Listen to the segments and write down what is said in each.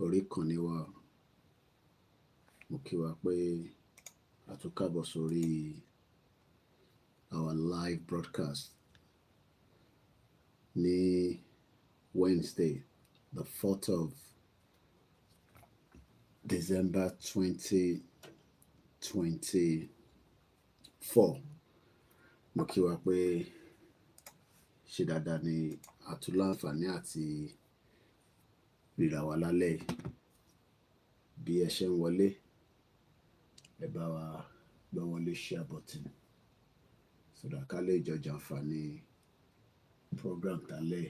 orí ìkànnì wa. Mo kí wa pé a tún kábọ̀ sórí our live broadcast ní Wednesday, the 4th of December 2024. Mo kí wa pé ṣe dáadáa ni a tún láǹfààní àti ríra wa lálẹ́ bí ẹ ṣe ń wọlé. Ẹ bá wa gbọ́ wọlé share button so that ká lè jọ jàǹfààní program tálẹ́.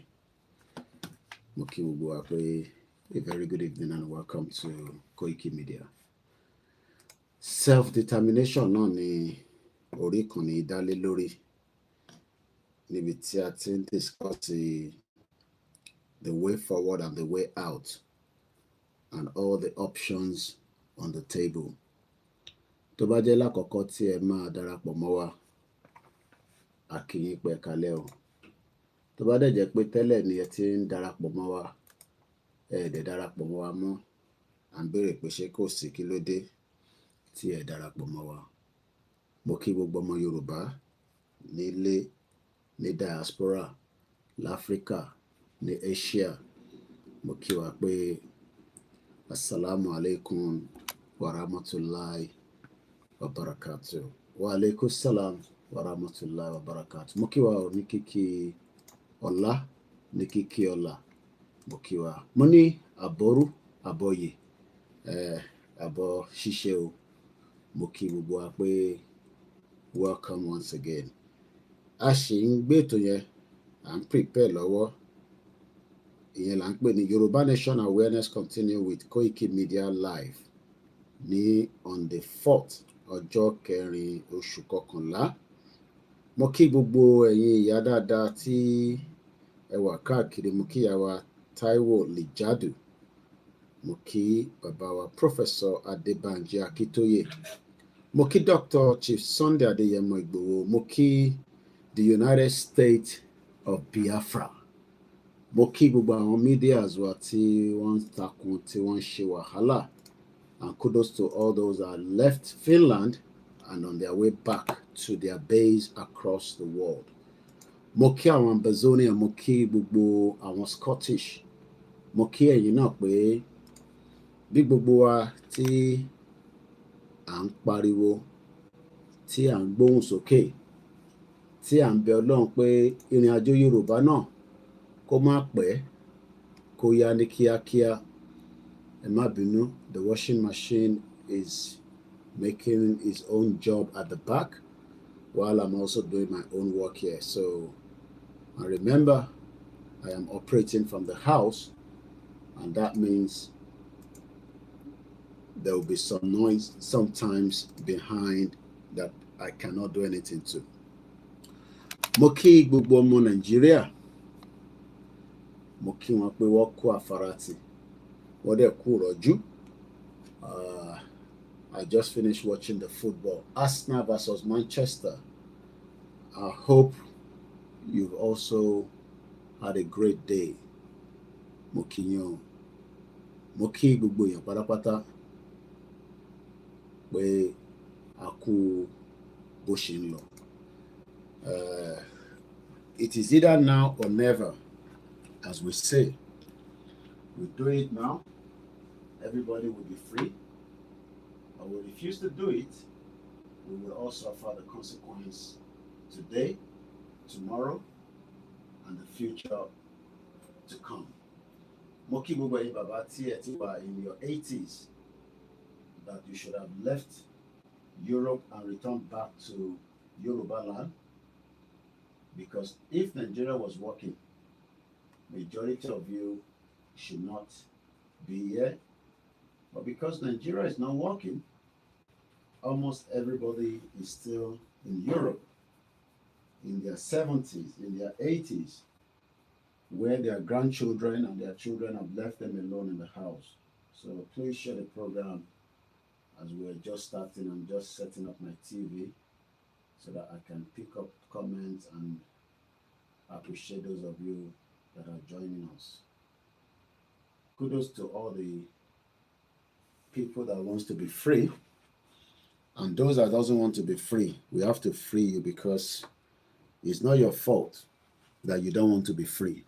Mo kí gbogbo wa pé a very good evening and welcome to Koikimedia. Self-determination náà ni orí ìkànnì dálé lórí, níbi tí a ti ń discuss the way forward and the way out and all the options on the table. Tó bá jẹ́ lákọ̀ọ́kọ́ tí ẹ máa darapọ̀ mọ́ wa, a kí yín pé ẹ káalẹ́ o. Tó bá dẹ̀ jẹ́ pé tẹ́lẹ̀ ni ẹ ti ń darapọ̀ mọ́ wa, ẹ dẹ̀ darapọ̀ mọ́ wa mọ́, à ń béèrè pé ṣé kò sí kí ló dé tí ẹ darapọ̀ mọ́ wa. Mo kí gbogbo ọmọ Yorùbá nílé, ní diaspora, l'Áfríkà, ní Asia. Mo kí wa pé assalamu alaikum wa rahmatullahi wa barakatuh. Wa alaikum salam wa rahmatullahi wa barakatuh. Mo kí wa ní kíkí ọlá, ní kíkí ọlá. Mo kí wa. Mo ní àbọ̀rú, àbọ̀yè, àbọ̀ ṣíṣe o. Mo kí gbogbo wa pé welcome once again. A ṣì ń gbé ètò yẹn, à ń prepare lọ́wọ́. Ìyẹn là ń pè ní Yoruba Nation Awareness Continue with Koikimedia Live ní on the 4th, ọjọ́ kẹrin oṣù kọkànlá. Mo kí gbogbo ẹ̀yin ìyá dáadáa tí ẹ wà káàkiri. Mo kí ìyá wa Táíwò Lìjádù. Mo kí bàbá wa Professor Adébánjí Akíntóyè. Mo kí Dr. Chief Sunday Adéyẹmọ Ìgbòho. Mo kí the United States of Biafra. Mo kí gbogbo àwọn medias wa tí wọ́n ń takun, tí wọ́n ń ṣe wàhálà. And kudos to all those that left Finland and on their way back to their base across the world. Mo kí àwọn Ambazonia, mo kí gbogbo àwọn Scottish. Mo kí ẹ̀yin náà pé bí gbogbo wa tí à ń pariwo, tí à ń gbóhùn sókè, tí à ń bẹ Ọlọ́run pé ìrìn àjò Yorùbá náà kó má pẹ́, kó yá ní kíákíá. Ẹ má bínú, the washing machine is making its own job at the back while I'm also doing my own work here. So, and remember, I am operating from the house, and that means there will be some noise sometimes behind that I cannot do anything to. Mo kí gbogbo ọmọ Nàìjíríà. Mo kí wọn pé wọ́n kú àfarati, wọ́n dẹ̀ kú rọ̀jú. I just finished watching the football, Arsenal versus Manchester. I hope you've also had a great day. Mo kí yín o. Mo kí gbogbo èèyàn pátápátá pé a kú bó ṣe ń lọ. It is either now or never, as we say. We do it now, everybody will be free. Or we refuse to do it, we will all suffer the consequence today, tomorrow, and the future to come. Mo kí gbogbo ẹ̀yin bàbá tí ẹ ti wà in your 80s, that you should have left Europe and returned back to Yoruba land. Because if Nigeria was working, majority of you should not be here. But because Nigeria is not working, almost everybody is still in Europe, in their 70s, in their 80s, where their grandchildren and their children have left them alone in the house. So please share the program. As we're just starting, I'm just setting up my TV so that I can pick up comments and appreciate those of you that are joining us. Kudos to all the people that wants to be free, and those that doesn't want to be free. We have to free you because it's not your fault that you don't want to be free.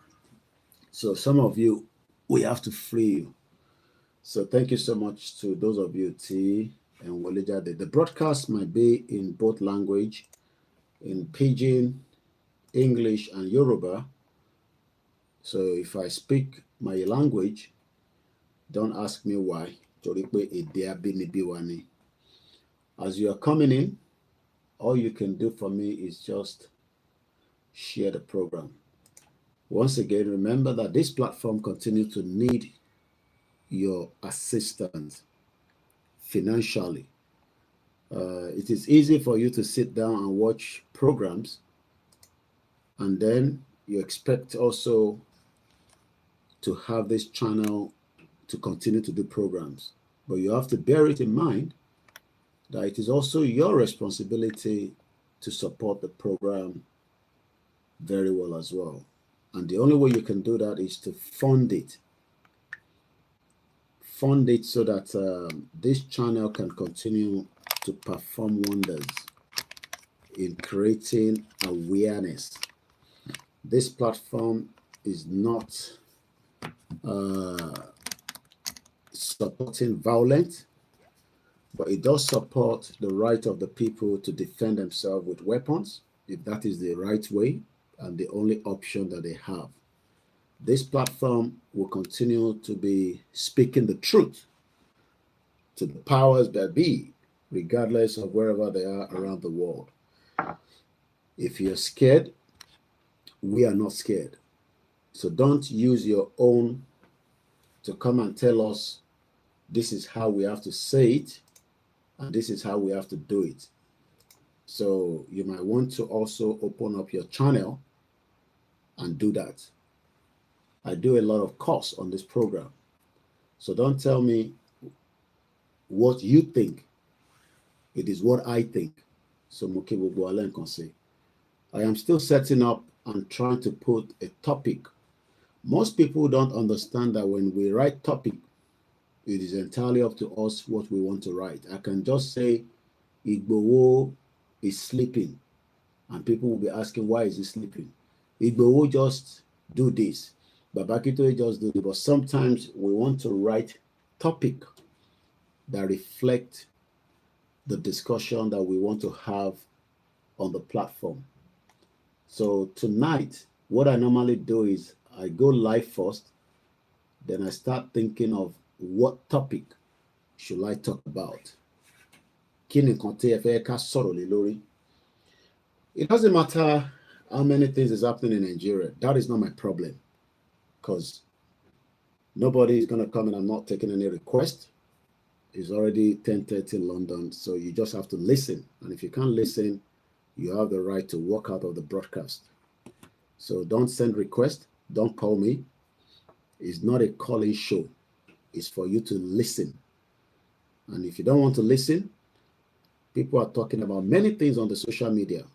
So some of you, we have to free you. So thank you so much to those of you, T and Walija. The broadcast might be in both language, in Pidgin, English, and Yoruba. So if I speak my language, don't ask me why. As you are coming in, all you can do for me is just share the program. Once again, remember that this platform continues to need your assistance financially. It is easy for you to sit down and watch programs, and then you expect also to have this channel to continue to do programs. But you have to bear it in mind that it is also your responsibility to support the program very well as well. And the only way you can do that is to fund it. Fund it so that this channel can continue to perform wonders in creating awareness. This platform is not supporting violence, but it does support the right of the people to defend themselves with weapons, if that is the right way and the only option that they have. This platform will continue to be speaking the truth to the powers that be, regardless of wherever they are around the world. If you're scared, we are not scared. So don't use your own to come and tell us this is how we have to say it and this is how we have to do it. So you might want to also open up your channel and do that. I do a lot of course on this program. So don't tell me what you think. It is what I think. So Mukibu can say, I am still setting up and trying to put a topic. Most people don't understand that when we write topic, it is entirely up to us what we want to write. I can just say Igbowo is sleeping, and people will be asking, why is he sleeping? Igbowo just do this. Babakito just do this. But sometimes we want to write topic that reflect the discussion that we want to have on the platform. So tonight, what I normally do is I go live first, then I start thinking of what topic should I talk about. It doesn't matter how many things is happening in Nigeria. That is not my problem, because nobody is going to come and I'm not taking any request. It's already 10:30 in London, so you just have to listen. And if you can't listen, you have the right to walk out of the broadcast. So don't send requests. Don't call me. It's not a calling show. It's for you to listen. And if you don't want to listen, people are talking about many things on the social media.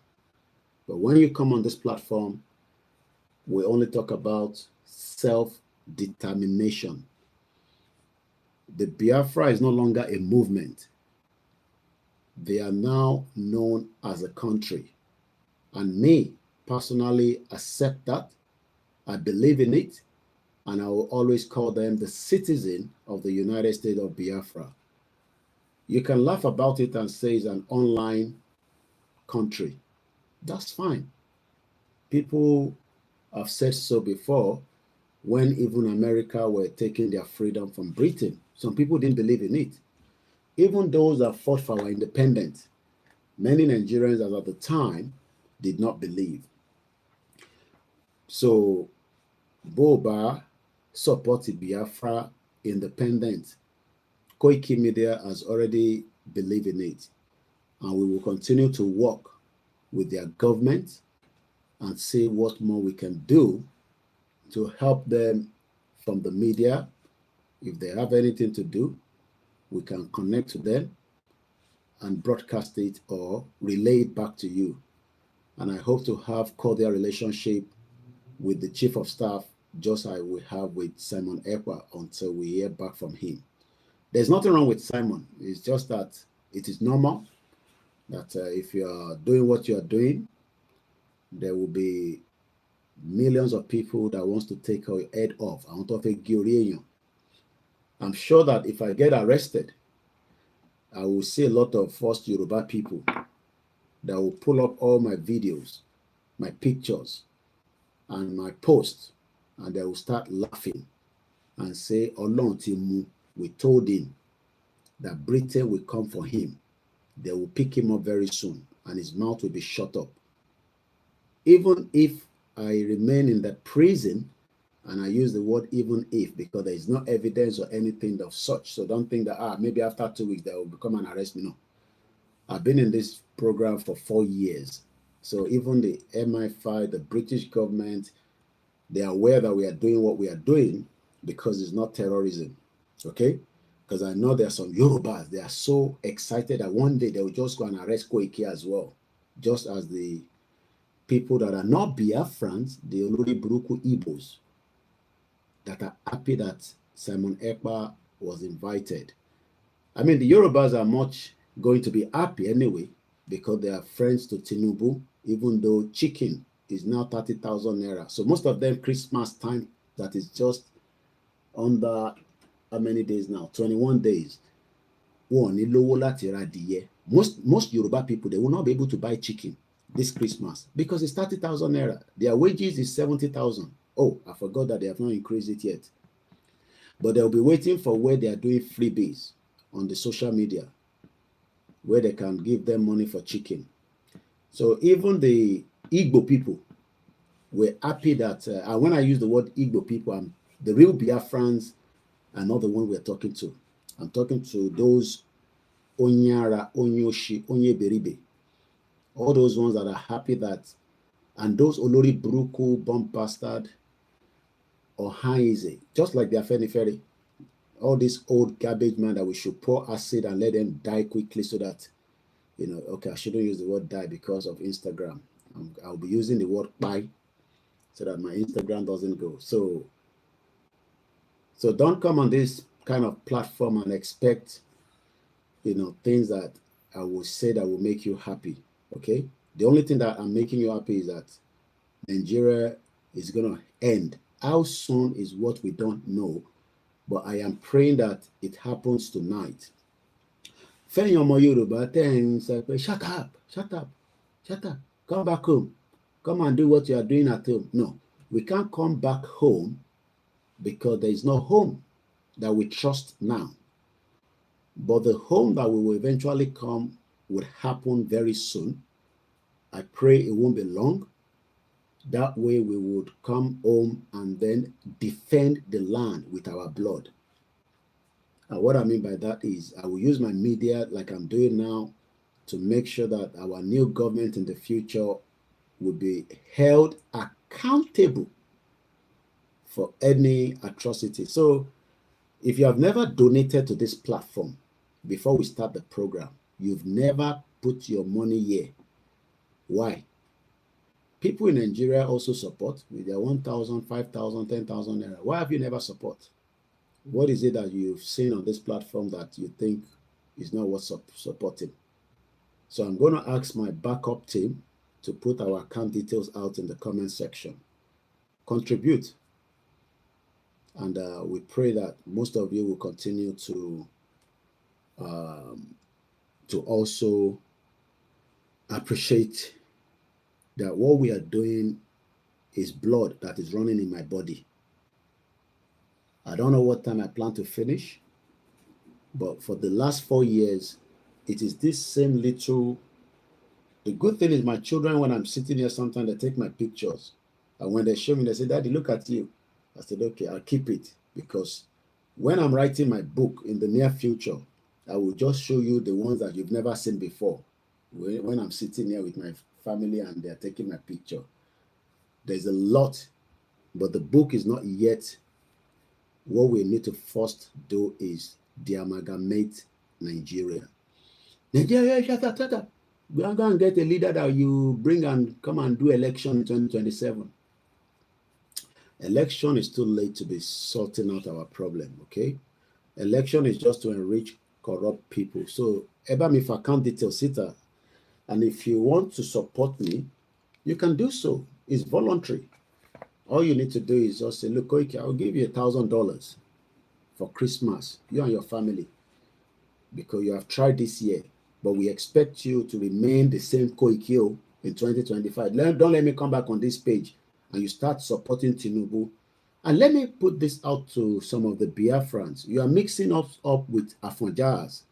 But when you come on this platform, we only talk about self-determination. The Biafra is no longer a movement. They are now known as a country. And me, personally, accept that. I believe in it. And I will always call them the citizen of the United States of Biafra. You can laugh about it and say it's an online country. That's fine. People have said so before when even America were taking their freedom from Britain. Some people didn't believe in it. Even those that fought for our independence, many Nigerians at the time did not believe. So Boba supported Biafra independence. Koikimedia has already believed in it. And we will continue to work with their government and see what more we can do to help them from the media. If they have anything to do, we can connect to them and broadcast it or relay it back to you. And I hope to have cordial relationship with the Chief of Staff, just as we have with Simon Ekpa, until we hear back from him. There's nothing wrong with Simon. It's just that it is normal that if you are doing what you are doing, there will be millions of people that wants to take your head off. I want to say, I'm sure that if I get arrested, I will see a lot of first Yoruba people that will pull up all my videos, my pictures, and my posts, and they will start laughing and say, Ọlọ́run ti mú, we told him that Britain will come for him. They will pick him up very soon, and his mouth will be shut up. Even if I remain in the prison, and I use the word even if, because there is no evidence or anything of such. So don't think that, maybe after 2 weeks, they will come and arrest me. No. I've been in this program for 4 years. So even the MI5, the British government, they are aware that we are doing what we are doing because it's not terrorism. Okay? Because I know there are some Yorubas, they are so excited that one day they will just go and arrest Koiki as well. Just as the people that are not Biafrans, the Olori Buruku Igbos, that are happy that Simon Ekpa was invited. I mean, the Yorubas are much going to be happy anyway because they are friends to Tinubu, even though chicken is now 30,000 naira. So most of them Christmas time, that is just under how many days now? 21 days. Most Yoruba people, they will not be able to buy chicken this Christmas because it's 30,000 naira. Their wages is 70,000. Oh, I forgot that they have not increased it yet. But they'll be waiting for where they are doing freebies on the social media, where they can give them money for chicken. So even the Igbo people were happy that, and when I use the word Igbo people, the real Biafrans are not the one we're talking to. I'm talking to those Onyara, Onyoshi, Onyeberibe, all those ones that are happy that, and those Olori Buruku, bomb bastard, or Haize, just like the Afenifere, all this old garbage man that we should pour acid and let them die quickly so that, okay, I shouldn't use the word die because of Instagram. I'll be using the word buy so that my Instagram doesn't go. So don't come on this kind of platform and expect, things that I will say that will make you happy, okay? The only thing that I'm making you happy is that Nigeria is going to end. How soon is what we don't know, but I am praying that it happens tonight. Shut up, shut up, shut up. Come back home. Come and do what you are doing at home. No, we can't come back home because there is no home that we trust now. But the home that we will eventually come would happen very soon. I pray it won't be long. That way we would come home and then defend the land with our blood. And what I mean by that is I will use my media like I'm doing now to make sure that our new government in the future will be held accountable for any atrocity. So if you have never donated to this platform before we start the program, you've never put your money here. Why? People in Nigeria also support with their 1,000, 5,000, 10,000 naira. Why have you never support? What is it that you've seen on this platform that you think is not worth supporting? So I'm going to ask my backup team to put our account details out in the comment section. Contribute. And we pray that most of you will continue to also appreciate that what we are doing is blood that is running in my body. I don't know what time I plan to finish, but for the last 4 years, it is this same little. The good thing is my children, when I'm sitting here, sometimes they take my pictures. And when they show me, they say, Daddy, look at you. I said, okay, I'll keep it. Because when I'm writing my book in the near future, I will just show you the ones that you've never seen before. When I'm sitting here with my family and they're taking my picture. There's a lot, but the book is not yet. What we need to first do is de-amalgamate Nigeria. Nigeria, shut up. We are going to get a leader that you bring and come and do election in 2027. Election is too late to be sorting out our problem, okay? Election is just to enrich corrupt people. So, eba me for account details, sita. And if you want to support me, you can do so. It's voluntary. All you need to do is just say, look, Koiki, I'll give you $1,000 for Christmas, you and your family, because you have tried this year. But we expect you to remain the same Koikio in 2025. Don't let me come back on this page and you start supporting Tinubu. And let me put this out to some of the Biafrans. You are mixing up with Afonjas.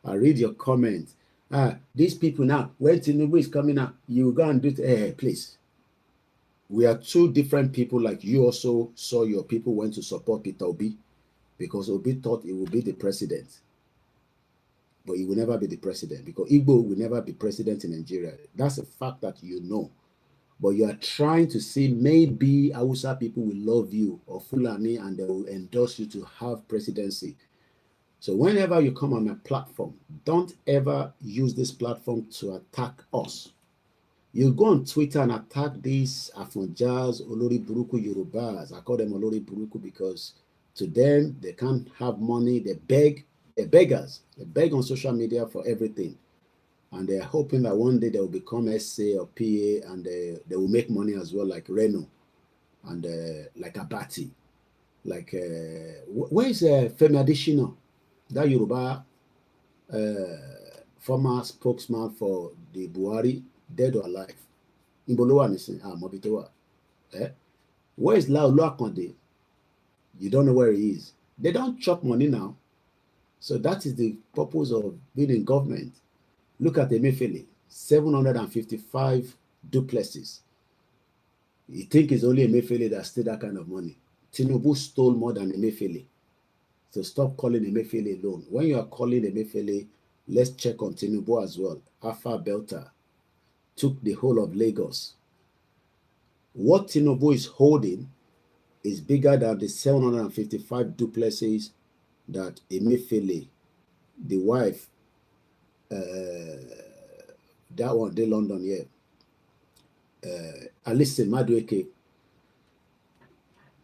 I read your comments. These people now, when Tinubu is coming out, you go and do it. Please. We are two different people. Like you also saw your people went to support Peter Obi because Obi thought he would be the president. But he will never be the president because Igbo will never be president in Nigeria. That's a fact that you know. But you are trying to see maybe Hausa people will love you or Fulani and they will endorse you to have presidency. So whenever you come on my platform, don't ever use this platform to attack us. You go on Twitter and attack these Afonjas, Olori Buruku Yorubas. I call them Olori Buruku because to them, they can't have money. They beg. They're beggars. They beg on social media for everything. And they're hoping that one day they will become SA or PA and they will make money as well, like Reno and like Abati. Like, where is Femi Adesina? That Yoruba former spokesman for the Buhari, dead or alive? Where is Laolu Akonde? You don't know where he is. They don't chop money now. So that is the purpose of being in government. Look at Emefiele, 755 duplexes. You think it's only Emefiele that steal that kind of money. Tinubu stole more than Emefiele. So stop calling Emefiele alone. When you are calling Emefiele, let's check on Tinubu as well. Alpha Belta took the whole of Lagos. What Tinubu is holding is bigger than the 755 duplexes that Emefiele, the wife, that one day London, Alison Madueke.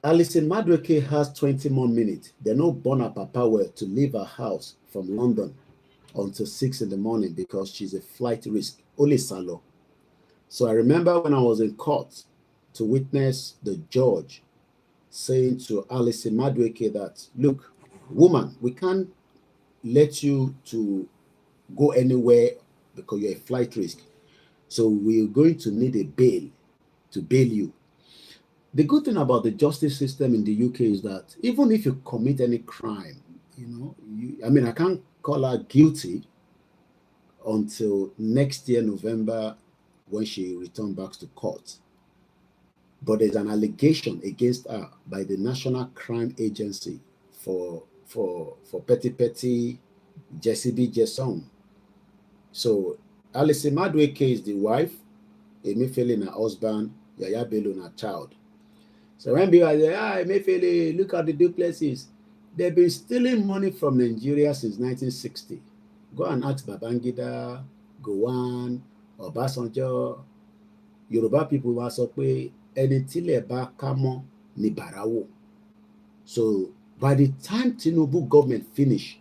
Alison Madueke has 20 more minutes. They no born her papa well to leave her house from London until 6 in the morning because she's a flight risk. Only Salo. So I remember when I was in court to witness the judge saying to Alison Madueke that, look, woman, we can't let you to go anywhere because you're a flight risk. So we're going to need a bail to bail you. The good thing about the justice system in the UK is that even if you commit any crime, I can't call her guilty until next year, November, when she returned back to court. But there's an allegation against her by the National Crime Agency for petty Jesse B. Jesson. So Alison Madueke is the wife, Emefiele na husband, Yaya Bello na child. So when people say, Emefiele, look at the duplexes. They've been stealing money from Nigeria since 1960. Go and ask Babangida, Gowon, Obasanjo. Yoruba people were sọ pé ẹni tílẹ̀ bá ká mọ́ ni bàrà. So by the time Tinubu government finish,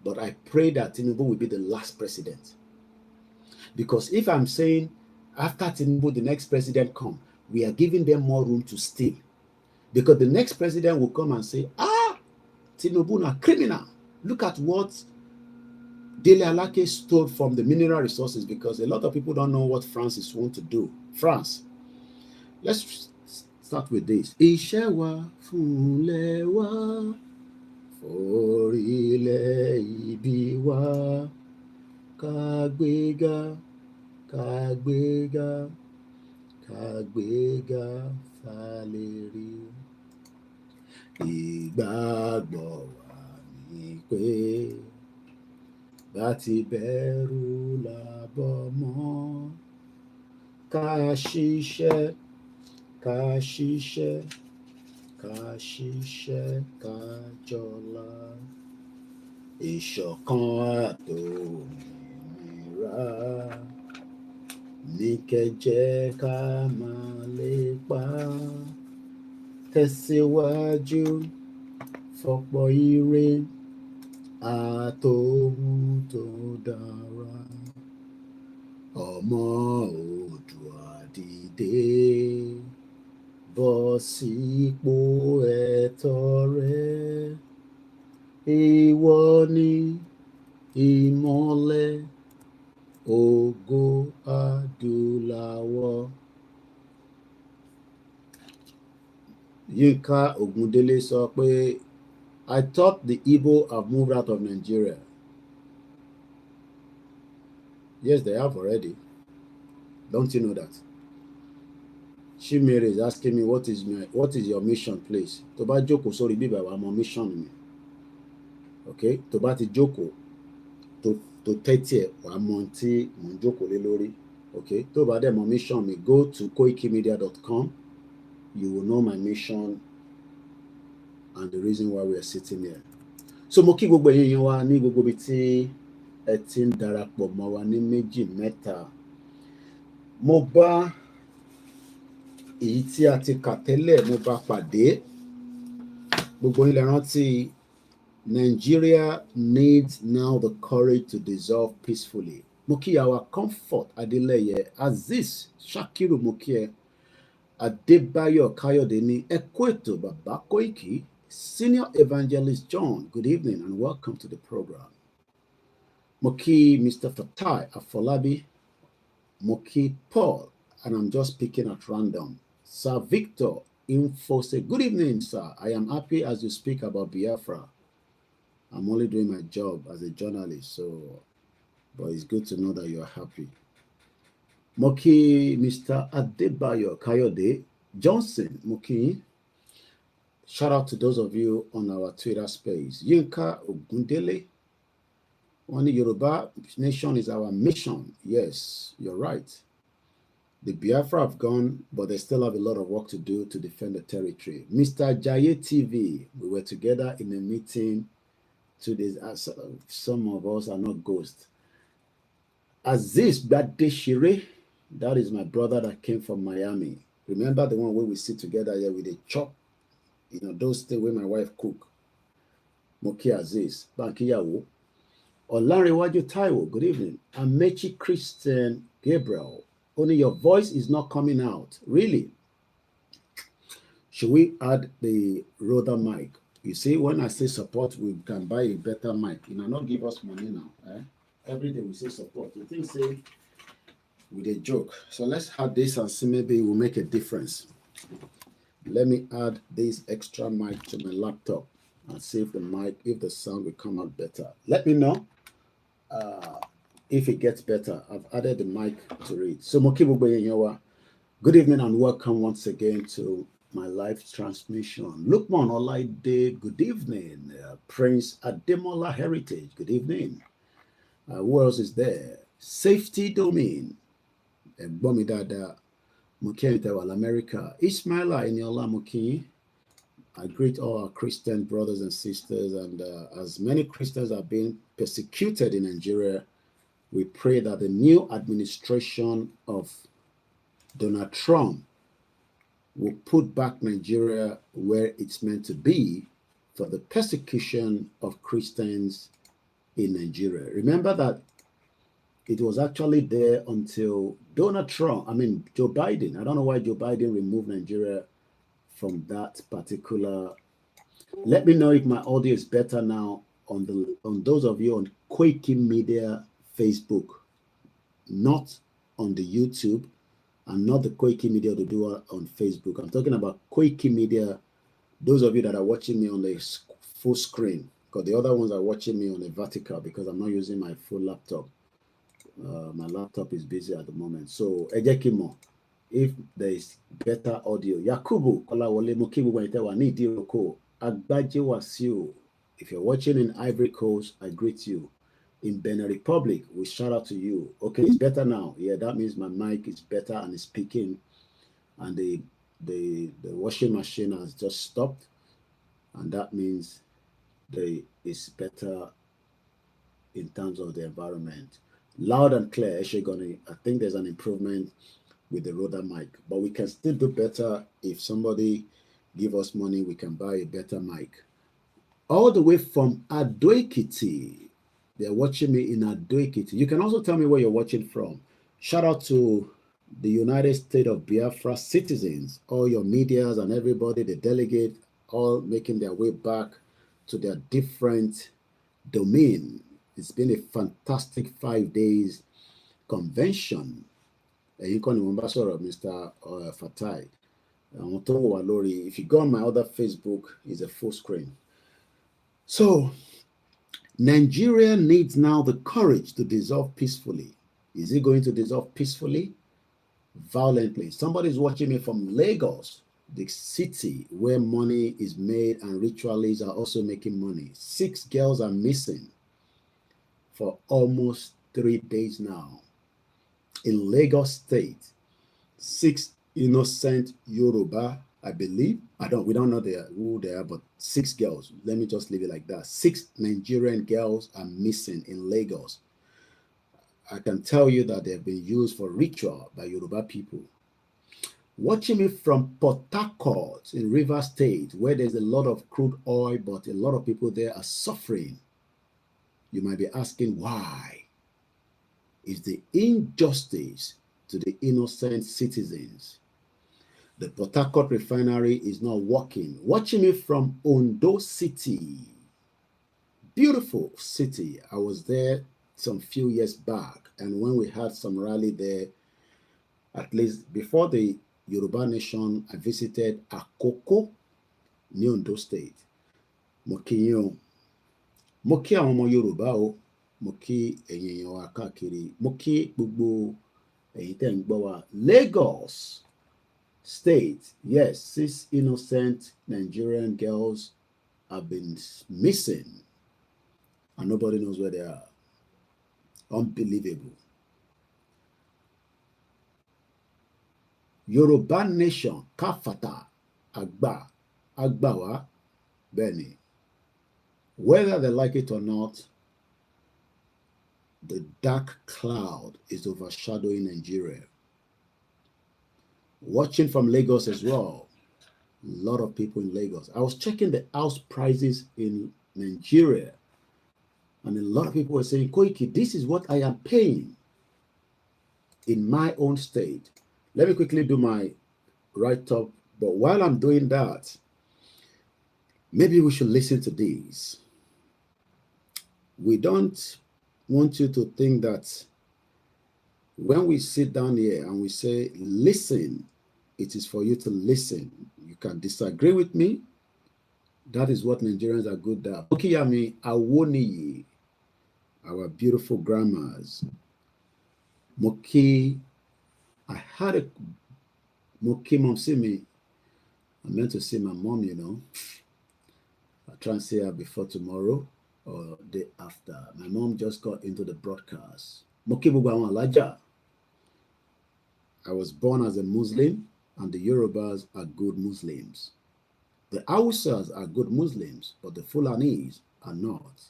but I pray that Tinubu will be the last president. Because if I'm saying after Tinubu, the next president come, we are giving them more room to steal. Because the next president will come and say, Tinubu na criminal. Look at what Dele Alake stole from the mineral resources, because a lot of people don't know what France is want to do. France. Let's start with this. Iṣẹ́ wa fúnlẹ̀ wa, forílẹ̀ ibi wa, kàgbéga, kàgbéga, kàgbéga fàlérí. Ìgbàgbọ́ wa ni pé bá ti bẹ̀rù làbọ̀ mọ́, ká ṣiṣẹ́, ká ṣiṣẹ́, ká ṣiṣẹ́, ká jọlá. Ìṣọ̀kan àtòmìnira ní kẹ́ ká máa lépa. Tẹ̀síwájú fọ̀pọ̀ ire àtòhun tó dára. Ọmọ Oòduà dìde, bọ́ sípò ẹ̀tọ́ rẹ. Ìwọ ni ìmọ́lẹ̀ ògo adúláwọ̀. Yínká Ògúndélé sọ pé, I thought the Igbo have moved out of Nigeria. Yes, they have already. Don't you know that? Shimere is asking me, what is your mission, please? Tó bá jókòó sórí bíbá wa mọ mission mi. Okay? Tó bá ti jókòó, tó tẹ́tí ẹ̀ wà mọ tí mò ń jókòó lé lórí. Okay? Tó bá dẹ̀ mọ mission mi, go to koikimedia.com. You will know my mission and the reason why we are sitting here. So mo kí gbogbo ẹ̀yin wa ní gbogbo ibi tí ẹ ti ń darapọ̀ mọ́ wa ní méjì mẹ́ta. Mo bá èyí tí a ti kà tẹ́lẹ̀ mo bá pàdé. Gbogbo yín lè rántí Nigeria needs now the courage to dissolve peacefully. Mo kí àwa Comfort Adélẹ́yẹ, Azeez Shakiru mo kí ẹ, Adébáyọ̀ Káyọ̀dé ní ẹ kú ètò bàbá Koiki. Senior Evangelist John, good evening and welcome to the program. Mo kí Mr. Fatai Afolabi, mo kí Paul, and I'm just picking at random. Sir Victor Info say, good evening, sir. I am happy as you speak about Biafra. I'm only doing my job as a journalist, but it's good to know that you are happy. Mo kí Mr. Adebayo Kayode Johnson, mo kí. Shout out to those of you on our Twitter space. Yinka Ogundele, only Yoruba nation is our mission. Yes, you're right. The Biafra have gone, but they still have a lot of work to do to defend the territory. Mr. Jaye TV, we were together in a meeting 2 days. Some of us are not ghosts. Aziz Badeshire, that is my brother that came from Miami. Remember the one where we sit together here with a chop? You know, those things where my wife cook. Moki Aziz, Bankiyawo. Olanrewaju Taiwo, good evening. Amechi Christian Gabriel. Only your voice is not coming out. Really? Should we add the Rhoda mic? You see, when I say support, we can buy a better mic. You know, not give us money now. Eh? Every day we say support. You think say with a joke. So let's add this and see maybe it will make a difference. Let me add this extra mic to my laptop and see if the sound will come out better. Let me know if it gets better. I've added the mic to it. So good evening and welcome once again to my live transmission. Lukman Olaide, good evening. Prince Ademola Heritage, good evening. Who else is there? Safety Domain. Bomidada. Mukientewal America. Ismaila Eniola Muki. I greet all our Christian brothers and sisters, and as many Christians are being persecuted in Nigeria, we pray that the new administration of Donald Trump will put back Nigeria where it's meant to be for the persecution of Christians in Nigeria. Remember that it was actually there until Joe Biden. I don't know why Joe Biden removed Nigeria from that particular. Let me know if my audio is better now on those of you on Koikimedia Facebook, not on the YouTube, and not the Koikimedia to do on Facebook. I'm talking about Koikimedia. Those of you that are watching me on the full screen, because the other ones are watching me on a vertical because I'm not using my full laptop. My laptop is busy at the moment. So, Ejekimo, if there is better audio. Yakubu, Kolawole, Mokibu, Wanitewa, Nidioko, Agbaje Wasiu. If you're watching in Ivory Coast, I greet you. In Benin Republic, we shout out to you. Okay, it's better now. Yeah, that means my mic is better and it's speaking. And the washing machine has just stopped. And that means it's better in terms of the environment. Loud and clear, Eshegoni. I think there's an improvement with the Rhoda mic, but we can still do better. If somebody give us money, we can buy a better mic. all the way from Ado-Ekiti. They're watching me in Ado-Ekiti. You can also tell me where you're watching from. Shout out to the United States of Biafra citizens, all your medias and everybody, the delegate, all making their way back to their different domain. It's been a fantastic 5 days convention. You can remember, Mr. Fatai. If you go on my other Facebook, it's a full screen. So Nigeria needs now the courage to dissolve peacefully. Is it going to dissolve peacefully? Violently? Somebody's watching me from Lagos, the city where money is made and ritualists are also making money. 6 girls are missing for almost 3 days now. In Lagos State, 6 innocent Yoruba, I believe. We don't know who they are, but 6 girls. Let me just leave it like that. 6 Nigerian girls are missing in Lagos. I can tell you that they've been used for ritual by Yoruba people. Watching me from Port Harcourt in Rivers State, where there's a lot of crude oil, but a lot of people there are suffering. You might be asking why. Is the injustice to the innocent citizens. The Port Harcourt refinery is not working. Watching me from Ondo City. Beautiful city. I was there some few years back, and when we had some rally there, at least before the Yoruba Nation, I visited Akoko, ní Ondo State. Mo kí yín o. Mo kí àwọn ọmọ Yorùbá o. Mo kí ẹ̀yin èèyàn wa káàkiri. Mo kí gbogbo ẹ̀yin tẹ́ ń gbọ́ wa. Lagos State, yes, 6 innocent Nigerian girls have been missing and nobody knows where they are. Unbelievable. Yoruba Nation, Kafata, Agbawa, Beni. Whether they like it or not, the dark cloud is overshadowing Nigeria. Watching from Lagos as well. A lot of people in Lagos. I was checking the house prices in Nigeria, and a lot of people were saying, Koiki, this is what I am paying in my own state. Let me quickly do my write-up, but while I'm doing that, maybe we should listen to these. We don't want you to think that when we sit down here and we say, listen, it is for you to listen. You can disagree with me. That is what Nigerians are good at. Okiyami Awoniyi, our beautiful grandmas. Moki, I had a Moki mom see me. I meant to see my mom, you know. I'll try and see her before tomorrow or the day after. My mom just got into the broadcast. Moki Bugwawan Alaja. I was born as a Muslim, and the Yorubas are good Muslims. The Hausas are good Muslims, but the Fulanis are not.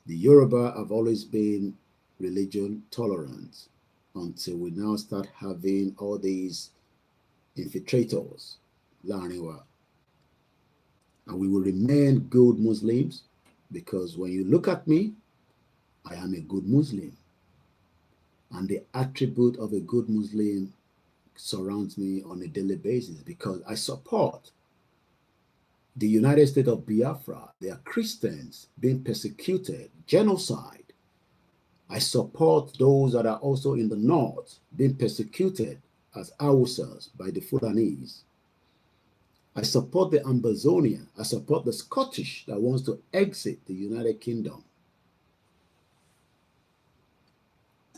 The Yoruba have always been religion tolerant until we now start having all these infiltrators. And we will remain good Muslims because when you look at me, I am a good Muslim. And the attribute of a good Muslim surrounds me on a daily basis because I support the United States of Biafra. They are Christians being persecuted, genocide. I support those that are also in the north being persecuted as Hausas by the Fulanese. I support the Ambazonian. I support the Scottish that wants to exit the United Kingdom.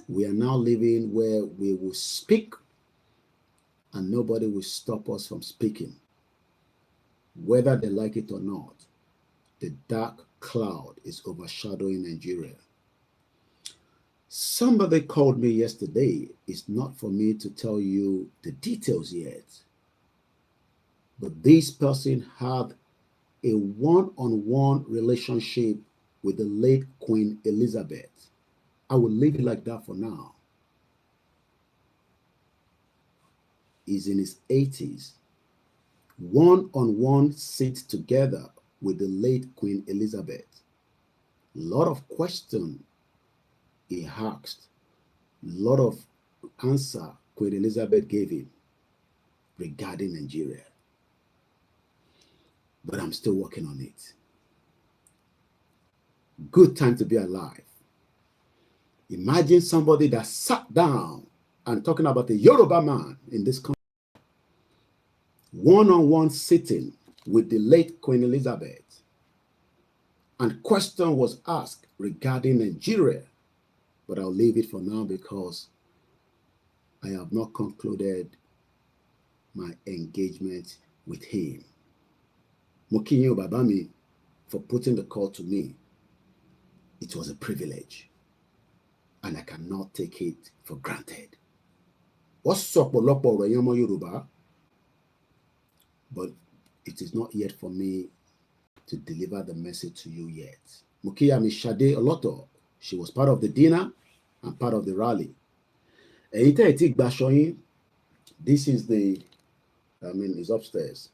We are now living where we will speak and nobody will stop us from speaking. Whether they like it or not, the dark cloud is overshadowing Nigeria. Somebody called me yesterday. It's not for me to tell you the details yet. But this person had a one-on-one relationship with the late Queen Elizabeth. I will leave it like that for now. He's in his 80s. One-on-one sit together with the late Queen Elizabeth. A lot of questions he asked, a lot of answer Queen Elizabeth gave him regarding Nigeria. But I'm still working on it. Good time to be alive. Imagine somebody that sat down and talking about a Yoruba man in this country, one-on-one sitting with the late Queen Elizabeth, and question was asked regarding Nigeria. But I'll leave it for now because I have not concluded my engagement with him. Mokinyo Babami for putting the call to me. It was a privilege, and I cannot take it for granted. What's up, Yoruba? But it is not yet for me to deliver the message to you yet. Mukiyami Shade Oloto, she was part of the dinner and part of the rally. This is the, it's upstairs.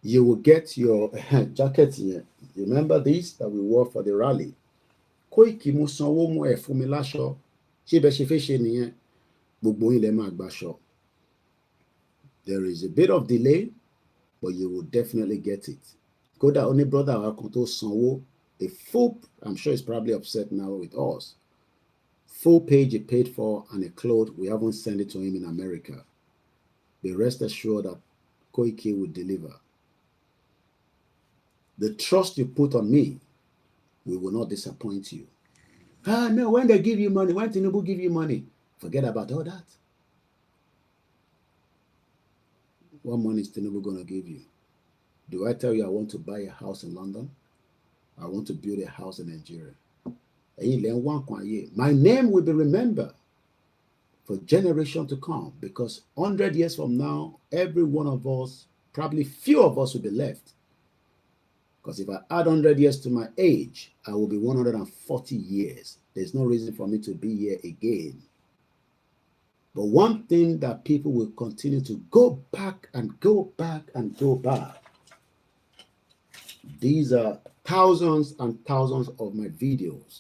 You will get your jacket here. You remember this that we wore for the rally? Koiki mo sanwó mo ẹ fún mi láṣọ. Ṣé bẹ́ ṣe fẹ́ ṣe nìyẹn? Gbogbo yín lẹ máa gbaṣọ. There is a bit of delay, but you will definitely get it. Kódà only brother wa kan tó sanwó, a full, I'm sure he's probably upset now with us. Full page he paid for and a cloth, we haven't sent it to him in America. Be rest assured that Koiki will deliver. The trust you put on me, we will not disappoint you. No, when they give you money, when Tinubu give you money, forget about all that. What money is Tinubu going to give you? Do I tell you I want to buy a house in London? I want to build a house in Nigeria. My name will be remembered for generations to come, because 100 years from now, every one of us, probably few of us will be left. Because if I add 100 years to my age, I will be 140 years. There's no reason for me to be here again. But one thing that people will continue to go back and go back and go back. These are thousands and thousands of my videos,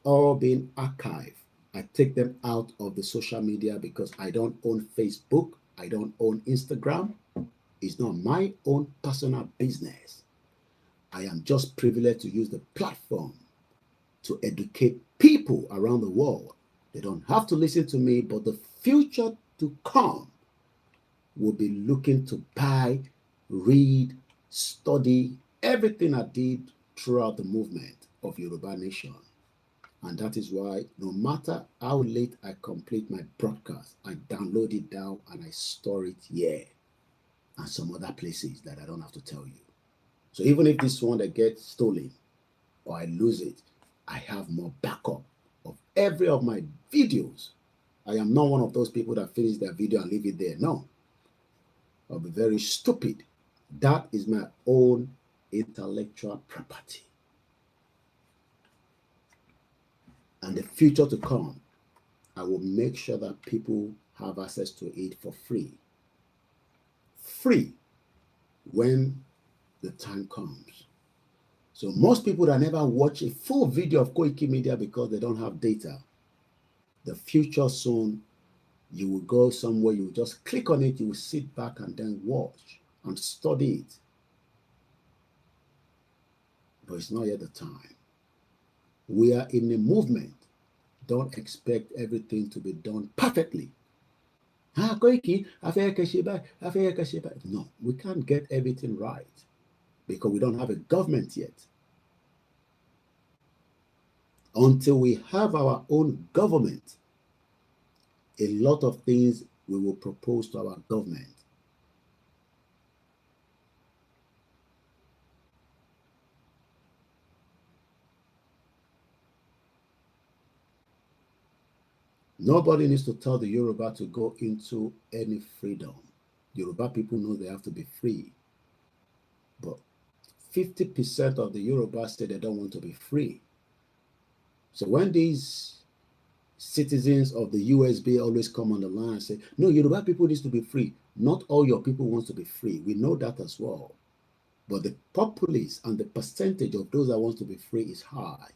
all being archived. I take them out of the social media because I don't own Facebook. I don't own Instagram. It's not my own personal business. I am just privileged to use the platform to educate people around the world. They don't have to listen to me, but the future to come will be looking to buy, read, study everything I did throughout the movement of Yoruba Nation. And that is why no matter how late I complete my broadcast, I download it down and I store it here and some other places that I don't have to tell you. So even if this one that gets stolen or I lose it, I have more backup of every of my videos. I am not one of those people that finish their video and leave it there. No. I'll be very stupid. That is my own intellectual property. And the future to come, I will make sure that people have access to it for free. Free when the time comes. So most people that never watch a full video of Koikimedia because they don't have data, the future soon, you will go somewhere, you will just click on it, you will sit back and then watch and study it. But it's not yet the time. We are in a movement. Don't expect everything to be done perfectly. No, we can't get everything right because we don't have a government yet. Until we have our own government, a lot of things we will propose to our government. Nobody needs to tell the Yoruba to go into any freedom. Yoruba people know they have to be free. But 50% of the Yoruba say they don't want to be free. So when these citizens of the USB always come on the line and say, no, Yoruba people need to be free. Not all your people want to be free. We know that as well. But the populace and the percentage of those that want to be free is high.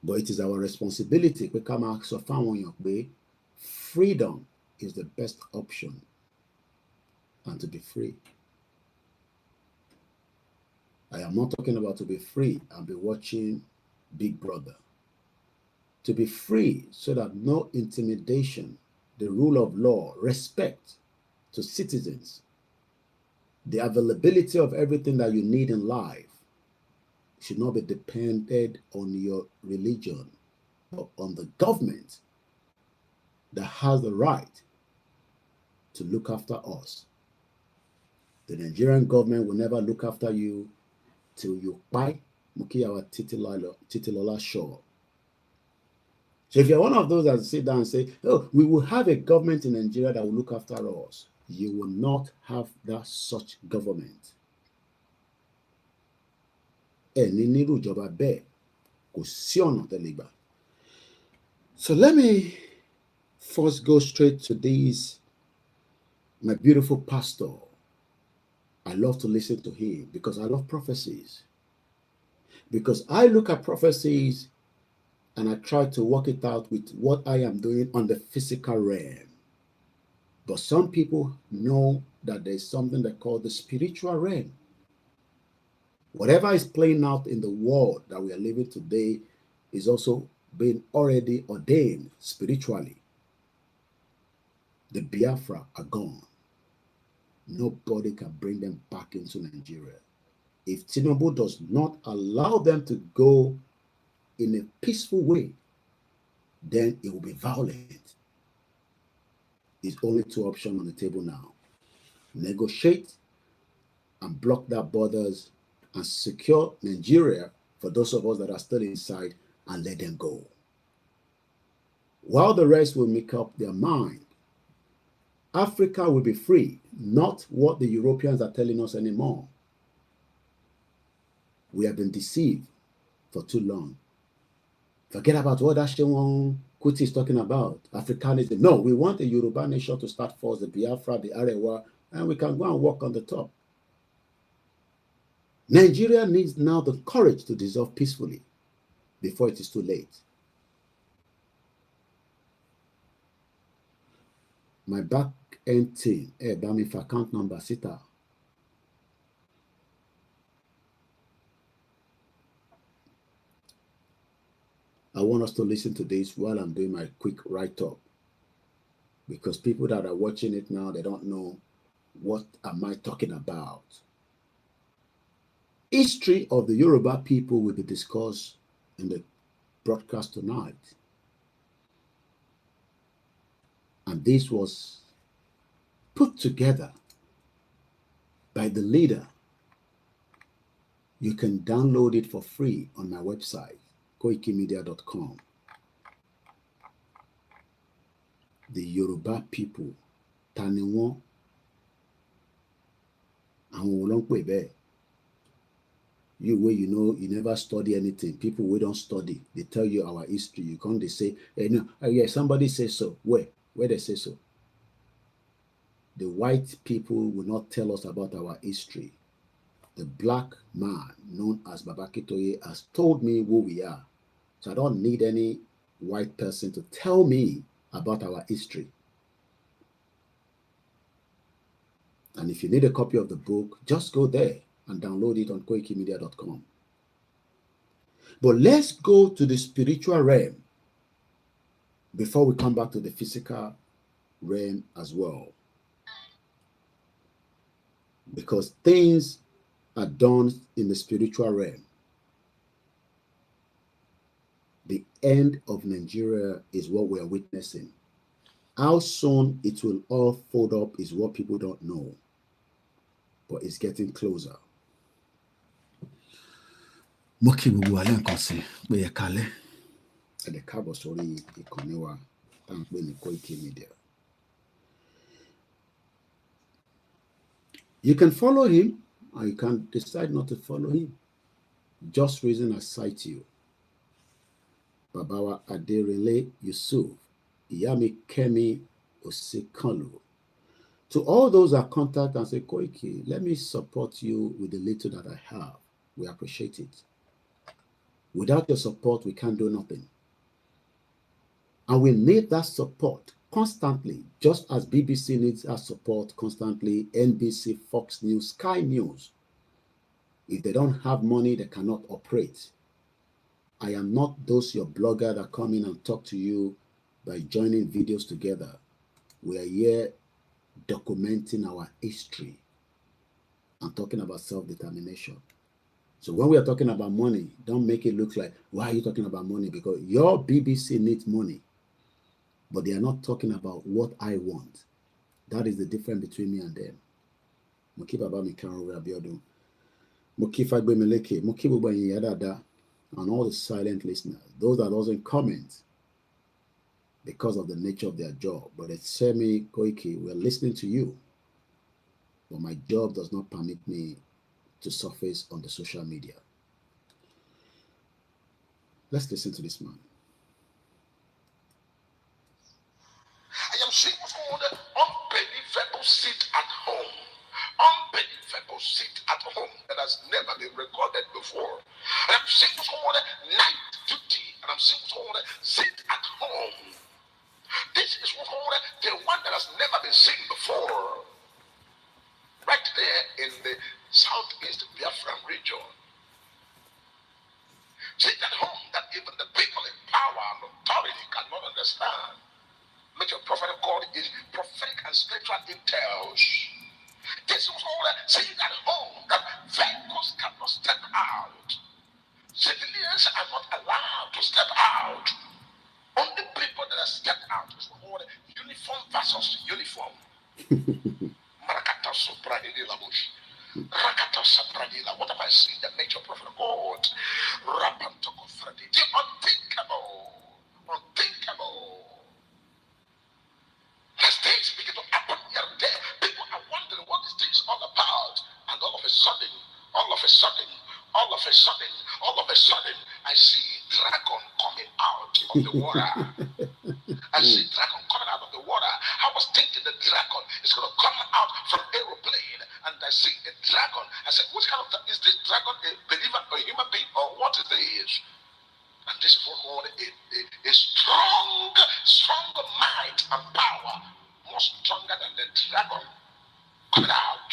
But it is our responsibility to come out so far on your way. Freedom is the best option, and to be free. I am not talking about to be free and be watching Big Brother. To be free so that no intimidation, the rule of law, respect to citizens, the availability of everything that you need in life should not be dependent on your religion or on the government that has the right to look after us. The Nigerian government will never look after you till you buy Mukiyawa Titilola Shaw. So if you're one of those that sit down and say, oh, we will have a government in Nigeria that will look after us, you will not have that such government. So let me first go straight to these. My beautiful pastor, I love to listen to him because I love prophecies. Because I look at prophecies and I try to work it out with what I am doing on the physical realm. But some people know that there's something they call the spiritual realm. Whatever is playing out in the world that we are living today is also being already ordained spiritually. The Biafra are gone. Nobody can bring them back into Nigeria. If Tinubu does not allow them to go in a peaceful way, then it will be violent. There's only two options on the table now. Negotiate and block that borders and secure Nigeria for those of us that are still inside and let them go. While the rest will make up their mind, Africa will be free, not what the Europeans are telling us anymore. We have been deceived for too long. Forget about what Ashton Kuti is talking about, Africanism. No, we want a Yoruba nation to start first, the Biafra, the Arewa, and we can go and walk on the top. Nigeria needs now the courage to dissolve peacefully before it is too late. My back end team, Bami for account number Sita. I want us to listen to this while I'm doing my quick write-up, because people that are watching it now, they don't know what am I talking about. History of the Yoruba people will be discussed in the broadcast tonight. And this was put together by the leader. You can download it for free on my website, Koikimedia.com. The Yoruba people, tani wọ́n, àwọn wo ló ń pè bẹ́ẹ̀. You where you know you never study anything. People we don't study, they tell you our history. You can't they say, hey, no, yeah, somebody says so. Where they say so? The white people will not tell us about our history. The black man known as Babakitoye has told me who we are. So I don't need any white person to tell me about our history. And if you need a copy of the book, just go there and download it on Koikimedia.com. But let's go to the spiritual realm before we come back to the physical realm as well. Because things are done in the spiritual realm. The end of Nigeria is what we are witnessing. How soon it will all fold up is what people don't know. But it's getting closer. Mo kí gbogbo wa lẹ́ẹ̀kan sí pé ẹ káalẹ́. Ẹ dẹ̀ káàbọ̀ sórí ìkànnì wa tá à ń pè ní Koikimedia. You can follow him or you can decide not to follow him. Just reason I cite you. Babawa Aderele Yusuf, Ìyá mi Kẹ́mi Òsèkànlò, To all those that contact and say, Koiki, let me support you with the little that I have. We appreciate it. Without your support, we can't do nothing. And we need that support constantly, just as BBC needs our support constantly, NBC, Fox News, Sky News. If they don't have money, they cannot operate. I am not those your blogger that come in and talk to you by joining videos together. We are here documenting our history and talking about self-determination. So when we are talking about money, don't make it look like, why are you talking about money? Because your BBC needs money, but they are not talking about what I want. That is the difference between me and them. Moki Baba Mikaro Rabiodun. Moki Fagbe Meleke. Moki Buba Yadada. And all the silent listeners. Those that doesn't comment because of the nature of their job. But it's Semi Koiki, we're listening to you. But my job does not permit me to surface on the social media. Let's listen to this man. I am seeing what's called unbelievable sit at home. Unbelievable sit at home that has never been recorded before. And I'm seeing what's called night duty. And I'm seeing what's called sit at home. This is what's called the one that has never been seen before. Right there in the southeast Biafran region. Sit at home that even the people in power and authority cannot understand. Major prophet of God is prophetic and spiritual intells. This is all sitting at home that vehicles cannot step out. Civilians are not allowed to step out. Only people that are stepped out is called uniform versus uniform. Marakata Supradila Bush. Rakata Supradila. What have I seen? The major prophet of God. Rapantoko Fredi. The unthinkable. Unthinkable. As things begin to happen here and there, people are wondering what this thing is all about. And all of a sudden, I see dragon coming out of the water. I see dragon coming out of the water. I was thinking the dragon is going to come out from aeroplane, and I see a dragon. I said, which kind of is this dragon? A believer, a human being, or what is this? And this is what called a strong might and power, more stronger than the dragon, coming out.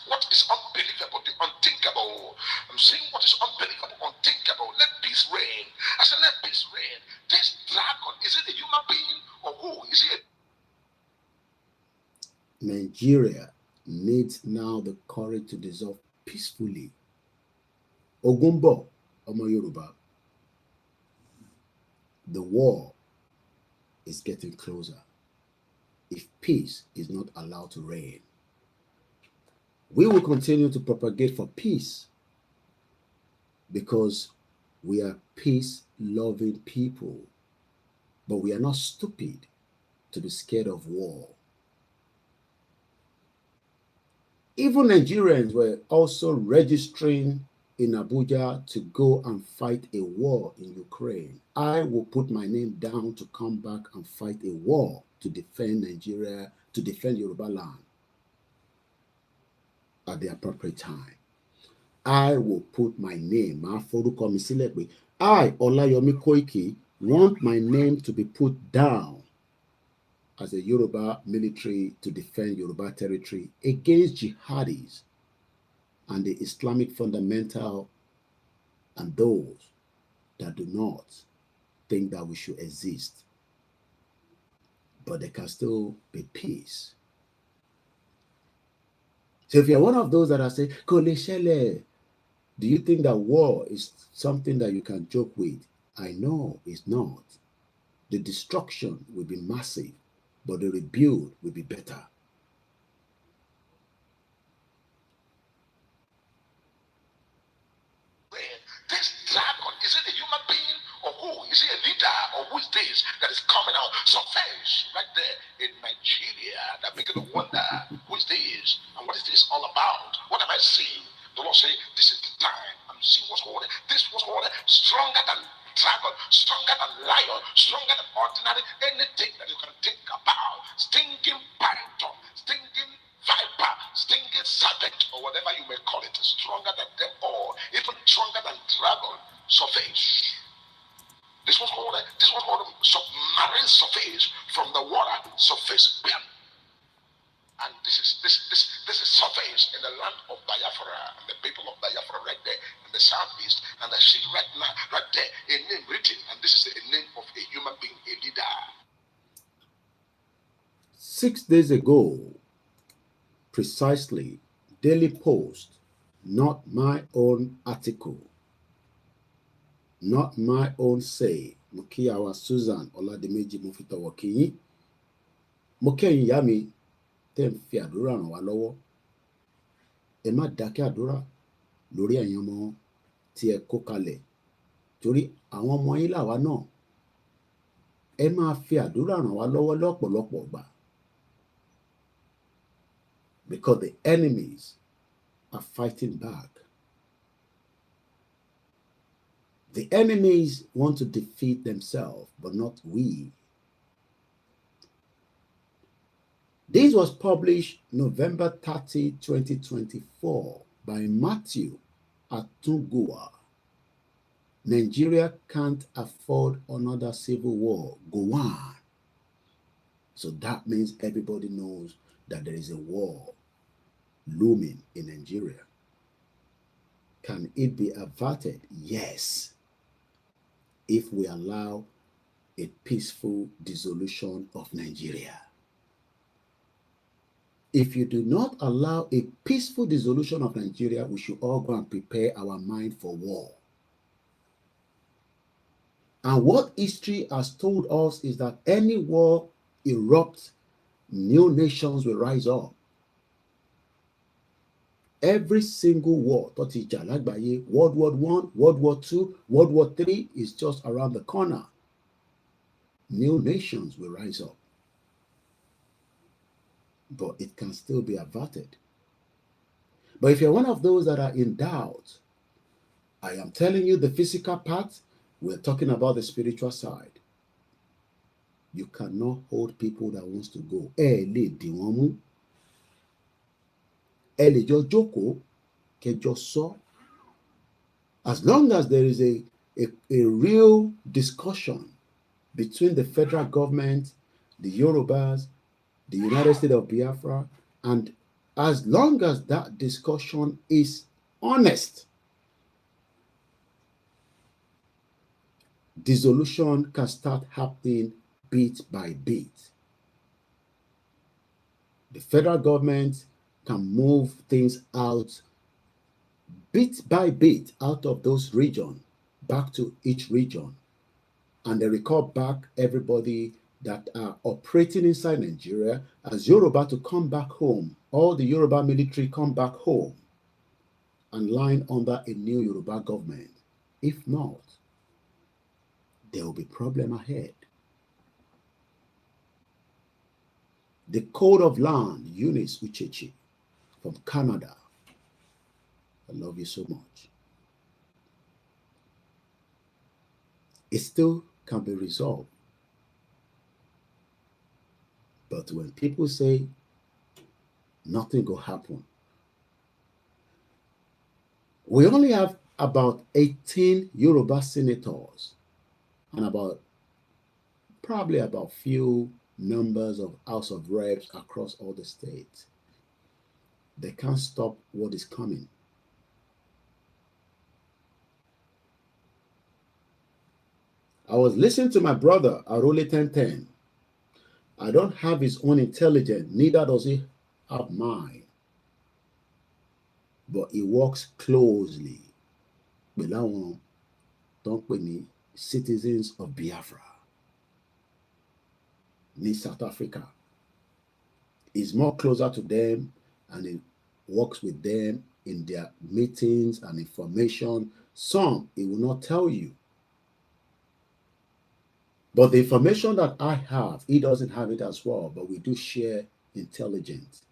What is unbelievable, the unthinkable. I'm saying what is unbelievable, unthinkable. Let peace reign. I said, let peace reign. This dragon, is it a human being or who? Is it Nigeria needs now the courage to dissolve peacefully. Ogumbo, Omo Yoruba. The war is getting closer. If peace is not allowed to reign, we will continue to propagate for peace because we are peace-loving people, but we are not stupid to be scared of war. Even Nigerians were also registering in Abuja to go and fight a war in Ukraine. I will put my name down to come back and fight a war to defend Nigeria, to defend Yoruba land at the appropriate time. I will put my name, I, OLAYOMI KOIKI, want my name to be put down as a Yoruba military to defend Yoruba territory against jihadis and the Islamic fundamental and those that do not think that we should exist. But there can still be peace. So if you're one of those that are saying, Koleshele, do you think that war is something that you can joke with? I know it's not. The destruction will be massive, but the rebuild will be better. this dragon? Is it a human being or who? Is it a leader or who is this that is coming out? Some face right there in Nigeria that begin to wonder who is this and what is this all about? What am I seeing? The Lord say, this is the time. I'm seeing what's called, this was called stronger than dragon, stronger than lion, stronger than ordinary, anything that you can think about, stinging python, stinging viper, stinging serpent, or whatever you may call it, stronger than them all, even stronger than dragon, surface. This was called submarine surface, from the water surface. And this is surface in the land of Biafra, and the people of Biafra right there in the southeast, and I see right now, right there, a name written, and this is a name of a human being, a leader. 6 days ago, precisely, Daily Post, not my own article, not my own say, Mokiyawa Susan Oladimeji Mofitawakiyi, Mokeyin Yami, tẹ́ ń fi àdúrà ràn wá lọ́wọ́. Ẹ má dákẹ́ àdúrà lórí ẹ̀yin ọmọ tí ẹ kó kalẹ̀, torí àwọn ọmọ yín làwa náà. Ẹ máa fi àdúrà ràn wá lọ́wọ́ lọ́pọ̀lọpọ̀ gbà. Because the enemies are fighting back. The enemies want to defeat themselves, but not we. This was published November 30, 2024 by Matthew Atungua. Nigeria can't afford another civil war. Go on. So that means everybody knows that there is a war looming in Nigeria. Can it be averted? Yes. If we allow a peaceful dissolution of Nigeria. If you do not allow a peaceful dissolution of Nigeria, we should all go and prepare our mind for war. And what history has told us is that any war erupts, new nations will rise up. Every single war, World War I, World War II, World War III is just around the corner. New nations will rise up. But it can still be averted. But if you're one of those that are in doubt, I am telling you the physical part, we're talking about the spiritual side. You cannot hold people that wants to go. As long as there is a real discussion between the federal government, the Yorubas, the United States of Biafra, and as long as that discussion is honest, dissolution can start happening bit by bit. The federal government can move things out bit by bit out of those regions back to each region, and they recall back everybody that are operating inside Nigeria as Yoruba to come back home. All the Yoruba military come back home and line under a new Yoruba government. If not, there will be problem ahead. The Code of Land, Eunice Uchechi from Canada. I love you so much. It still can be resolved. But when people say nothing will happen, we only have about 18 Yoruba senators and probably about few members of House of Reps across all the states. They can't stop what is coming. I was listening to my brother, Arole 1010. I don't have his own intelligence, neither does he have mine. But he works closely with our citizens of Biafra in South Africa. He's more closer to them and he works with them in their meetings and information. Some he will not tell you. But the information that I have, he doesn't have it as well, but we do share intelligence.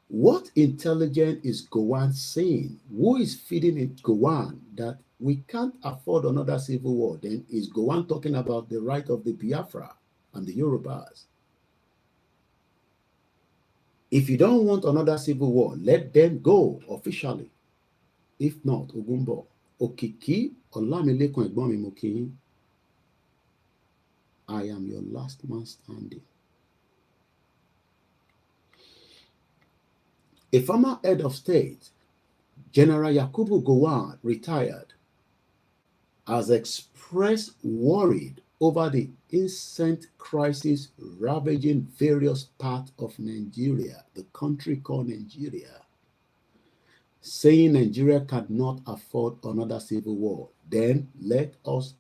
What intelligence is Gowan saying? Who is feeding it Gowan that we can't afford another civil war, then is Gowon talking about the right of the Biafra and the Yorubas. If you don't want another civil war, let them go officially. If not, Ogumbo, Okiki, Olamilekan Egbon mi mo kí yín. I am your last man standing. A former head of state, General Yakubu Gowon, retired, has expressed worry over the incessant crisis ravaging various parts of Nigeria, the country called Nigeria, saying Nigeria cannot afford another civil war. Then let us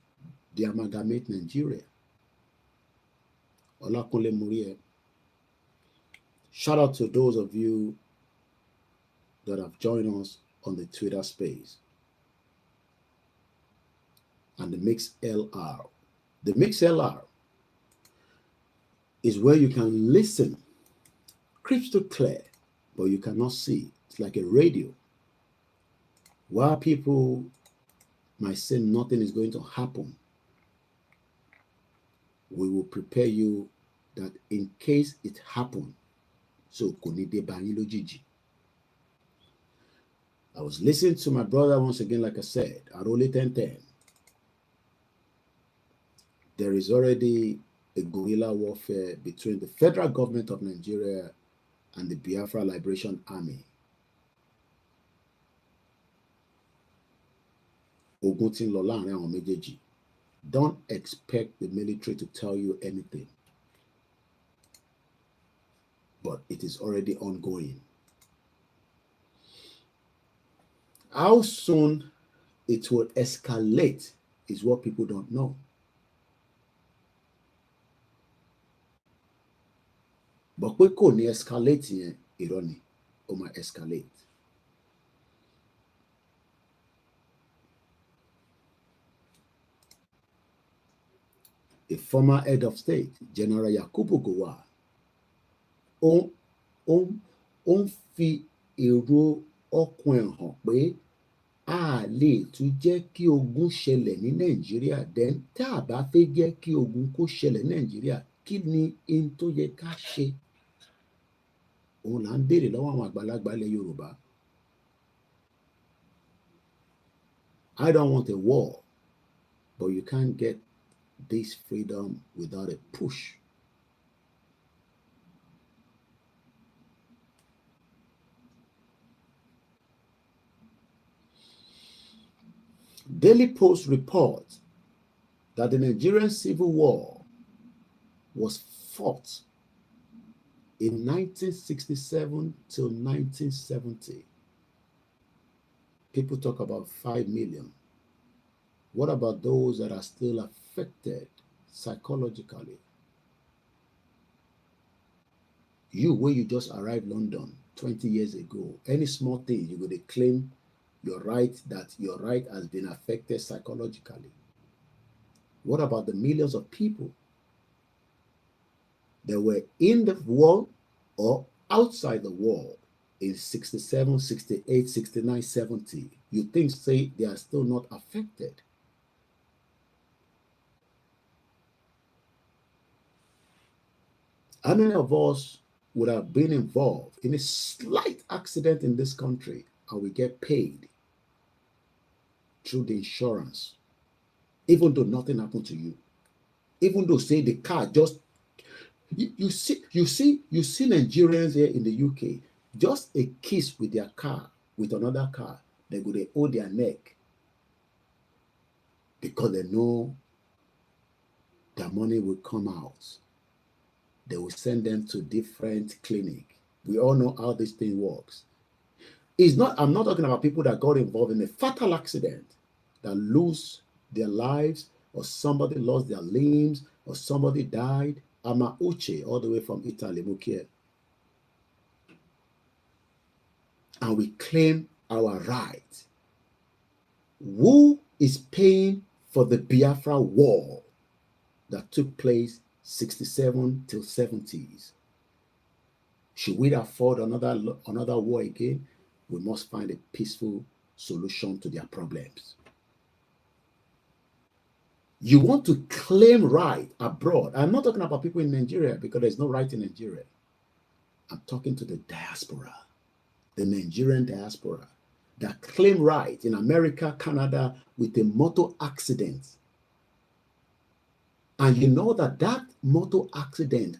de-amalgamate Nigeria. Olakunle Murie. Shout out to those of you that have joined us on the Twitter space and the Mix LR. The Mix LR is where you can listen crystal clear, but you cannot see. It's like a radio. While people might say nothing is going to happen, we will prepare you that in case it happens, so I was listening to my brother once again, like I said, at only 10:10. There is already a guerrilla warfare between the federal government of Nigeria and the Biafra Liberation Army. Ogun tí ń lọ láàrin àwọn méjèèjì. Don't expect the military to tell you anything, but it is already ongoing. How soon it will escalate is what people don't know. But pé kò ní escalate yẹn, irọ́ ni, ó máa escalate. A former head of state, General Yakubu Gowon, ó ń fi èrò ọkàn ẹ̀ hàn pé a lè tún jẹ́ kí ogun ṣẹlẹ̀ ní Nàìjíríà. Then tá a bá fẹ́ jẹ́ kí ogun kó ṣẹlẹ̀ ní Nàìjíríà, kí ni ohun tó yẹ ká ṣe? Òun là ń béèrè lọ́wọ́ àwọn àgbàlagbà ilẹ̀ Yorùbá. I don't want a war, but you can't get this freedom without a push. Daily Post reports that the Nigerian Civil War was fought in 1967 till 1970. People talk about 5 million. What about those that are still affected psychologically? You, where you just arrived London 20 years ago, any small thing, you would claim your right, that your right has been affected psychologically. What about the millions of people that were in the war or outside the war in 67, 68, 69, 70? You think, say, they are still not affected? How many of us would have been involved in a slight accident in this country and we get paid through the insurance, even though nothing happened to you? Even though, say, the car just, you see Nigerians here in the UK, just a kiss with their car, with another car, they hold their neck because they know their money will come out. They will send them to different clinic. We all know how this thing works. I'm not talking about people that got involved in a fatal accident, that lose their lives, or somebody lost their limbs, or somebody died. Ama Uche, all the way from Italy, Mukie. And we claim our right. Who is paying for the Biafra war that took place 67 till 70s? Should we afford another war again? We must find a peaceful solution to their problems. You want to claim right abroad. I'm not talking about people in Nigeria because there's no right in Nigeria. I'm talking to the diaspora, the Nigerian diaspora that claim right in America, Canada with a motor accident. And you know that motor accident,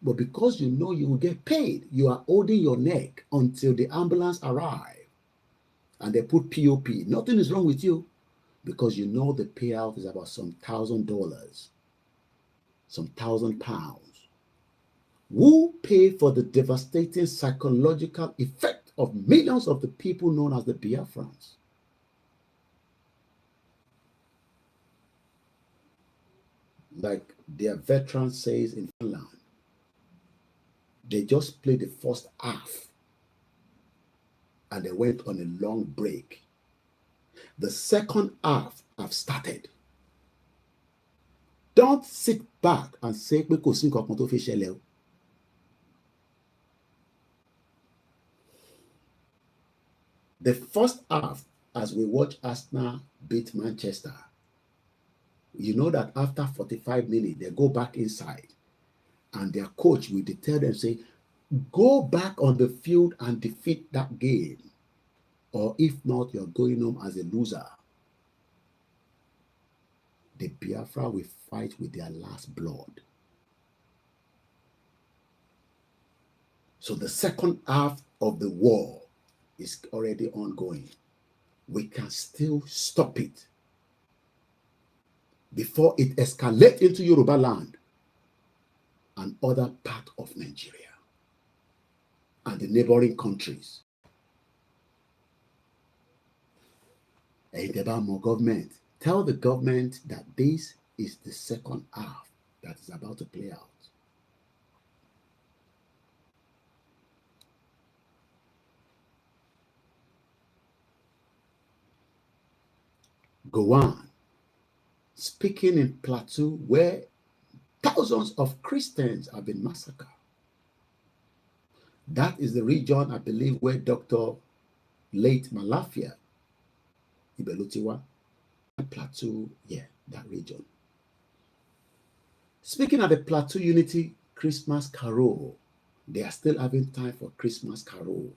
but because you know you will get paid, you are holding your neck until the ambulance arrives and they put POP. Nothing is wrong with you because you know the payout is about some $1,000, some £1,000. Who pay for the devastating psychological effect of millions of the people known as the Biafrans? Like their veteran says in Finland, they just played the first half and they went on a long break. The second half have started. Don't sit back and say, the first half, as we watch Arsenal beat Manchester, you know that after 45 minutes, they go back inside and their coach will tell them, say, go back on the field and defeat that game. Or if not, you're going home as a loser. The Biafra will fight with their last blood. So the second half of the war is already ongoing. We can still stop it before it escalates into Yoruba land and other part of Nigeria and the neighboring countries. Government, tell the government that this is the second half that is about to play out. Go on. Speaking in Plateau, where thousands of Christians have been massacred. That is the region, I believe, where Dr. Late Malafia, Ibelutiwa, Plateau, yeah, that region. Speaking of the Plateau Unity Christmas Carol, they are still having time for Christmas Carol.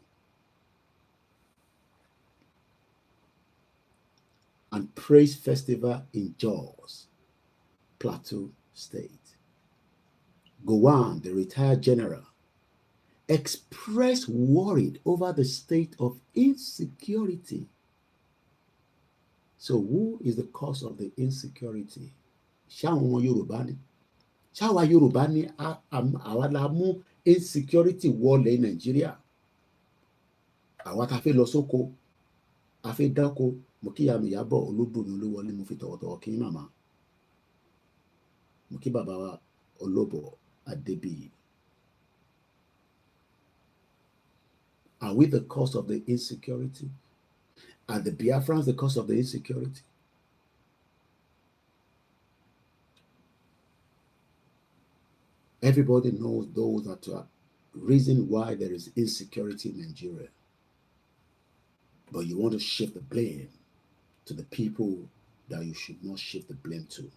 And Praise Festival in Jos, Plateau State. Gowon, the retired general, expressed worried over the state of insecurity. So who is the cause of the insecurity? Ṣáwọn Yorùbá ni? Ṣáwa Yorùbá ni àwa la mú insecurity wọlé Nàìjíríà? Àwa ta fẹ́ lọ sóko, a fẹ́ dáko, mo kí ìyá mi Ìyábọ̀ Olóbùnmi Olúwọlé, mo fi tọ̀wọ̀tọ̀wọ̀ kí màmá. Mo kí bàbá wa Olóbọ̀ Adébíyì. Are we the cause of the insecurity? Are the Biafrans the cause of the insecurity? Everybody knows those that are reason why there is insecurity in Nigeria. But you want to shift the blame to the people that you should not shift the blame to.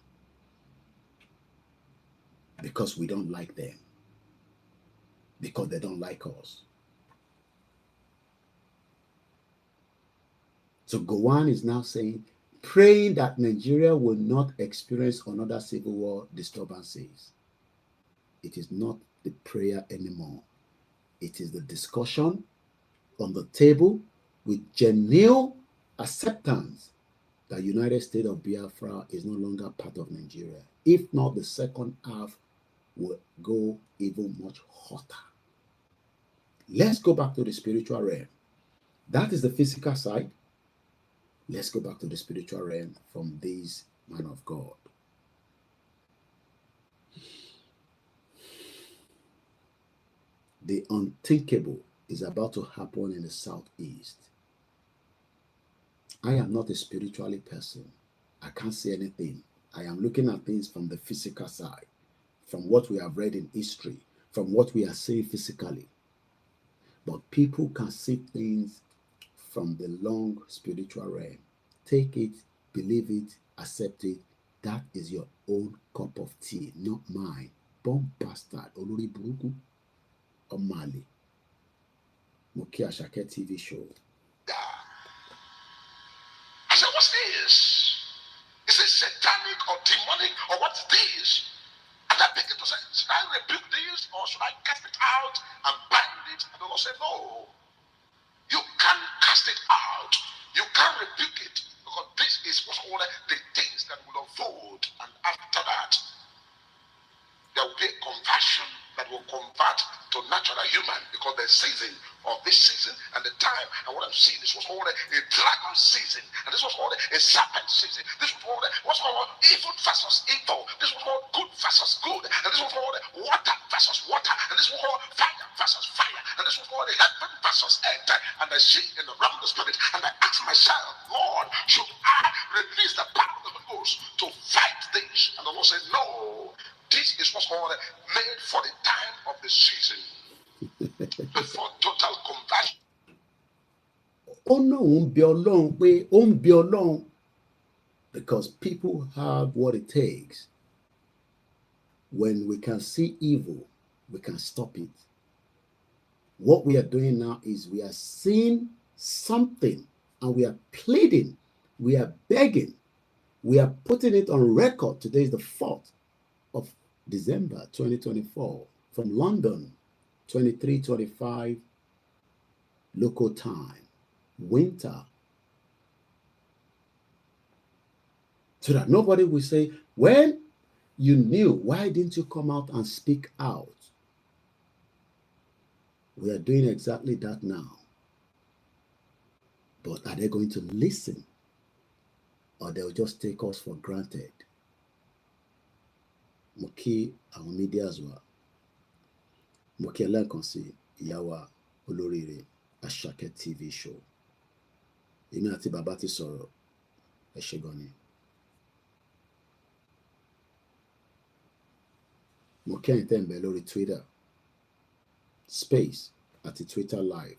Because we don't like them. Because they don't like us. So Gowon is now saying, praying that Nigeria will not experience another civil war disturbances. It is not the prayer anymore. It is the discussion on the table with genuine acceptance that United States of Biafra is no longer part of Nigeria. If not, the second half will go even much hotter. Let's go back to the spiritual realm. That is the physical side. Let's go back to the spiritual realm from this man of God. The unthinkable is about to happen in the southeast. I am not a spiritually person. I can't see anything. I am looking at things from the physical side, from what we have read in history, from what we are seeing physically. But people can see things from the long spiritual realm. Take it believe it, accept it. That is your own cup of tea, not mine. Bomb bastard, Olori Buruku, Omali, Moki Ashake TV show. Yeah. I said, what's this? Is it satanic or demonic or what's this? And I begin to say, should I rebuke this or should I cast it out and bind it? And the Lord said, no. You can't cast it out. You can't rebuke it because this is what's called the things that will unfold. And after that, there will be a conversion that will convert to natural human because the season of this season and the time and what I'm seeing is what's called a dragon season, and this was called a serpent season. This was called what's called evil versus evil. This was called good versus good, and this was called water versus water, and this was called fire versus fire, and this was called heaven versus earth. And I see in the realm of the spirit, and I ask myself, Lord, should I release the power of the Holy Ghost to fight this? And the Lord said, no. This is what's called made for the time of the season before total conversion. Oh no, won't be alone. Wait, won't be alone. Because people have what it takes. When we can see evil, we can stop it. What we are doing now is we are seeing something and we are pleading, we are begging, we are putting it on record. Today is the 4th of December 2024 from London, 23:25 local time, winter. So that nobody will say, when you knew, why didn't you come out and speak out? We are doing exactly that now. But are they going to listen? Or they'll just take us for granted? Mo kí àwọn media as well. Mo kí ẹlẹ́ẹ̀kan sí ìyá wa olóríire Àṣàkẹ́ TV show. Èmi àti bàbá ti sọ̀rọ̀, ẹ ṣé gan ni. Mo kí ẹ̀yin tẹ́ ń bẹ lórí Twitter Space àti Twitter Live.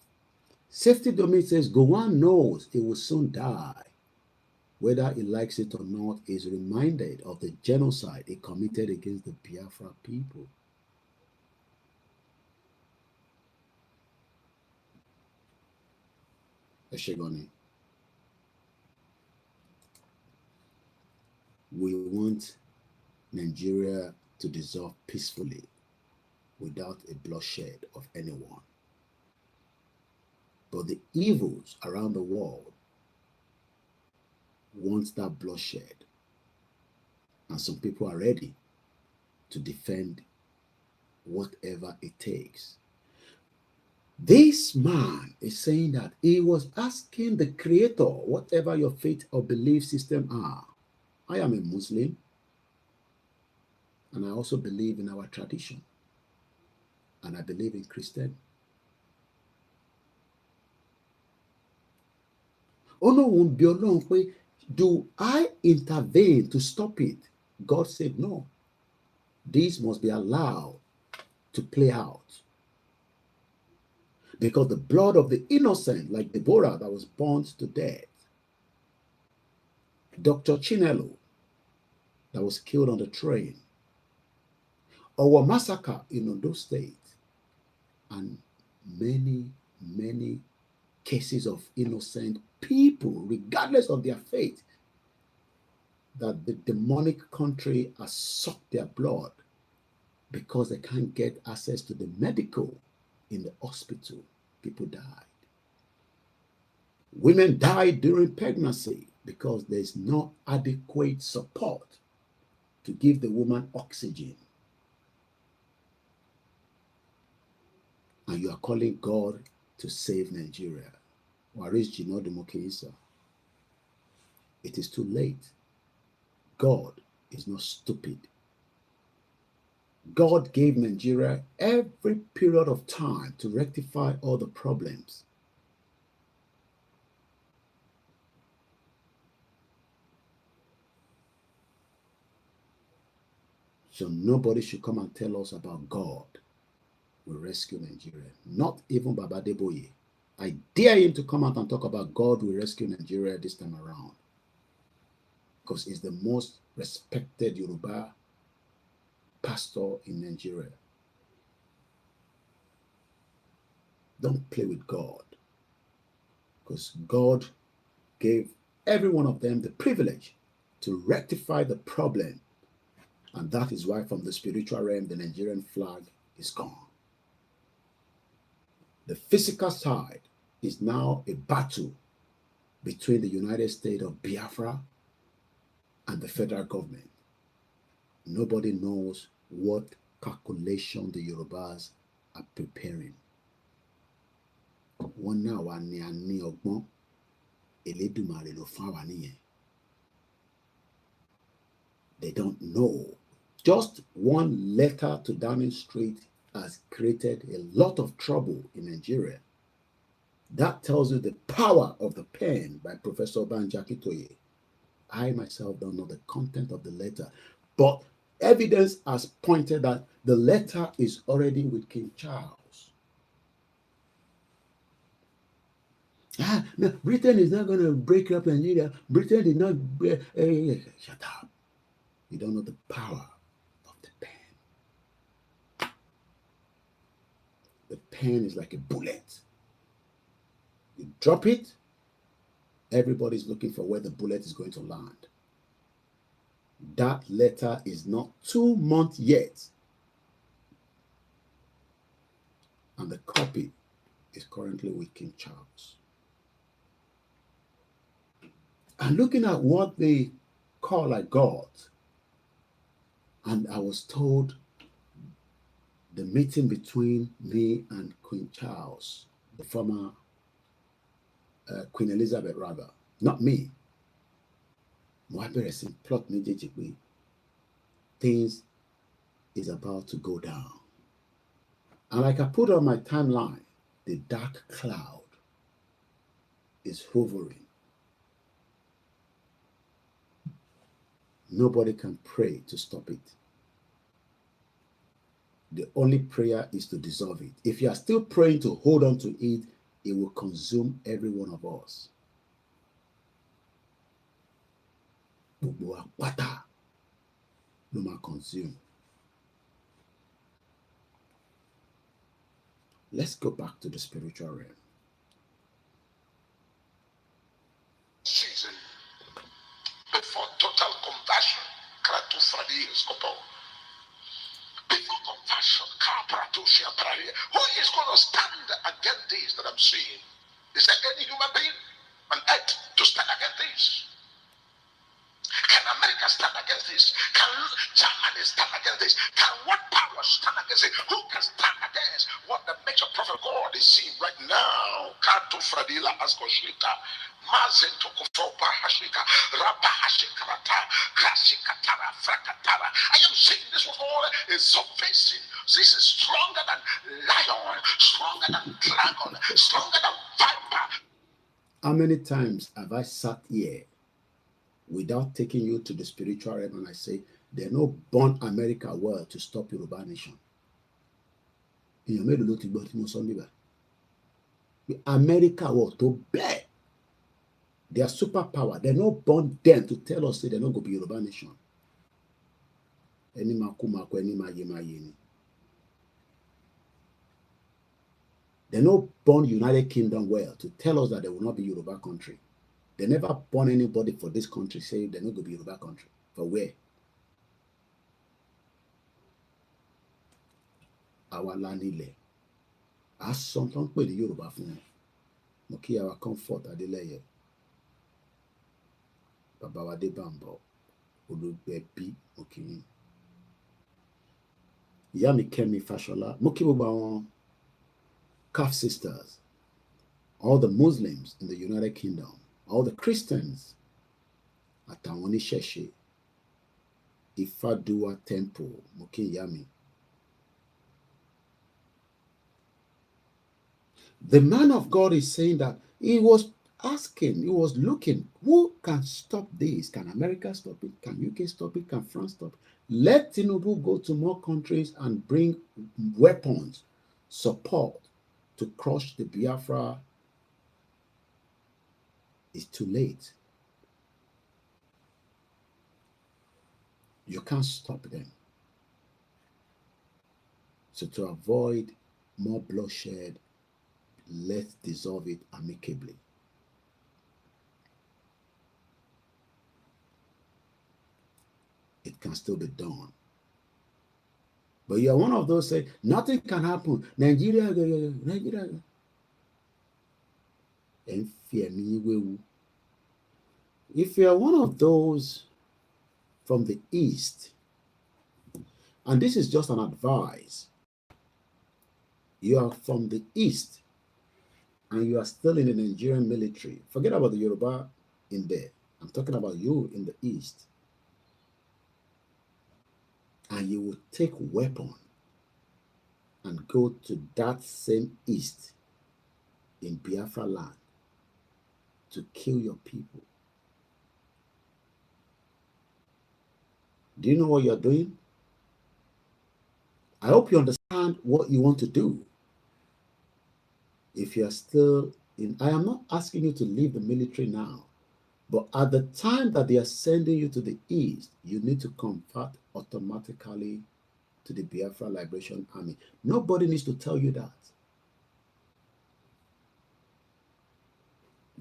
Safety Domain says Gowon knows he will soon die. Whether he likes it or not, he is reminded of the genocide he committed against the Biafra people. Eshegoni. We want Nigeria to dissolve peacefully without a bloodshed of anyone. But the evils around the world want that bloodshed. And some people are ready to defend whatever it takes. This man is saying that he was asking the Creator, whatever your faith or belief system are. I am a Muslim, and I also believe in our tradition, and I believe in Christianity. Oh no, won't be alone. Do I intervene to stop it? God said no. This must be allowed to play out. Because the blood of the innocent, like Deborah that was burned to death, Dr. Chinelo that was killed on the train, our massacre in Ondo State, and many, many cases of innocent people, regardless of their faith, that the demonic country has sucked their blood because they can't get access to the medical in the hospital. People died. Women died during pregnancy because there's no adequate support to give the woman oxygen. And you are calling God to save Nigeria. It is too late. God is not stupid. God gave Nigeria every period of time to rectify all the problems. So nobody should come and tell us about God will rescue Nigeria. Not even Baba Deboye. I dare him to come out and talk about God will rescue Nigeria this time around. because he's the most respected Yoruba pastor in Nigeria. Don't play with God, because God gave every one of them the privilege to rectify the problem. And that is why from the spiritual realm, the Nigerian flag is gone. The physical side is now a battle between the United States of Biafra and the federal government. Nobody knows what calculation the Yorubas are preparing. One now one ni ogbon Eledumare lo fun wa niyen. They don't know. Just one letter to Downing Street has created a lot of trouble in Nigeria. That tells you the power of the pen by Professor Banji Akintoye. I myself don't know the content of the letter, but evidence has pointed that the letter is already with King Charles. No, Britain is not going to break up Nigeria. Britain did not. Shut up. You don't know the power of the pen. The pen is like a bullet. You drop it, everybody's looking for where the bullet is going to land. That letter is not 2 months yet. And the copy is currently with King Charles. And looking at what they call a God, and I was told the meeting between me and Queen Charles, the former Queen Elizabeth rather, not me. Plot méjèèjì, things is about to go down. And like I put on my timeline, the dark cloud is hovering. Nobody can pray to stop it. The only prayer is to dissolve it. If you are still praying to hold on to it, it will consume every one of us. Consume. Let's go back to the spiritual realm. Season before total conversion, before conversion, who is going to stand against this that I'm seeing? Is there any human being on earth to stand against this? Can America stand against this? Can Germany stand against this? Can what power stand against it? Who can stand against what the major prophet God is seeing right now? I am saying this was all is surfacing. This is stronger than lion, stronger than dragon, stronger than viper. How many times have I sat here without taking you to the spiritual realm and I say, there's no born America world to stop Yoruba nation? America world to bear. They are superpower. They're not born them to tell us that they're not going to be Yoruba nation. They're not born United Kingdom well to tell us that they will not be Yoruba country. They never born anybody for this country saying they're not going to be Yoruba country. For where? Our land ile. As something pè ní Yoruba fún wọn. Mo kí our comfort Adeleye. Bàbá wa Adébámbọ̀. Olùgbẹ̀bí mo kí yín. Ìyá mi Kẹ́mi Fáṣọlá. Mo kí gbogbo àwọn calf sisters. All the Muslims in the United Kingdom. All the Christians. Àtàwọn oníṣẹ̀ṣe. Ifádúwà Temple. Mo kí ìyá mi. The man of God is saying that he was asking, he was looking, who can stop this? Can America stop it? Can UK stop it? Can France stop it? Let Tinubu go to more countries and bring weapons, support to crush the Biafra. It's too late. You can't stop them. So to avoid more bloodshed, let's dissolve it amicably. It can still be done. But you're one of those say nothing can happen. Nigeria. If you're one of those from the East, and this is just an advice, you are from the East and you are still in the Nigerian military, forget about the Yoruba in there. I'm talking about you in the East. And you will take weapon and go to that same East in Biafra land to kill your people. Do you know what you're doing? I hope you understand what you want to do. If you're still in, I am not asking you to leave the military now, but at the time that they are sending you to the East, you need to convert automatically to the Biafra Liberation Army. Nobody needs to tell you that.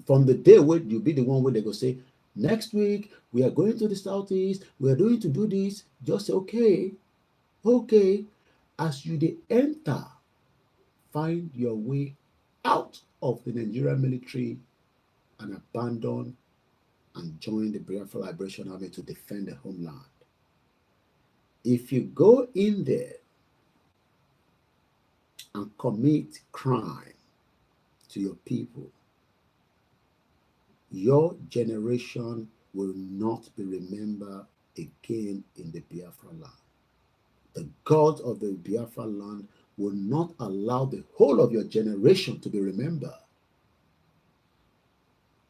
From the day where you'll be the one where they go say, next week we are going to the Southeast, we are going to do this, just say, okay. As you they enter, find your way out of the Nigerian military and abandon and join the Biafra Liberation Army to defend the homeland. If you go in there and commit crime to your people, your generation will not be remembered again in the Biafra land. The God of the Biafra land will not allow the whole of your generation to be remembered.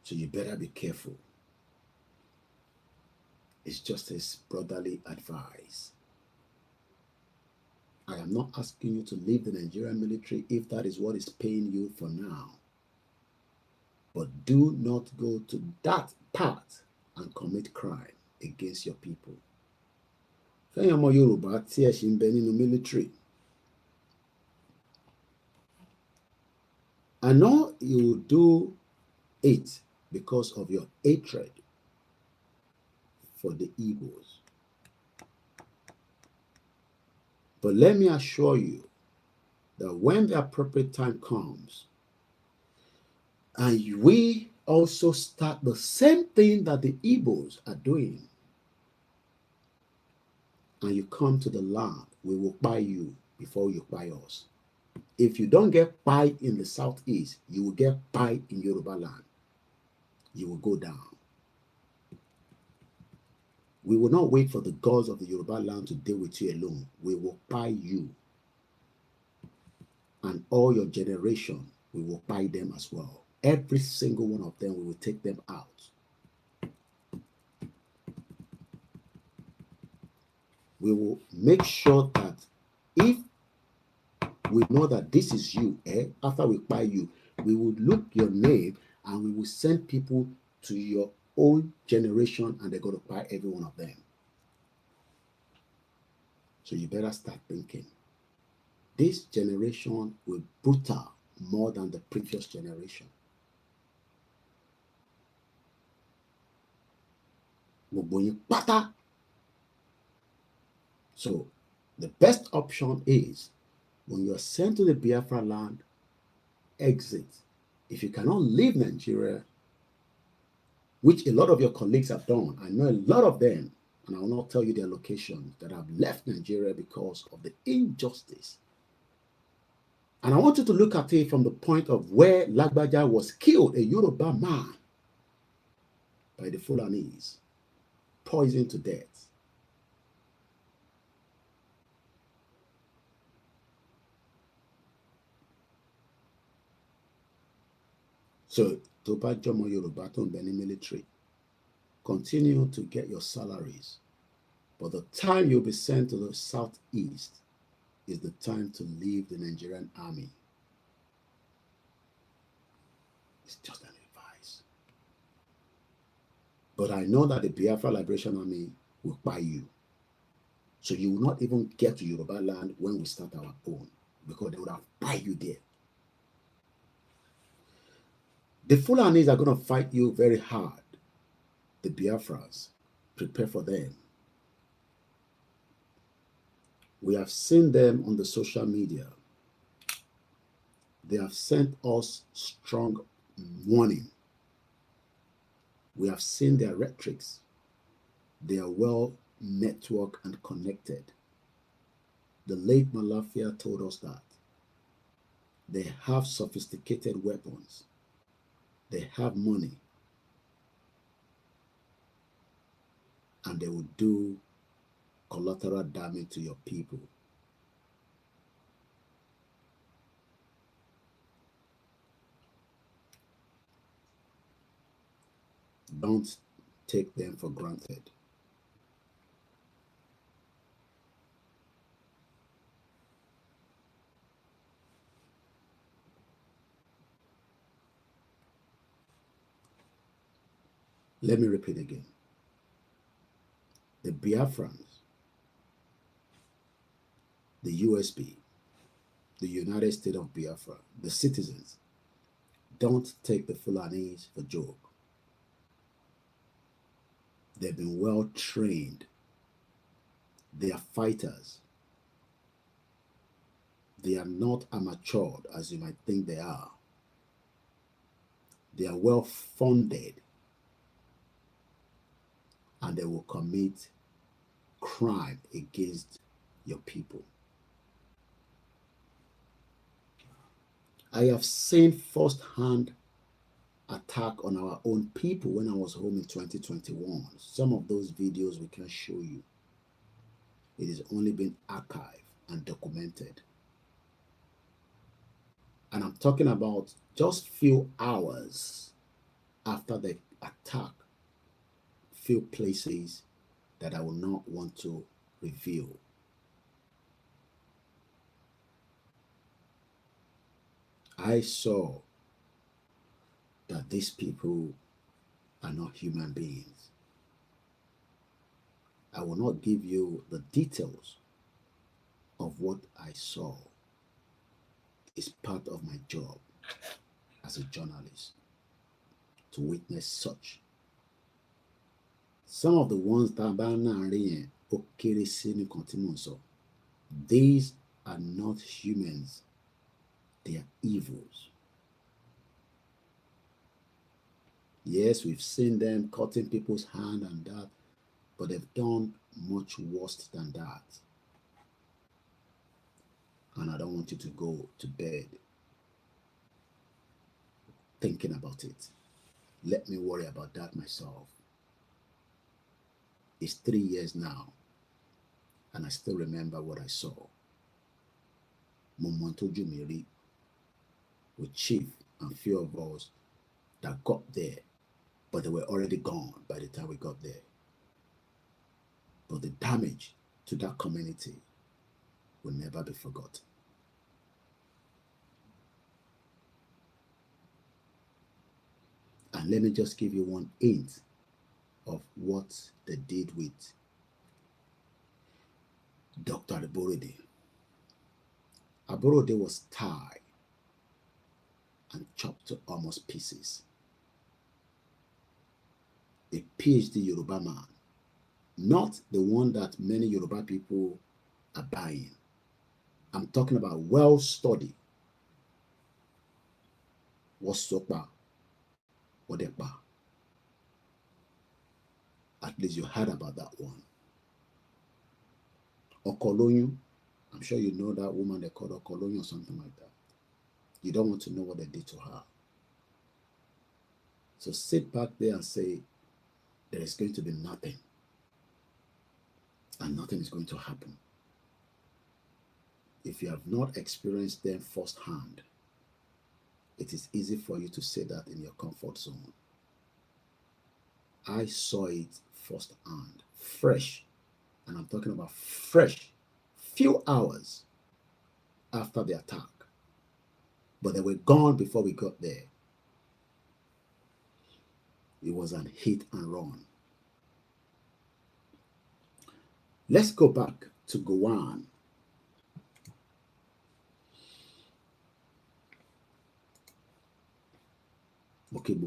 So you better be careful. It's just a brotherly advice. I am not asking you to leave the Nigerian military if that is what is paying you for now. But do not go to that path and commit crime against your people. Fẹ́yìn ọmọ Yorùbá tí ẹ ṣì ń bẹ nínú military. I know you will do it because of your hatred for the Igbos. But let me assure you that when the appropriate time comes, and we also start the same thing that the Igbos are doing, and you come to the land, we will buy you before you buy us. If you don't get buy in the Southeast, you will get buy in Yoruba land. You will go down. We will not wait for the gods of the Yoruba land to deal with you alone. We will buy you. And all your generation, we will buy them as well. Every single one of them, we will take them out. We will make sure that if we know that this is you, after we buy you, we will look your name and we will send people to your own generation and they're going to buy every one of them. So you better start thinking. This generation will be brutal more than the previous generation. So the best option is when you are sent to the Biafra land, exit. If you cannot leave Nigeria, which a lot of your colleagues have done, I know a lot of them, and I will not tell you their locations, that have left Nigeria because of the injustice. And I want you to look at it from the point of where Lagbaja was killed, a Yoruba man, by the Fulanese, poisoned to death. So, tó bá jọmọ Yorùbá tó ń bẹ ní military, continue to get your salaries. But the time you'll be sent to the Southeast is the time to leave the Nigerian army. It's just an advice. But I know that the Biafra Liberation Army will buy you. So you will not even get to Yoruba land when we start our own, because they would have pied you there. The Fulanis are going to fight you very hard. The Biafras, prepare for them. We have seen them on the social media. They have sent us strong warning. We have seen their rhetorics. They are well networked and connected. The late Malafia told us that they have sophisticated weapons. They have money. And they will do collateral damage to your people. Don't take them for granted. Let me repeat again. The Biafrans, the USB, the United States of Biafra, the citizens, don't take the Fulanis for joke. They've been well trained. They are fighters. They are not amateured as you might think they are. They are well funded, and they will commit crime against your people. I have seen firsthand attack on our own people when I was home in 2021. Some of those videos we can show you. It has only been archived and documented. And I'm talking about just few hours after the attack, few places that I will not want to reveal. I saw that these people are not human beings. I will not give you the details of what I saw. It's part of my job as a journalist to witness such. Some of the ones that these are not humans. They are evils. Yes, we've seen them cutting people's hand and that, but they've done much worse than that. And I don't want you to go to bed thinking about it. Let me worry about that myself. It's 3 years now, and I still remember what I saw. Momonto Jumiri with Chief and few of us that got there, but they were already gone by the time we got there. But the damage to that community will never be forgotten. And let me just give you one hint of what they did with Dr. Aborode. Aborode was tied and chopped to almost pieces. A PhD Yoruba man, not the one that many Yoruba people are buying. I'm talking about well-studied. Wasopa, Odepa. At least you heard about that one. Okoloyun, I'm sure you know that woman they called Okoloyun or something like that. You don't want to know what they did to her. So sit back there and say, there is going to be nothing. And nothing is going to happen. If you have not experienced them firsthand, it is easy for you to say that in your comfort zone. I saw it firsthand, fresh, and I'm talking about fresh, few hours after the attack. But they were gone before we got there. It was an hit and run. Let's go back to Gowan. Okay,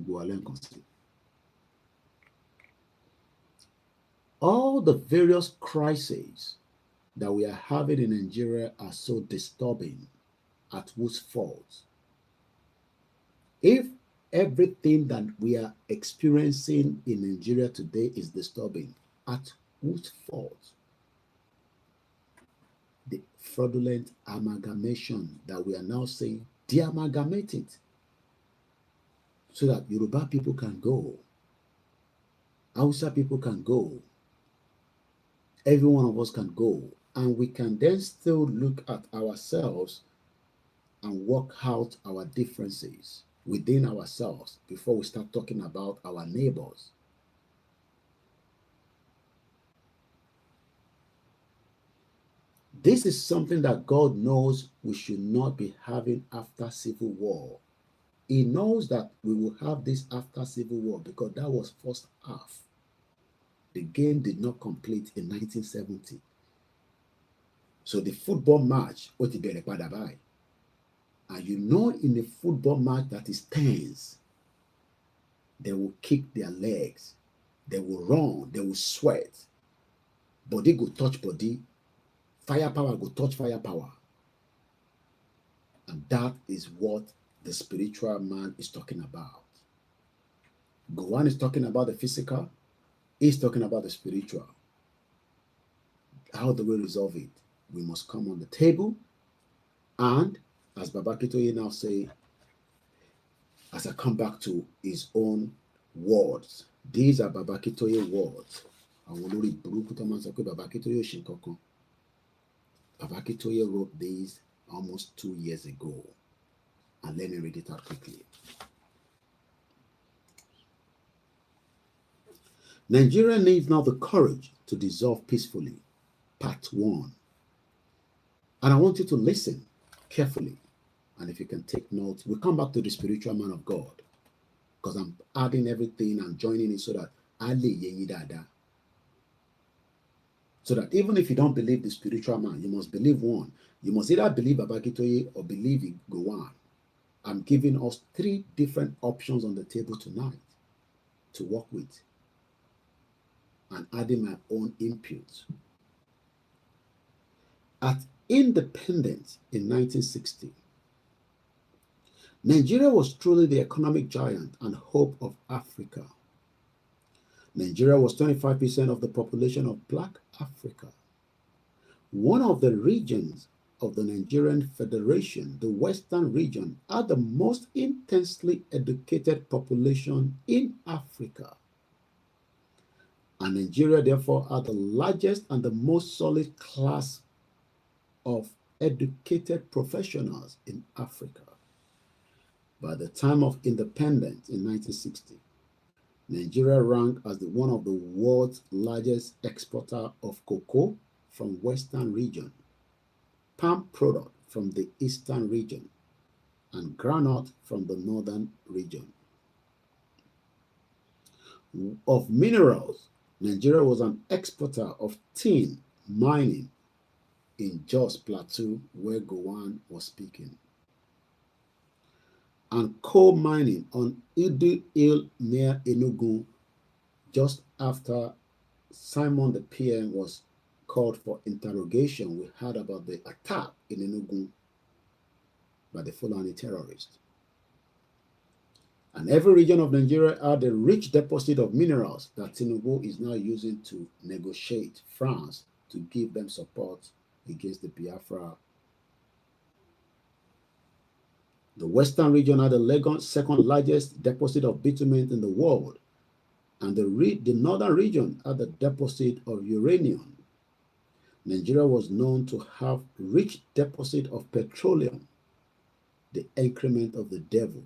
all the various crises that we are having in Nigeria are so disturbing. At whose fault? If everything that we are experiencing in Nigeria today is disturbing, at whose fault? The fraudulent amalgamation that we are now saying, de-amalgamate it so that Yoruba people can go, Hausa people can go, every one of us can go, and we can then still look at ourselves and work out our differences within ourselves before we start talking about our neighbors. This is something that God knows we should not be having after civil war. He knows that we will have this after civil war because that was first half. The game did not complete in 1970. So the football match, and you know, in a football match that is tense, they will kick their legs, they will run, they will sweat, body go touch body, firepower go touch firepower. And that is what the spiritual man is talking about. Gowan is talking about the physical, he's talking about the spiritual. How do we resolve it? We must come on the table, and as Baba Kitoye now say, as I come back to his own words, these are Baba Kitoye words. Baba Kitoye wrote these almost 2 years ago. And let me read it out quickly. Nigeria needs now the courage to dissolve peacefully. Part 1. And I want you to listen carefully. And if you can take notes, we'll come back to the spiritual man of God. Because I'm adding everything and joining it so that so that even if you don't believe the spiritual man, you must believe one. You must either believe Baba Kitoye or believe in Gowan. I'm giving us 3 different options on the table tonight to work with and adding my own input. At independence in 1960, Nigeria was truly the economic giant and hope of Africa. Nigeria was 25% of the population of Black Africa. One of the regions of the Nigerian Federation, the Western region, had the most intensely educated population in Africa. And Nigeria, therefore, had the largest and the most solid class of educated professionals in Africa. By the time of independence in 1960, Nigeria ranked as one of the world's largest exporter of cocoa from Western region, palm product from the Eastern region, and groundnut from the Northern region. Of minerals, Nigeria was an exporter of tin mining in Jos Plateau, where Gowan was speaking, and coal mining on Idu Hill near Enugu, just after Simon the PM was called for interrogation. We heard about the attack in Enugu by the Fulani terrorists. And every region of Nigeria had a rich deposit of minerals that Tinubu is now using to negotiate France to give them support against the Biafra. The Western region had the second largest deposit of bitumen in the world, and the Northern region had the deposit of uranium. Nigeria was known to have rich deposit of petroleum, the excrement of the devil.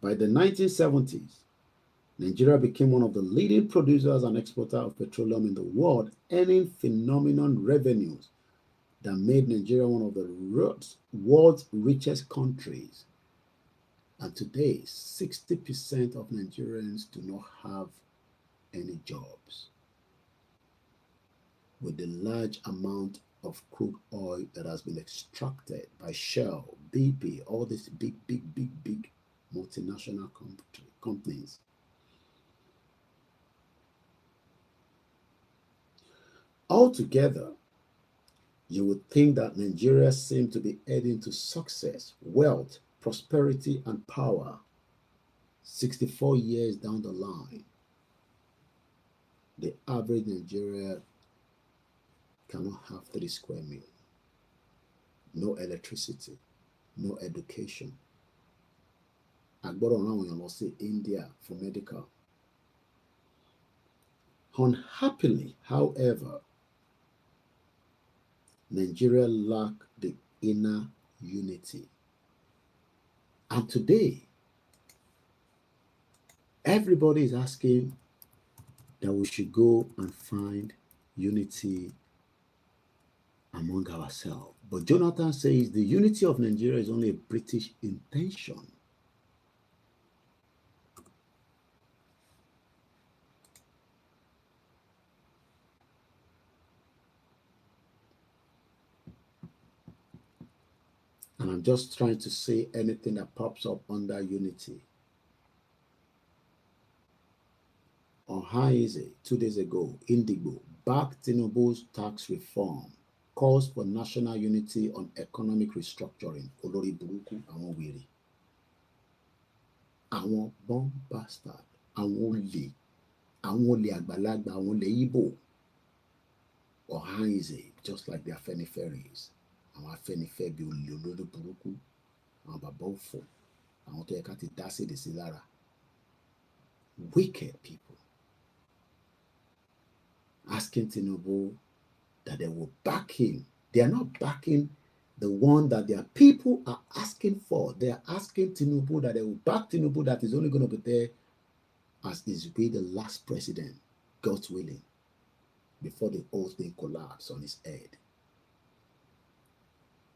By the 1970s, Nigeria became one of the leading producers and exporters of petroleum in the world, earning phenomenal revenues that made Nigeria one of the world's richest countries. And today, 60% of Nigerians do not have any jobs. with the large amount of crude oil that has been extracted by Shell, BP, all these big multinational companies. Altogether, you would think that Nigeria seemed to be heading to success, wealth, prosperity, and power 64 years down the line. The average Nigerian cannot have 3 square meals, no electricity, no education. Agbọ́dọ̀ rán àwọn èèyàn lọ sí India for medical. Unhappily, however, Nigeria lacked the inner unity. And today, everybody is asking that we should go and find unity among ourselves. But Jonathan says the unity of Nigeria is only a British intention. And I'm just trying to say anything that pops up under unity. On Haize, 2 days ago, Indigo backed Tinubu's tax reform, calls for national unity on economic restructuring. Olórí burúkú, àwọn wèrè, àwọn bomb bastard, àwọn olè àgbàlagbà, àwọn olè Igbo. Or Haize, just like the Afẹ́nifẹ́res. Àwọn Afẹ́nifẹ́ bí olè olórí burúkú, àwọn bàbá òfò, àwọn tó yẹ ká ti dá sédè sí lára. Wicked people. Asking Tinubu that they will back him. They are not backing the one that their people are asking for. They are asking Tinubu that they will back Tinubu that is only going to be there as is be the last president, God's willing, before the whole thing collapse on his head.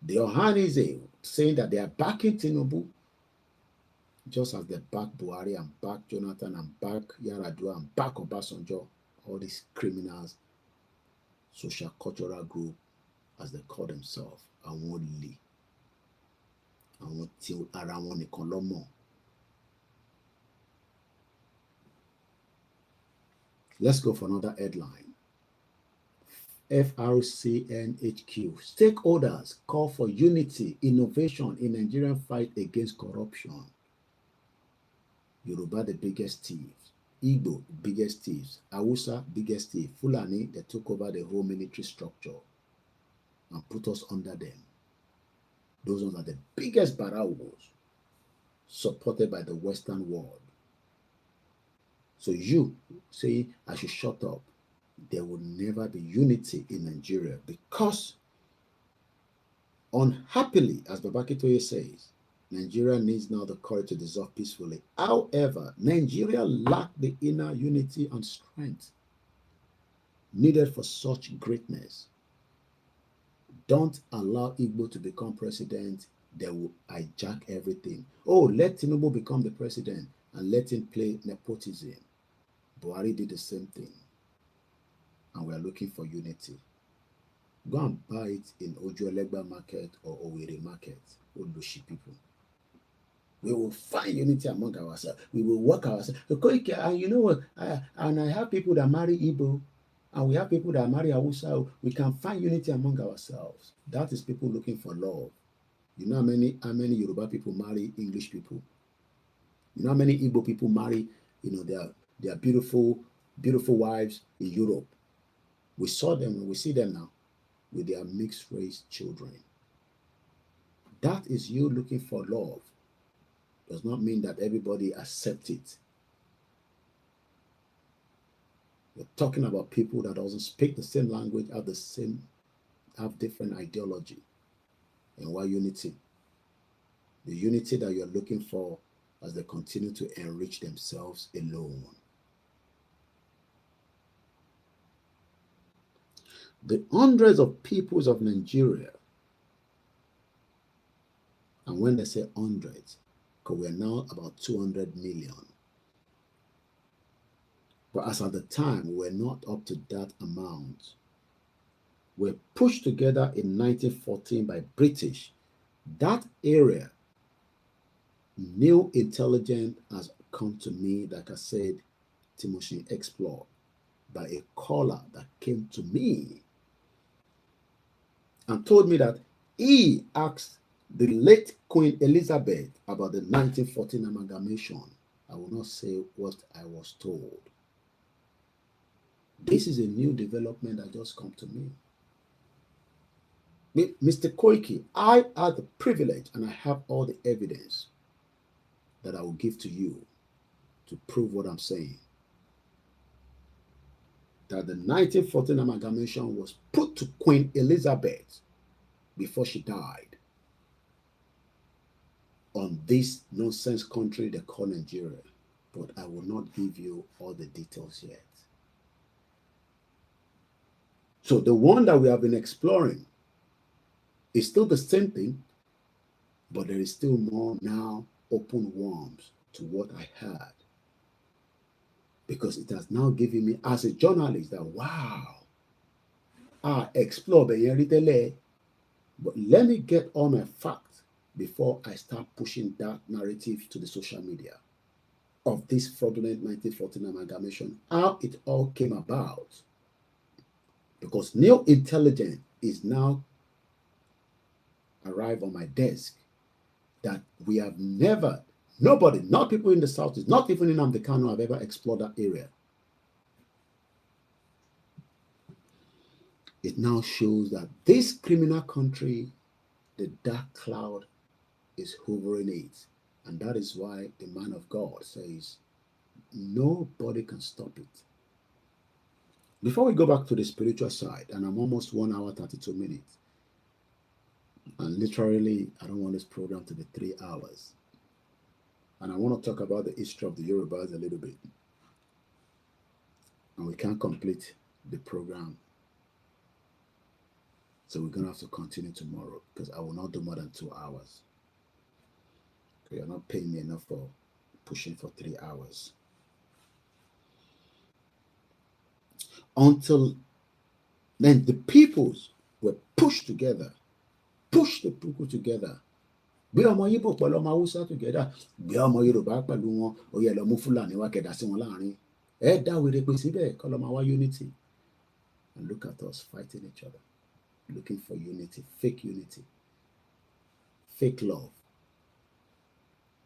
The Ohanize saying that they are backing Tinubu just as they back Buhari and back Jonathan and back Yaradua and back Obasanjo, all these criminals, social cultural group, as they call themselves, àwọn olè, àwọn tí ara wọn nìkan ló mọ̀. Let's go for another headline. FRCNHQ. Stakeholders call for unity, innovation in Nigerian fight against corruption. Yoruba, the biggest thieves. Igbo, biggest thieves. Hausa, biggest thief. Fulani, they took over the whole military structure and put us under them. Those ones are the biggest barragos supported by the Western world. So you say I should shut up. There will never be unity in Nigeria because, unhappily, as Babakitoye says, Nigeria needs now the courage to dissolve peacefully. However, Nigeria lacks the inner unity and strength needed for such greatness. Don't allow Igbo to become president. They will hijack everything. Oh, let Tinubu become the president and let him play nepotism. Buhari did the same thing. And we are looking for unity. Go and buy it in Ojuelegba market or Owerri market. Olushi people. We will find unity among ourselves. We will work ourselves. And you know what? And I have people that marry Igbo, and we have people that marry Hausa. We can find unity among ourselves. That is people looking for love. You know how many Yoruba people marry English people? You know how many Igbo people marry, their beautiful wives in Europe? We saw them and we see them now with their mixed race children. That is you looking for love. Does not mean that everybody accepts it. We're talking about people that doesn't speak the same language, have different ideology. And why unity? The unity that you're looking for as they continue to enrich themselves alone. The hundreds of peoples of Nigeria, and when they say hundreds, because we're now about 200 million. But as at the time, we were not up to that amount. were pushed together in 1914 by British. That area, new intelligence has come to me, like I said, Timothy explored by a caller that came to me and told me that he asked the late Queen Elizabeth about the 1914 amalgamation. I will not say what I was told. This is a new development that just come to me. Mr. Koiki, I had the privilege and I have all the evidence that I will give to you to prove what I'm saying. That the 1914 amalgamation was put to Queen Elizabeth before she died on this nonsense country they call Nigeria. But I will not give you all the details yet. So the one that we have been exploring is still the same thing, but there is still more now open worms to what I had. Because it has now given me, as a journalist, that wow, I explore the but let me get all my facts before I start pushing that narrative to the social media of this fraudulent 1914 amalgamation, how it all came about. Because new intelligence is now arrived on my desk that we have never, nobody, not people in the South, not even in Amdekano, have ever explored that area. It now shows that this criminal country, the dark cloud is hovering it. And that is why the man of God says, nobody can stop it. Before we go back to the spiritual side, and I'm almost 1 hour, 32 minutes, and literally, I don't want this program to be 3 hours. And I want to talk about the history of the Yorubas a little bit. And we can't complete the program. So we're going to have to continue tomorrow because I will not do more than 2 hours. You're not paying me enough for pushing for 3 hours. Until then, the peoples were pushed together. Push the people together. Bí ọmọ Yíbò pẹ̀lú ọmọ Haúsá together. Bí ọmọ Yorùbá pẹ̀lú wọn, ó yẹ lọ mú Fúlàní wá kẹ̀dá sí wọn láàrin. Ẹ dá wèrè pé síbẹ̀ kọ́ lọ máa wá unity. And look at us fighting each other. Looking for unity. Fake love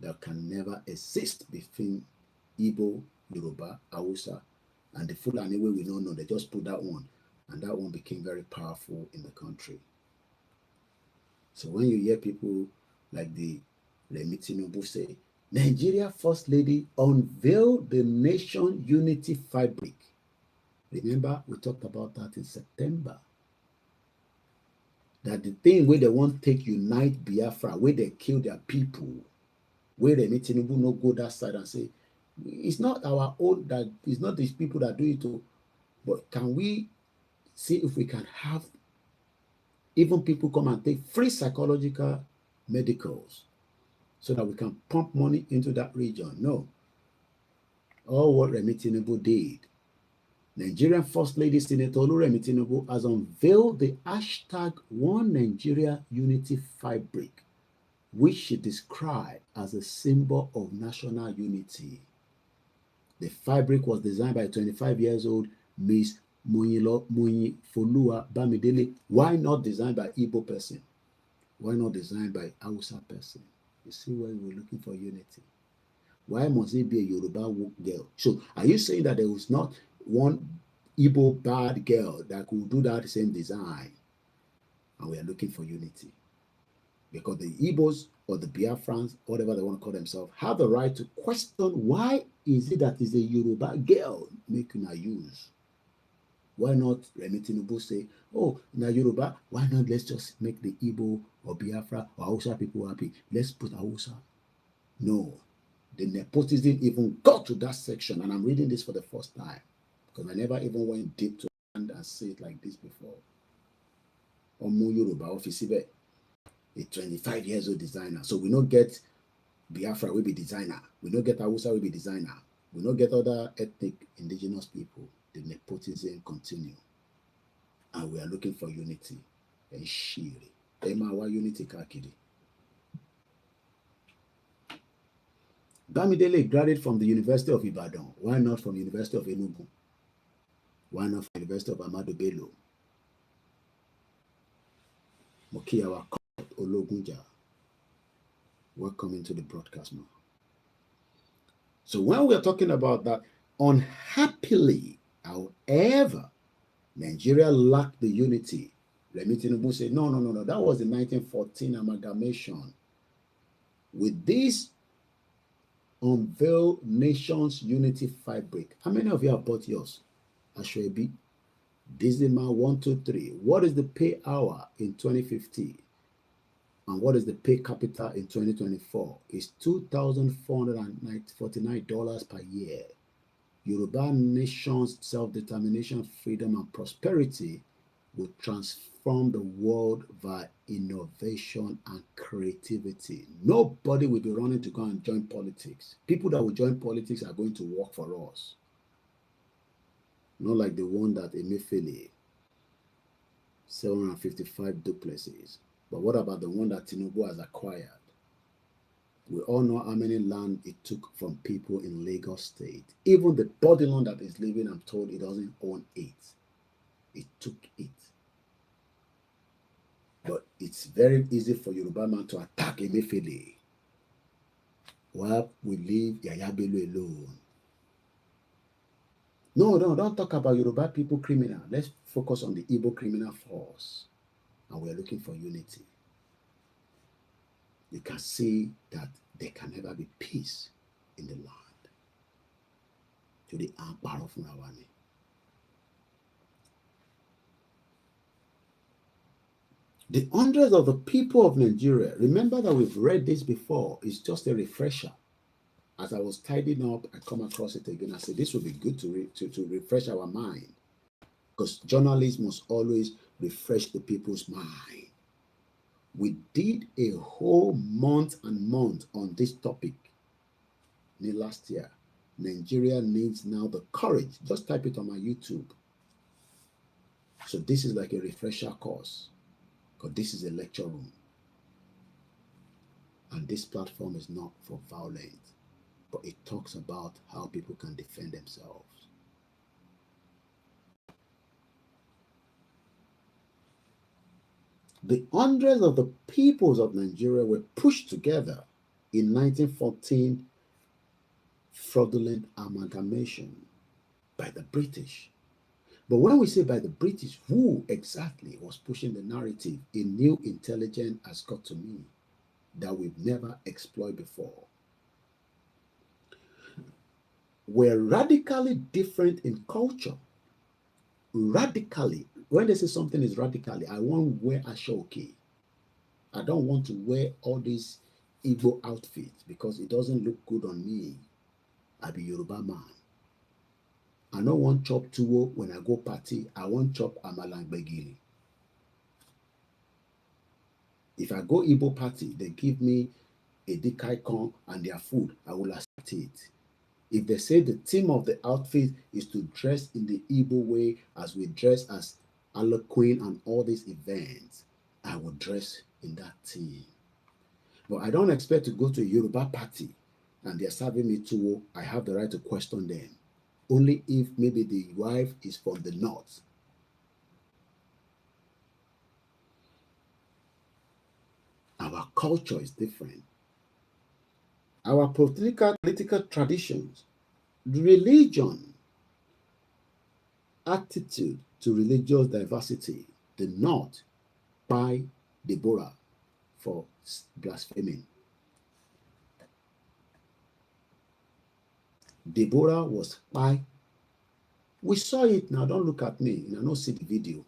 that can never exist between Igbo, Yoruba, Hausa, and the Fulani way we don't know. They just put that one, and that one became very powerful in the country. So when you hear people like the Remi Tinubu say, Nigeria First Lady unveiled the nation unity fabric. Remember, we talked about that in September. That the thing where they want to take unite Biafra, where they kill their people, where Remi Tinubu no go that side and say, it's not our own, that it's not these people that do it, but can we see if we can have even people come and take free psychological medicals so that we can pump money into that region? No. All what Remi Tinubu did. Nigerian First Lady Senator Remi Tinubu has unveiled the hashtag One Nigeria Unity Fabric, which she described as a symbol of national unity. The fabric was designed by 25-year-old Miss Folua Bamidele. Why not designed by Igbo person? Why not designed by Hausa person? You see why we're looking for unity. Why must it be a Yoruba girl? So are you saying that there was not one Igbo bad girl that could do that same design? And we are looking for unity. Because the Igbos or the Biafrans, whatever they want to call themselves, have the right to question why is it that is a Yoruba girl making a use. Why not Remi Tinubu say, oh, in a Yoruba, why not let's just make the Igbo or Biafra or Hausa people happy? Let's put Hausa. No. The nepotism even got to that section, and I'm reading this for the first time because I never even went deep to and say it like this before. Omo Yoruba officibe, a 25-year-old designer. So we don't get Biafra will be designer. We don't get Hausa will be designer. We don't get other ethnic indigenous people. The nepotism continue. and we are looking for unity. And shiri. Emawa unity kakiri. Bamidele graduated from the University of Ibadan. Why not from the University of Enugu? Why not from the University of Ahmadu Bello? Mokiawa Ologunja. Welcome into the broadcast now. So when we are talking about that, unhappily, however, Nigeria lacked the unity. Remi Tinubu said, no, that was the 1914 amalgamation. With this unveiled nation's unity fabric. How many of you have bought yours? Ashwebi, Dizima 123. What is the pay hour in 2050? And what is the pay capita in 2024? It's $2,449 per year. Yoruba nation's self-determination, freedom, and prosperity will transform the world via innovation and creativity. Nobody will be running to go and join politics. People that will join politics are going to work for us. Not like the one that Emefiele, 755 duplexes. But what about the one that Tinubu has acquired? We all know how many land it took from people in Lagos State. Even the body land that is living, I'm told it doesn't own it. It took it. But it's very easy for Yoruba man to attack Emefiele while we leave Yaya Bello alone. No, don't talk about Yoruba people criminal. Let's focus on the Igbo criminal force. And we're looking for unity. You can see that there can never be peace in the land. To the Amparo of Nawani. The hundreds of the people of Nigeria, remember that we've read this before, it's just a refresher. As I was tidying up, I come across it again. I said, this would be good to refresh our mind. Because journalists must always refresh the people's mind. We did a whole month on this topic last year. Nigeria needs now the courage. Just type it on my YouTube. So this is like a refresher course. Because this is a lecture room. And this platform is not for violence. But it talks about how people can defend themselves. The hundreds of the peoples of Nigeria were pushed together in 1914 fraudulent amalgamation by the British. But when we say by the British, who exactly was pushing the narrative? A new intelligence has got to me that we've never explored before. We're radically different in culture. Radically. When they say something is radically, I won't wear a shoki. I don't want to wear all these Igbo outfits because it doesn't look good on me. I be Yoruba man. I don't want chop tuwo when I go party. I want chop amala gbegiri. If I go Igbo party, they give me a dikaikon and their food. I will accept it. If they say the theme of the outfit is to dress in the Igbo way as we dress as Queen and all these events, I will dress in that theme. But I don't expect to go to a Yoruba party and they're serving me tuwo. I have the right to question them. Only if maybe the wife is from the north. Our culture is different. Our political traditions, religion, attitude to religious diversity, the North by Deborah for blaspheming. Deborah was by. We saw it now. Don't look at me. I don't see the video.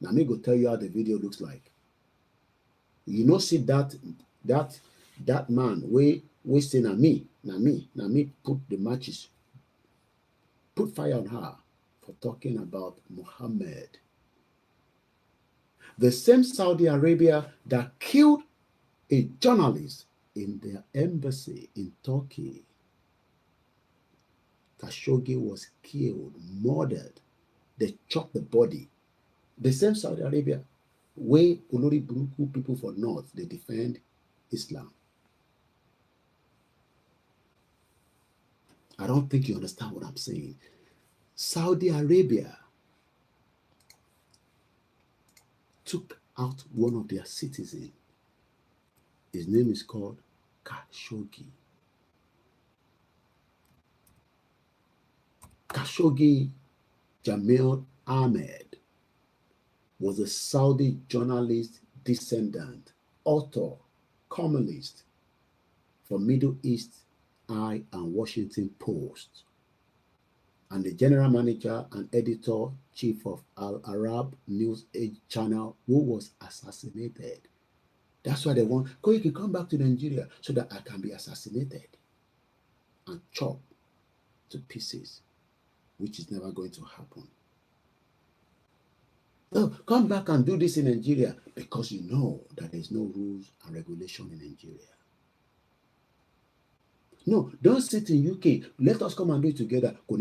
Now me go tell you how the video looks like. You know, see that man we say na me put the matches, put fire on her for talking about Muhammad. The same Saudi Arabia that killed a journalist in their embassy in Turkey. Khashoggi was killed, murdered. They chopped the body The same Saudi Arabia, where Olori Buruku people for North, they defend Islam. I don't think you understand what I'm saying. Saudi Arabia took out one of their citizens. His name is called Khashoggi. Khashoggi Jamil Ahmed was a Saudi journalist, descendant, author, columnist for Middle East Eye and Washington Post, and the general manager and editor-chief of Al Arab News Age channel, who was assassinated. That's why they want Koiki come back to Nigeria so that I can be assassinated and chopped to pieces, which is never going to happen. No, come back and do this in Nigeria because you know that there's no rules and regulation in Nigeria. No, don't sit in UK. Let us come and do it together. If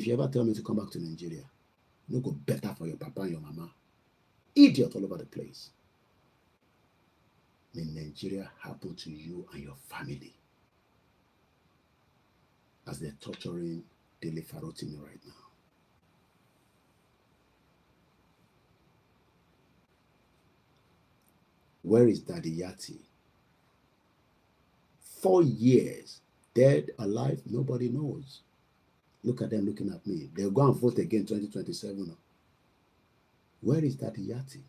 you ever tell me to come back to Nigeria, no go better for your papa and your mama. Idiot all over the place. May Nigeria happen to you and your family as they're torturing Dele Farotimi right now. Where is Daddy Yati? 4 years, dead, alive, nobody knows. Look at them looking at me. They'll go and vote again 2027. Where is Daddy Yati?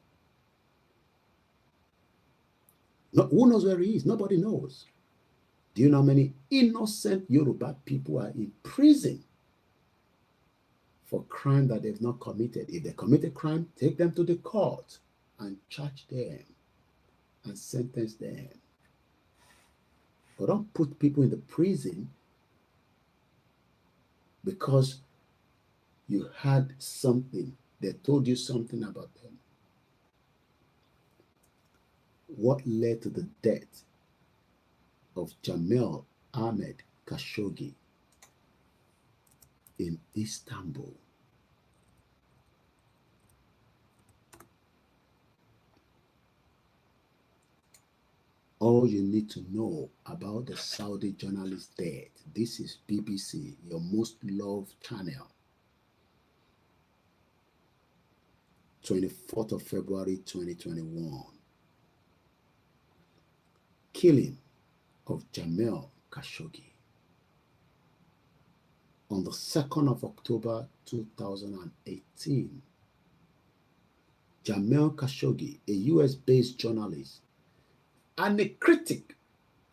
No, who knows where he is? Nobody knows. Do you know how many innocent Yoruba people are in prison for crime that they've not committed? If they commit a crime, take them to the court and charge them and sentence them. But don't put people in the prison because you had something. They told you something about them. What led to the death of Jamil Ahmed Khashoggi in Istanbul? All you need to know about the Saudi journalist death. This is BBC, your most loved channel. 24th of February 2021. Killing of Jamil Khashoggi. On the 2nd of October 2018, Jamil Khashoggi, a US-based journalist and a critic.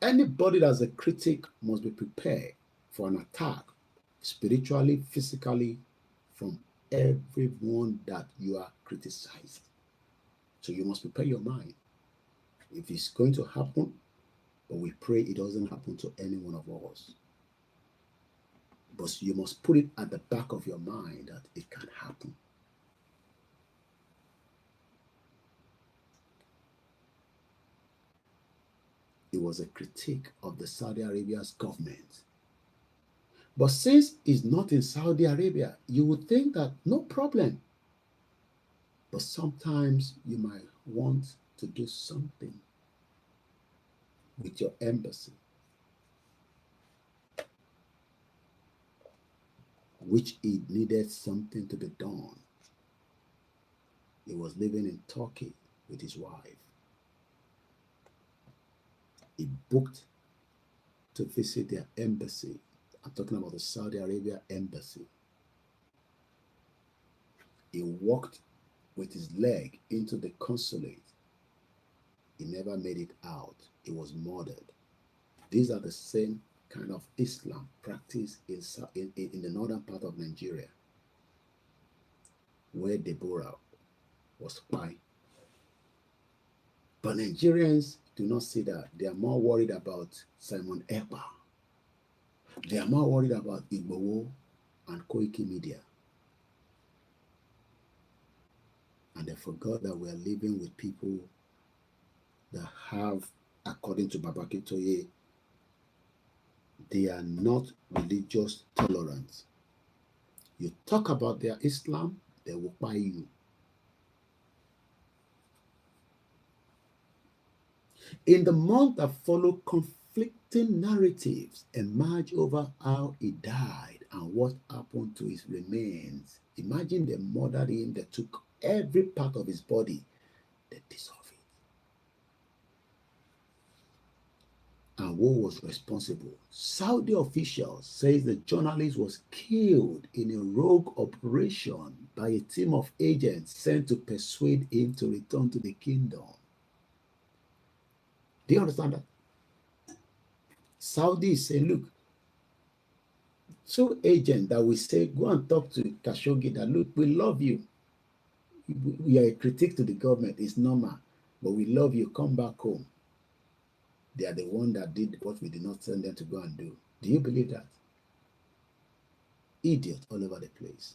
Anybody that's a critic must be prepared for an attack, spiritually, physically, from everyone that you are criticizing. So you must prepare your mind. If it's going to happen, but we pray it doesn't happen to any one of us. But you must put it at the back of your mind that it can happen. It was a critique of the Saudi Arabia's government. But since it's not in Saudi Arabia, you would think that no problem. But sometimes you might want to do something with your embassy, which it needed something to be done. He was living in Turkey with his wife. He booked to visit their embassy. I'm talking about the Saudi Arabia embassy. He walked with his leg into the consulate. He never made it out. He was murdered. These are the same kind of Islam practiced in the northern part of Nigeria, where Deborah was spy. But Nigerians do not see that. They are more worried about Simon Ekpa. They are more worried about Igboho and Koikimedia. And they forgot that we are living with people that have, according to Babaki Toye, they are not religious tolerant. You talk about their Islam, they will buy you. In the month that followed, conflicting narratives emerged over how he died and what happened to his remains. Imagine they murdered him, they took every part of his body, they dissolved it. And who was responsible? Saudi officials say the journalist was killed in a rogue operation by a team of agents sent to persuade him to return to the kingdom. Do you understand that? Saudi is saying, look, two agents that we say, go and talk to Khashoggi that, look, we love you. We are a critic to the government. It's normal. But we love you. Come back home. They are the one that did what we did not send them to go and do. Do you believe that? Idiot all over the place.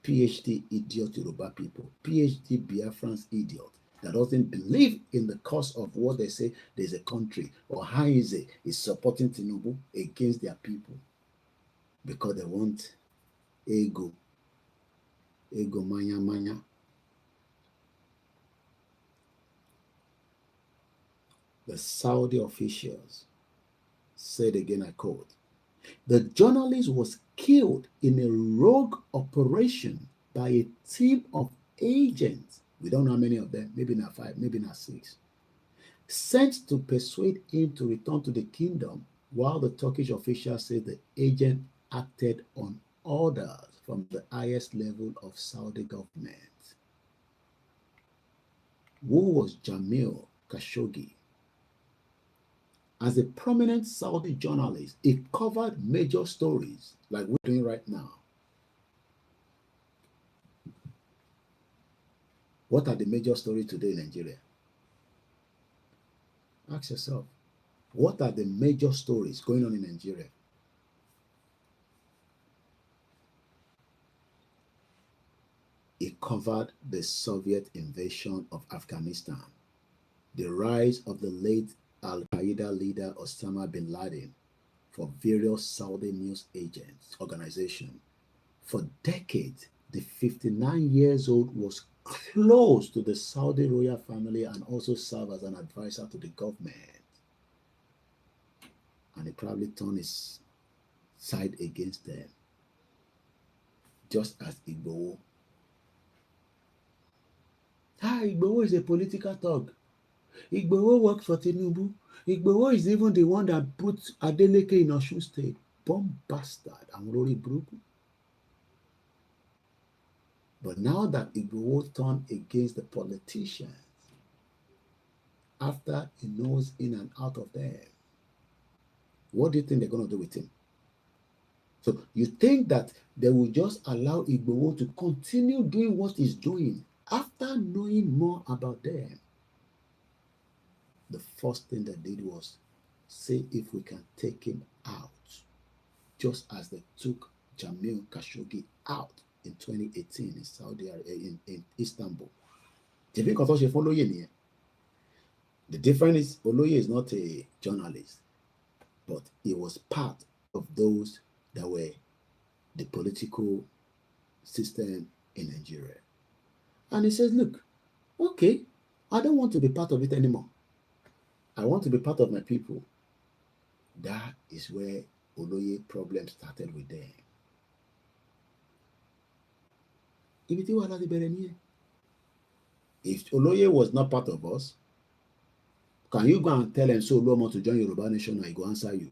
PhD idiot Yoruba people. PhD Biafrans idiot that doesn't believe in the cause of what they say there's a country, or Haize is supporting Tinubu against their people because they want ego manya. The Saudi officials said again, I quote, the journalist was killed in a rogue operation by a team of agents. We don't know how many of them, maybe not 5, maybe not 6, sent to persuade him to return to the kingdom, while the Turkish officials said the agent acted on orders from the highest level of Saudi government. Who was Jamil Khashoggi? As a prominent Saudi journalist, he covered major stories like we're doing right now. What are the major stories today in Nigeria? Ask yourself, what are the major stories going on in Nigeria? He covered the Soviet invasion of Afghanistan, the rise of the late Al-Qaeda leader Osama bin Laden for various Saudi news agents organization. For decades, the 59-year-old was close to the Saudi royal family and also served as an advisor to the government. And he probably turned his side against them, just as Igboho. Igboho is a political thug. Igboho worked for Tinubu. Igboho is even the one that put Adeleke in Osun State. Bomb bastard and Rory Bruku. But now that Igboho turned against the politicians, after he knows in and out of them, what do you think they're going to do with him? So you think that they will just allow Igboho to continue doing what he's doing after knowing more about them? The first thing they did was say if we can take him out, just as they took Jamil Khashoggi out in 2018 in Saudi Arabia, in Istanbul. The difference is Oloye is not a journalist, but he was part of those that were the political system in Nigeria. And he says, look, okay, I don't want to be part of it anymore. I want to be part of my people. That is where Oloye problem started with them. If Oloye was not part of us, can you go and tell Emso Oluomo to join Yoruba Nation or he go answer you?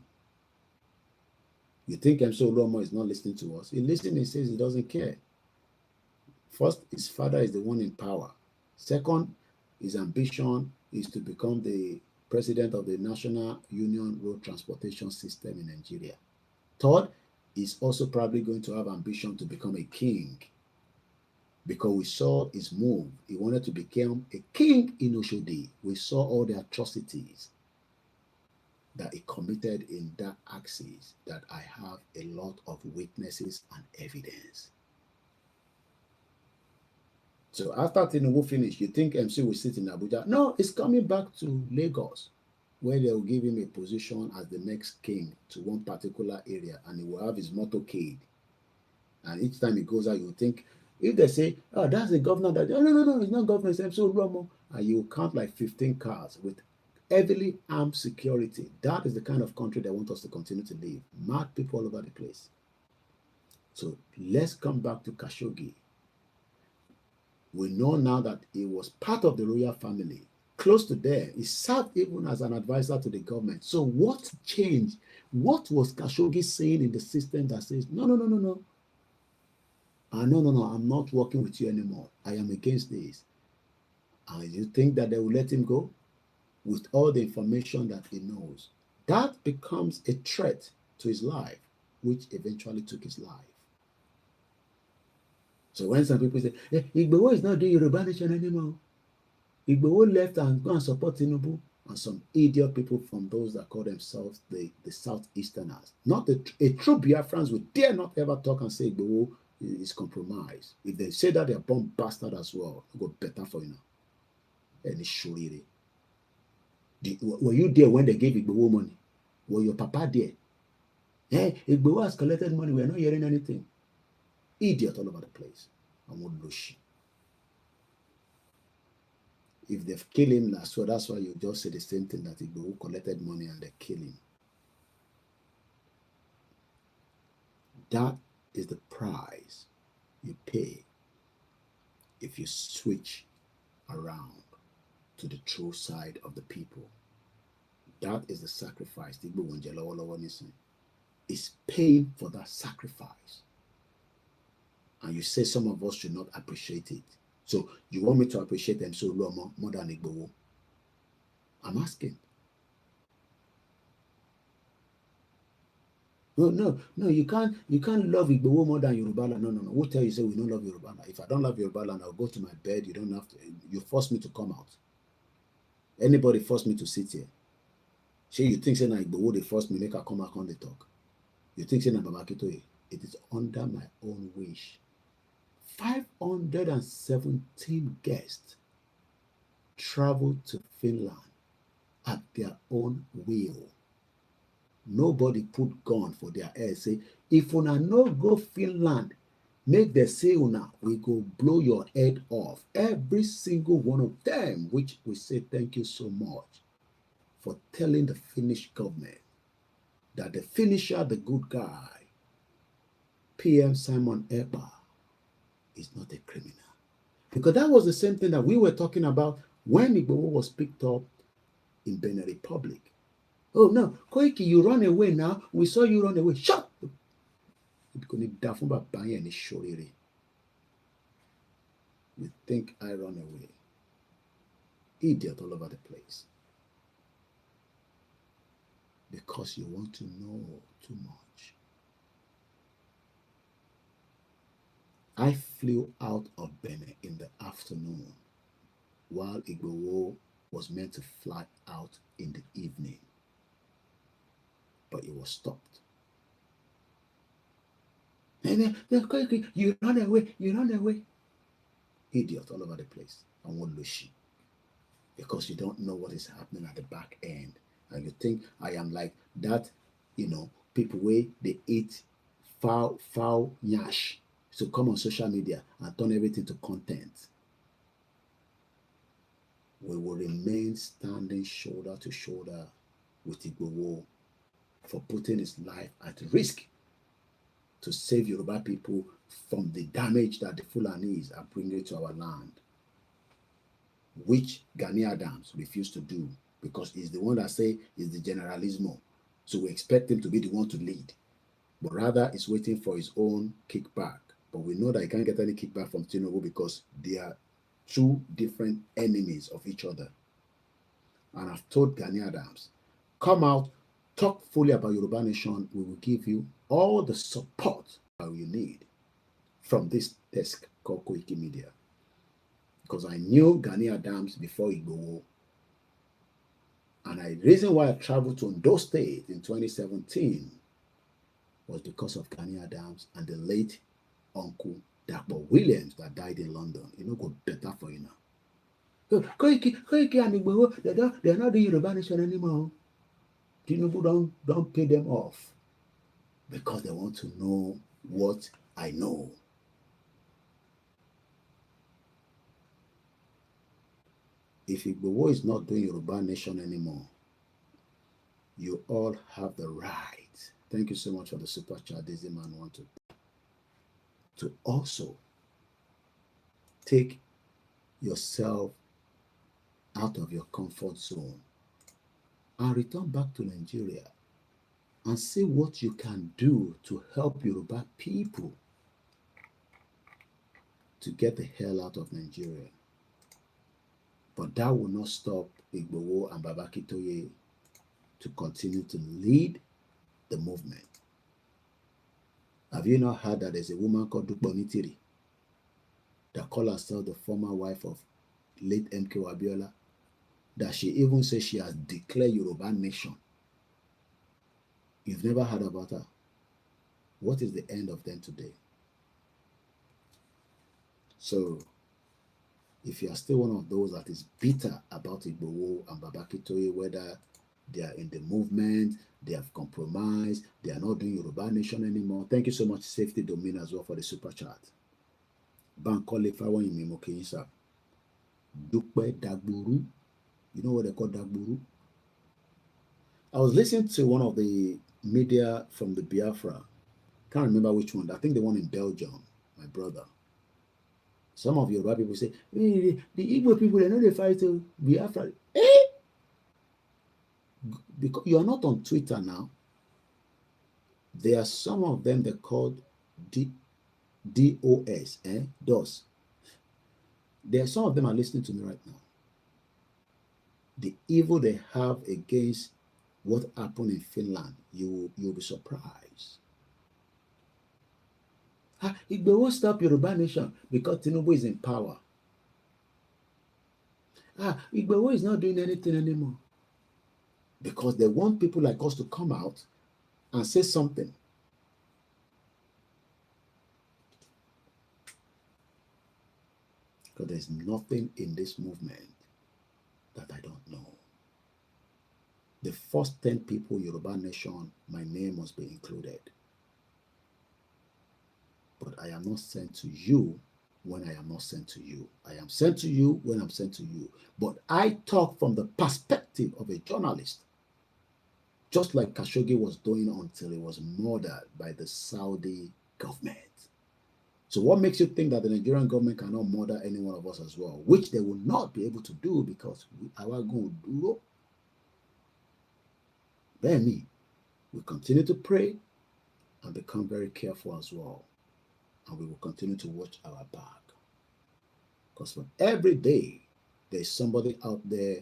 You think Emso Oluomo is not listening to us? He listens, he says he doesn't care. First, his father is the one in power. Second, his ambition is to become the president of the National Union Road Transportation System in Nigeria. Third, he's also probably going to have ambition to become a king, because we saw his move. He wanted to become a king in Oshodi. We saw all the atrocities that he committed in that axis that I have a lot of witnesses and evidence. So after Tinubu finished, you think MC will sit in Abuja? No, he's coming back to Lagos, where they will give him a position as the next king to one particular area, and he will have his motorcade. And each time he goes out, you think, if they say, oh, that's the governor that, oh, no, it's not governor, it's MC Oluomo. And you count like 15 cars with heavily armed security. That is the kind of country they want us to continue to live. Mad people all over the place. So let's come back to Khashoggi. We know now that he was part of the royal family, close to there. He served even as an advisor to the government. So what changed? What was Khashoggi saying in the system that says, no, no, I'm not working with you anymore. I am against this. And you think that they will let him go with all the information that he knows? That becomes a threat to his life, which eventually took his life. So when some people say, Igboho is not doing Yoruba nation anymore, Igboho left and go and support Tinubu, and some idiot people from those that call themselves the Southeasterners, not a true Biafrans would dare not ever talk and say Igboho is compromised. If they say that, they're born bastard as well. It go better for you now. And it's surely. Were you there when they gave Igboho money? Were your papa there? Hey, Igboho has collected money. We're not hearing anything. Idiot all over the place. And won't lose. If they've killed him last, so that's why you just say the same thing, that Igboho collected money and they kill him. That is the price you pay if you switch around to the true side of the people. That is the sacrifice. Is paying for that sacrifice. And you say some of us should not appreciate it. So you want me to appreciate them so more than Igboho? I'm asking. No, you can't love Igboho more than Yoruba land. No. Who tell you say we don't love Yoruba land? If I don't love Yoruba land, I'll go to my bed. You don't have to. You force me to come out. Anybody force me to sit here? Say you think say na Igboho they force me make I come back on the talk. You think say na Baba Akintoye? It is under my own wish. 517 guests traveled to Finland at their own will. Nobody put gun for their head. Say, if una no go Finland, make the say una, we go blow your head off. Every single one of them, which we say thank you so much for telling the Finnish government that the Finisher, the good guy, PM Simon Epa, is not a criminal. Because that was the same thing that we were talking about when Igboho was picked up in Benin Republic. Oh no, Koiki, you run away now. We saw you run away. Shut up! You think I run away? Idiot all over the place. Because you want to know too much. I flew out of Benin in the afternoon while Igboho was meant to fly out in the evening. But it was stopped. And then you run away. Idiot all over the place. I won't lose you. Because you don't know what is happening at the back end. And you think I am like that, people where they eat foul yash. So come on social media and turn everything to content. We will remain standing shoulder to shoulder with Igboho for putting his life at risk to save Yoruba people from the damage that the Fulanis are bringing to our land, which Gani Adams refused to do because he's the one that say is the generalismo. So we expect him to be the one to lead, but rather he's waiting for his own kickback. But we know that he can't get any kickback from Tinubu because they are two different enemies of each other. And I've told Gani Adams, come out, talk fully about Yoruba Nation. We will give you all the support that you need from this desk called Koikimedia. Because I knew Gani Adams before Igboho. And the reason why I traveled to Ondo State in 2017 was because of Gani Adams and the late Uncle Dapo Williams that died in London. Go better for you now. Koiki and Igboho, they're not the Yoruba Nation anymore. Tinubu don't pay them off because they want to know what I know. If Igboho is not doing Yoruba Nation anymore, you all have the right. Thank you so much for the super chat, Daisy Man wanted to also take yourself out of your comfort zone and return back to Nigeria and see what you can do to help Yoruba people to get the hell out of Nigeria. But that will not stop Igboho and Babakitoye to continue to lead the movement. Have you not heard that there's a woman called Dukbonitiri that called herself the former wife of late MK Abiola, that she even says she has declared Yoruba Nation? You've never heard about her. What is the end of them today? So, if you are still one of those that is bitter about Igboho and Babakitoye, whether they are in the movement, they have compromised, they are not doing Yoruba Nation anymore. Thank you so much, Safety Domain, as well, for the super chat. Bankole Fawanyimi Mokinsa. Dupe Dagburu. You know what they call Dagburu? I was listening to one of the media from the Biafra. Can't remember which one. I think the one in Belgium, my brother. Some of Yoruba people say, hey, the Igbo people, they know they fight to Biafra. Because you are not on Twitter now. There are some of them that called DOS, DOS. There are some of them are listening to me right now. The evil they have against what happened in Finland, you'll be surprised. It won't stop Yoruba Nation because Tinubu is in power. Igboho is not doing anything anymore. Because they want people like us to come out and say something. Because there's nothing in this movement that I don't know. The first 10 people, Yoruba Nation, my name must be included. But I am not sent to you when I am not sent to you. I am sent to you when I'm sent to you. But I talk from the perspective of a journalist. Just like Khashoggi was doing until he was murdered by the Saudi government. So what makes you think that the Nigerian government cannot murder any one of us as well? Which they will not be able to do because our going to do. Then we continue to pray and become very careful as well. And we will continue to watch our back. Because for every day, there's somebody out there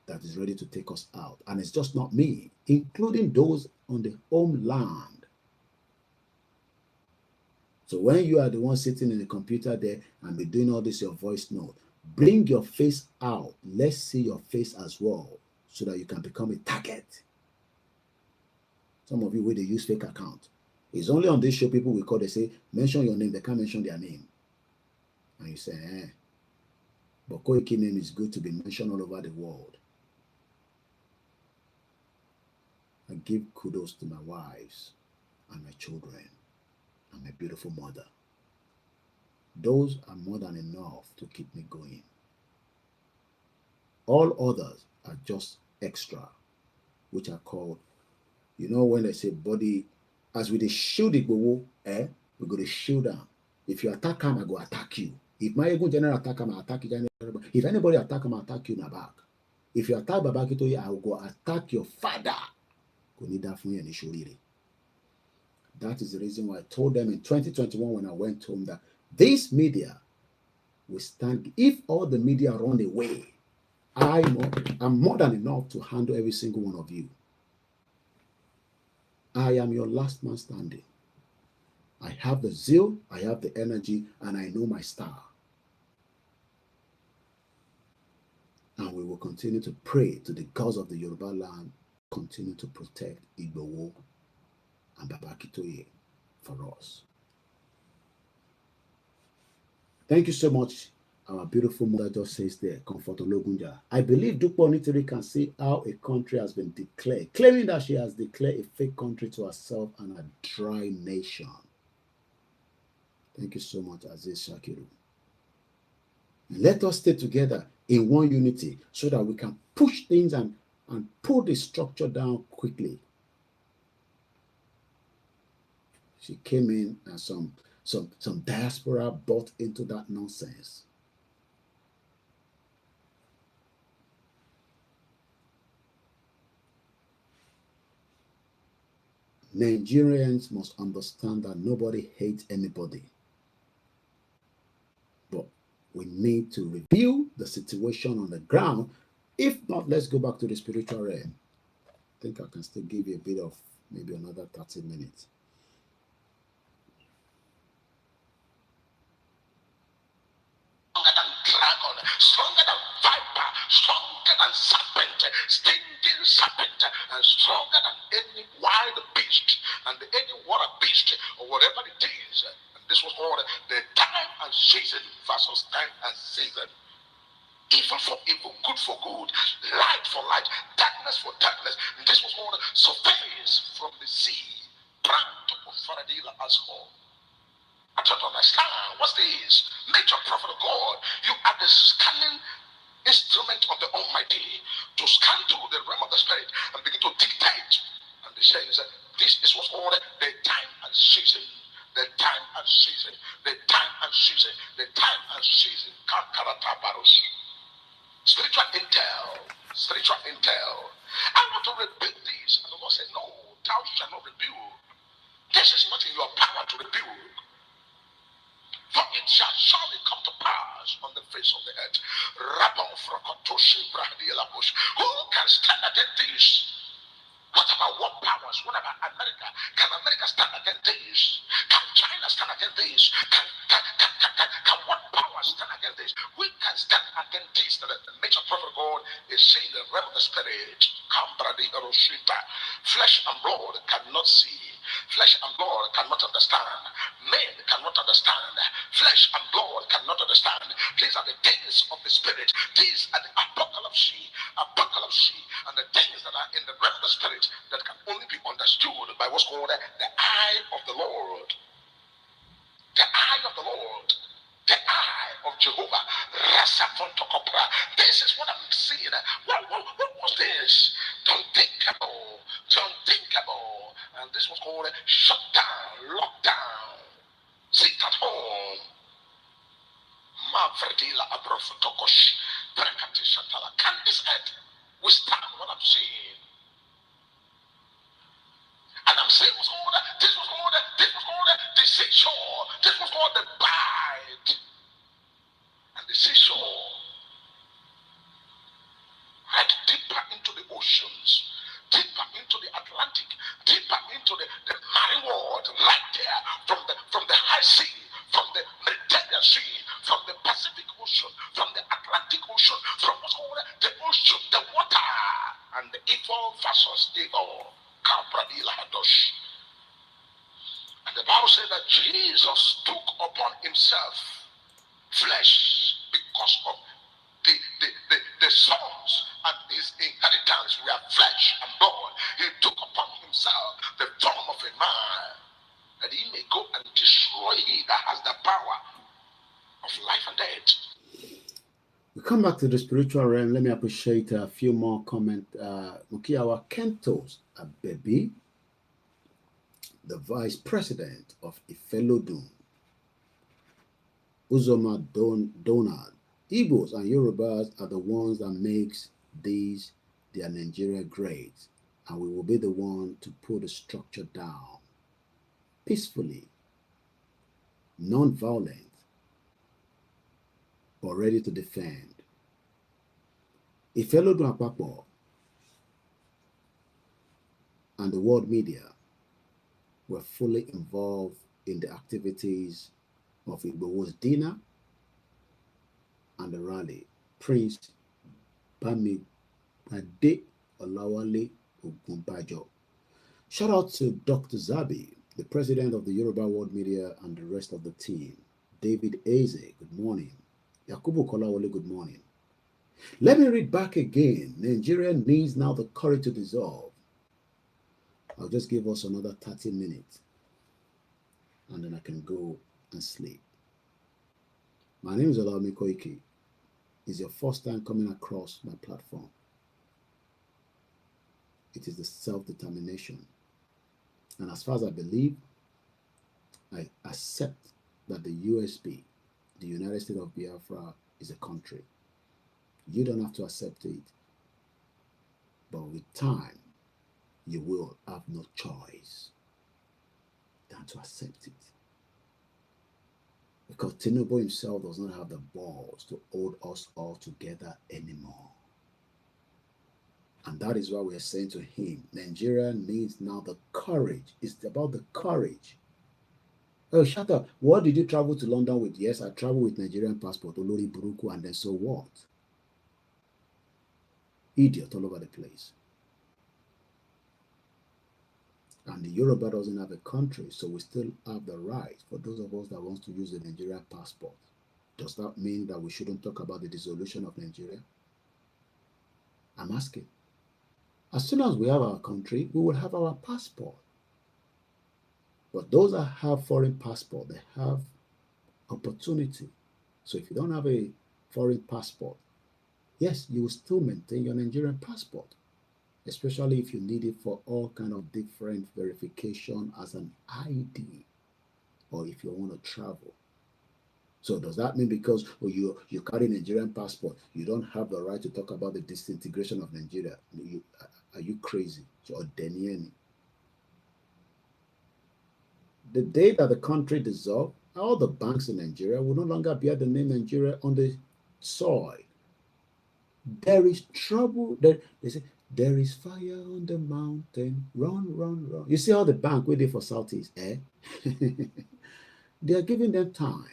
that is ready to take us out. And it's just not me, including those on the homeland. So when you are the one sitting in the computer there and be doing all this, your voice note, bring your face out. Let's see your face as well so that you can become a target. Some of you where they use fake account. It's only on this show people will call, they say, mention your name. They can't mention their name. And you say, but Koiki name is good to be mentioned all over the world. I give kudos to my wives and my children and my beautiful mother. Those are more than enough to keep me going. All others are just extra, which are called, you know, when they say body, as we shield it, we go to shield them. If you attack him, I go attack you. If my ego general attack him, I attack you. If anybody attack him, I attack you in the back. If you attack Babakitoye, I will go attack your father. That is the reason why I told them in 2021 when I went home that this media will stand. If all the media run away, I'm more than enough to handle every single one of you. I am your last man standing. I have the zeal, I have the energy, and I know my star. And we will continue to pray to the gods of the Yoruba land, continue to protect Igboho and Babakitoye for us. Thank you so much. Our beautiful mother just says there, Comfort Ologunja. I believe Dukpo Onitiri can see how a country has been declared, claiming that she has declared a fake country to herself and a dry nation. Thank you so much, Aziz Shakiru. Let us stay together in one unity so that we can push things and pull the structure down quickly. She came in and some diaspora bought into that nonsense. Nigerians must understand that nobody hates anybody. But we need to review the situation on the ground. If not, let's go back to the spiritual realm. I think I can still give you a bit of maybe another 30 minutes. Stronger than viper, stronger than serpent, stinging serpent, and stronger than any wild beast and any water beast or whatever it is. And this was called the time and season versus time and season. Evil for evil, good for good, light for light, darkness for darkness. And this was called surveillance from the sea. Brand of Faradila as home. I don't understand. What's this? Major prophet of God. You are the scanning instrument of the Almighty to scan through the realm of the Spirit and begin to dictate. And they say this is what's called the time and season. The time and season. The time and season. The time and season. Spiritual intel. Spiritual intel. I want to rebuke this. And the Lord said, no, thou shalt not rebuke. This is not in your power to rebuke. For it shall surely come to pass on the face of the earth. Who can stand against this? What about world powers? What about America? Can America stand against this? Can China stand against this? Can world powers stand against this? We can stand against this. The major prophet of God is saying the realm of the spirit. Flesh and blood cannot see. Flesh and blood cannot understand. Men cannot understand. Flesh and blood cannot understand. These are the things of the spirit. These are the apocalypse, and the things that are in the realm of the spirit that can only be understood by what's called the eye of the Lord. The eye of the Lord. The eye of Jehovah. This is what I'm seeing. What was this? Unthinkable. Unthinkable. And this was called shut down, lockdown. Sit at home. Can this earth withstand what I'm seeing? And I'm saying this was called the seashore. This was called the bite. And the seashore, right deeper into the oceans, deeper into the Atlantic, deeper into the marine world, right there from the high sea, from the Mediterranean Sea, from the Pacific Ocean, from the Atlantic Ocean, from what's called the ocean, the water, and the evil versus evil. And the Bible says that Jesus took upon himself flesh because of the sons and his inheritance were flesh and blood. He took upon himself the form of a man that he may go and destroy he that has the power of life and death. We come back to the spiritual realm. Let me appreciate a few more comments. Mukiawa Kentos Abebi, the vice president of Ifelodun. Uzoma Donald. Igbos and Yorubas are the ones that makes these their Nigeria great, and we will be the one to put the structure down peacefully, non-violent, but ready to defend. Ifelodun Apapo and the world media were fully involved in the activities of Igbo's dinner and the rally. Prince Bamidele Olawale Ogunbajo. Shout out to Dr. Zabi, the president of the Yoruba World Media, and the rest of the team. David Eze, good morning. Yakubu Kolawole, good morning. Let me read back again. Nigeria needs now the courage to dissolve. I'll just give us another 30 minutes, and then I can go and sleep. My name is OLAYOMI KOIKI. It's your first time coming across my platform. It is the self-determination. And as far as I believe, I accept that the USB, the United States of Biafra, is a country. You don't have to accept it. But with time, you will have no choice than to accept it. Because Tinubu himself does not have the balls to hold us all together anymore. And that is why we are saying to him, Nigeria needs now the courage. It's about the courage. Oh, shut up. What did you travel to London with? Yes, I traveled with Nigerian passport, Olori Buruku, and then so what? Idiot all over the place. And the Yoruba doesn't have a country, so we still have the right for those of us that want to use the Nigerian passport. Does that mean that we shouldn't talk about the dissolution of Nigeria? I'm asking. As soon as we have our country, we will have our passport. But those that have foreign passport, they have opportunity. So if you don't have a foreign passport, yes, you will still maintain your Nigerian passport, especially if you need it for all kind of different verification as an ID, or if you want to travel. So does that mean because you carry Nigerian passport, you don't have the right to talk about the disintegration of Nigeria? Are you crazy? Or Denieni? The day that the country dissolved, all the banks in Nigeria will no longer bear the name Nigeria on the soil. There is trouble. They say, there is fire on the mountain. Run, run, run. You see how the bank waiting for Southeast, eh? They are giving them time.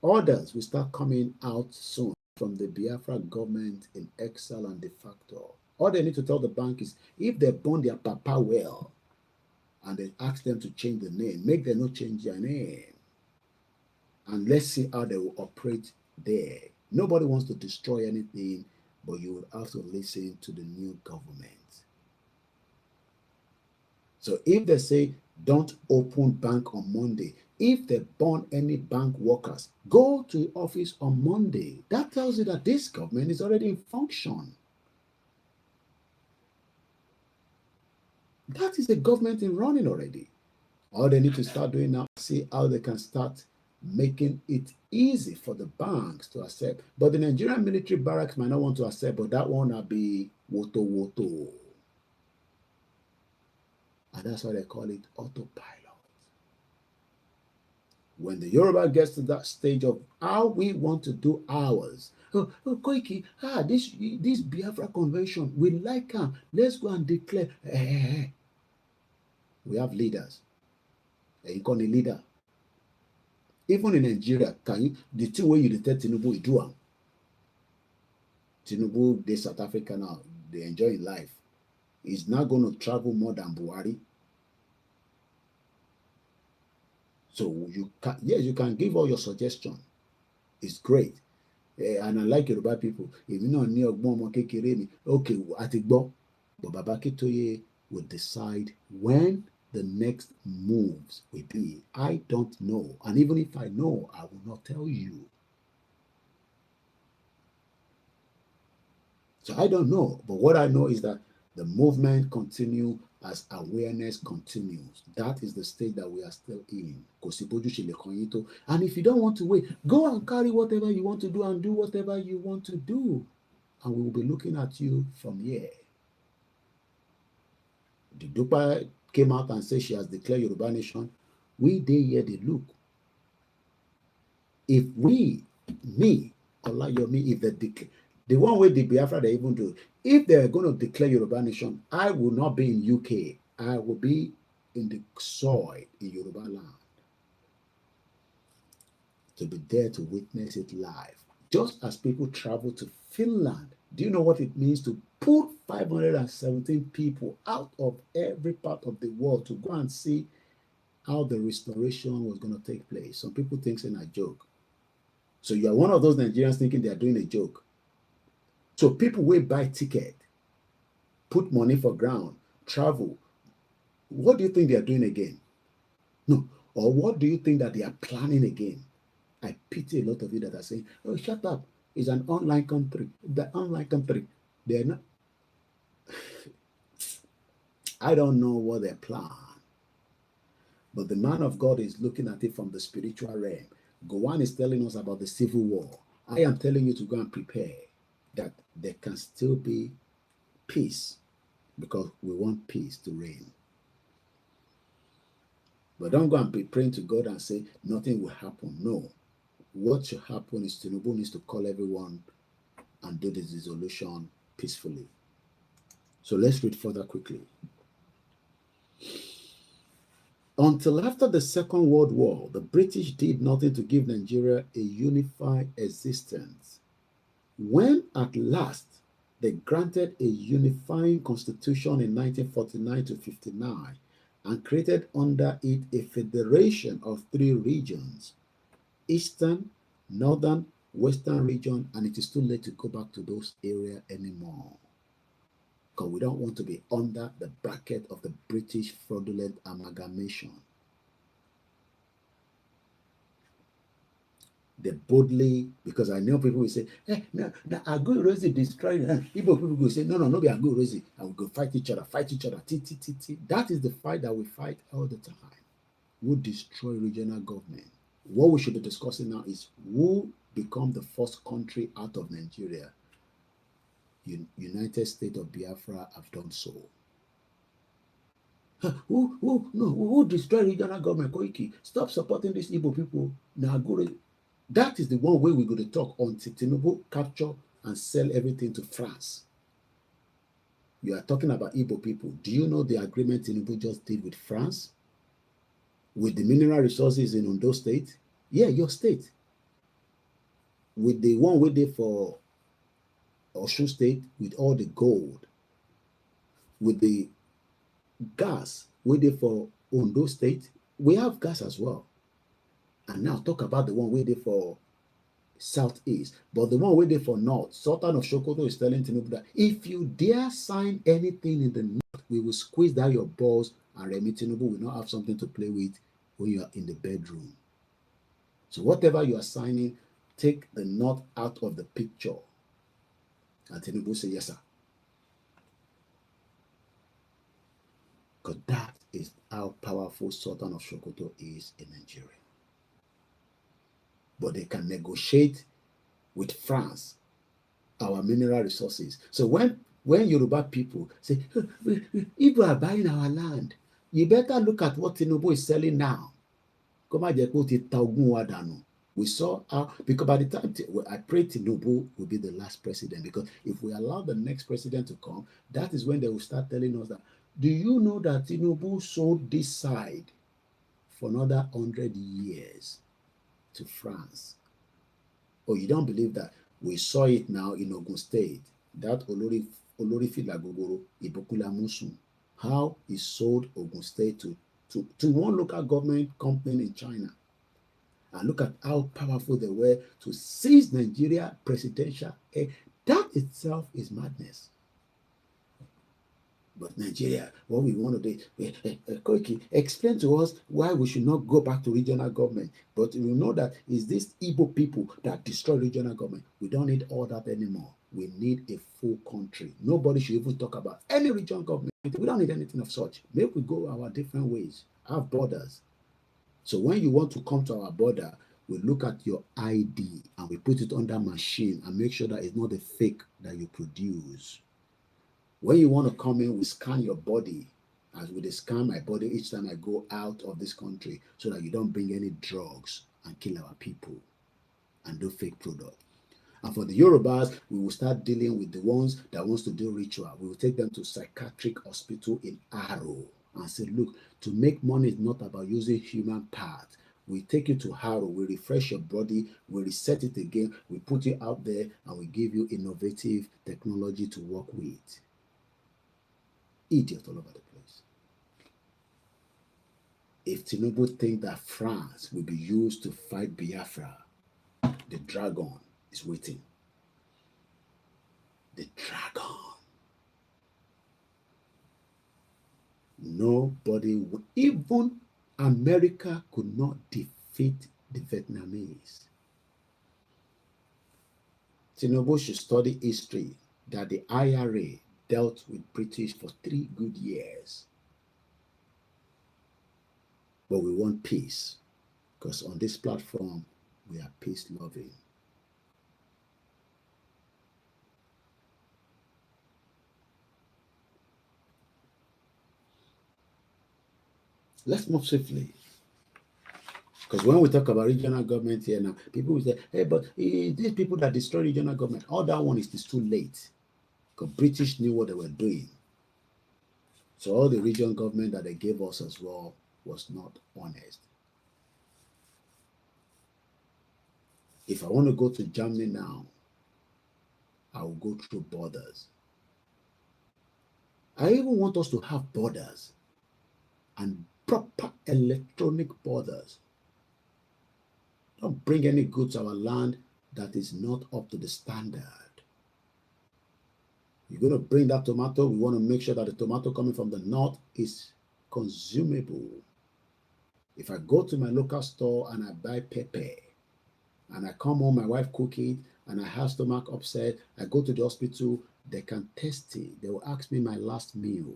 Orders will start coming out soon from the Biafra government in exile and de facto. All they need to tell the bank is, if they burn their papa well, and they ask them to change the name, make them not change their name. And let's see how they will operate there. Nobody wants to destroy anything, but you will have to listen to the new government. So if they say, don't open bank on Monday, if they burn any bank workers, go to office on Monday. That tells you that this government is already in function. That is a government in running already. All they need to start doing now, see how they can start making it easy for the banks to accept. But the Nigerian military barracks might not want to accept, but that one will be woto woto. And that's why they call it autopilot. When the Yoruba gets to that stage of how we want to do ours, Koiki, this Biafra convention, we like her. Let's go and declare. We have leaders. You call a leader. Even in Nigeria, the two way you detect Tinubu, you do. Tinubu, they South Africa now, they enjoy life. He's not going to travel more than Buhari. So you can, yes, you can give all your suggestions. It's great. And I like Yoruba people. If you know okay, àti gbọ́. But Baba Akintoye will decide when the next moves will be. I don't know. And even if I know, I will not tell you. So I don't know. But what I know is that the movement continues as awareness continues. That is the state that we are still in. And if you don't want to wait, go and carry whatever you want to do and do whatever you want to do. And we will be looking at you from here. The Dupa came out and said she has declared Yoruba nation. We dey here, they look. If me, Olayomi, if they declare, the one way the Biafra they even do, if they are going to declare Yoruba nation, I will not be in UK. I will be in the soil in Yoruba land to be there to witness it live. Just as people travel to Finland, do you know what it means to put 517 people out of every part of the world to go and see how the restoration was going to take place? Some people think it's a joke. So you are one of those Nigerians thinking they are doing a joke. So people will buy ticket, put money for ground, travel. What do you think they are doing again? No, Or what do you think that they are planning again? I pity a lot of you that are saying, oh, shut up. It's an online country. The online country. They're not. I don't know what they plan. But the man of God is looking at it from the spiritual realm. Gowan is telling us about the civil war. I am telling you to go and prepare that there can still be peace because we want peace to reign. But don't go and be praying to God and say nothing will happen. No. What should happen is Tinubu needs to call everyone and do the dissolution peacefully. So let's read further quickly. Until after the Second World War, the British did nothing to give Nigeria a unified existence. When at last they granted a unifying constitution in 1949 to 59 and created under it a federation of 3 regions, Eastern, Northern, Western region, and it is too late to go back to those areas anymore. Because we don't want to be under the bracket of the British fraudulent amalgamation. They boldly, because I know people will say, hey, no, Agu Rosie destroyed. Igbo people will say, no, be Agu Rosie. And we go fight each other. That is the fight that we fight all the time. Who destroy regional government? What we should be discussing now is who become the first country out of Nigeria. United States of Biafra have done so. Who destroy regional government? Koiki, stop supporting these Igbo people. Now go. That is the one way we're going to talk until Tinubu capture and sell everything to France. You are talking about Igbo people. Do you know the agreement Tinubu just did with France? With the mineral resources in Ondo State? Yeah, your state. With the one we did for Osun State, with all the gold. With the gas we did for Ondo State, we have gas as well. And now talk about the one we did for Southeast. But the one we did for North, Sultan of Sokoto is telling Tinubu that if you dare sign anything in the North, we will squeeze down your balls and Remi Tinubu will not have something to play with when you are in the bedroom. So whatever you are signing, take the North out of the picture. And Tinubu say, yes, sir. Because that is how powerful Sultan of Sokoto is in Nigeria. But they can negotiate with France our mineral resources. So when Yoruba people say, if we are buying our land, you better look at what Tinubu is selling now. We saw how, because by the time I pray Tinubu will be the last president, because if we allow the next president to come, that is when they will start telling us that, do you know that Tinubu sold this side for another 100 years to France? Oh, you don't believe that? We saw it now in Ogun State, that Olori Filagogoro, Ibukula Musu, how he sold Ogun State to one local government company in China. And look at how powerful they were to seize Nigeria presidential. That itself is madness. But Nigeria, what we want to do, Koiki, explain to us why we should not go back to regional government. But we know that it's these Igbo people that destroy regional government. We don't need all that anymore. We need a full country. Nobody should even talk about any regional government. We don't need anything of such. Maybe we go our different ways, have borders. So when you want to come to our border, we look at your ID and we put it under machine and make sure that it's not a fake that you produce. When you want to come in, we scan your body, as we scan my body each time I go out of this country, so that you don't bring any drugs and kill our people and do fake product. And for the Yorubas, we will start dealing with the ones that wants to do ritual. We will take them to psychiatric hospital in Aro and say, look, to make money is not about using human parts. We take you to Haro, we refresh your body, we reset it again, we put you out there, and we give you innovative technology to work with. Idiot all over the place. If Tinubu think that France will be used to fight Biafra, the dragon is waiting. The dragon. Nobody, even America could not defeat the Vietnamese. Tinubu should study history that the IRA dealt with British for 3 good years. But we want peace, because on this platform, we are peace-loving. Let's move swiftly. Because when we talk about regional government here now, people will say, hey, but these people that destroy regional government, all that one is too late. Because British knew what they were doing. So all the regional government that they gave us as well was not honest. If I want to go to Germany now, I will go through borders. I even want us to have borders and proper electronic borders. Don't bring any goods to our land that is not up to the standard. You're going to bring that tomato, we want to make sure that the tomato coming from the north is consumable. If I go to my local store and I buy pepper, and I come home, my wife cook it, and I have stomach upset, I go to the hospital, they can test it. They will ask me my last meal.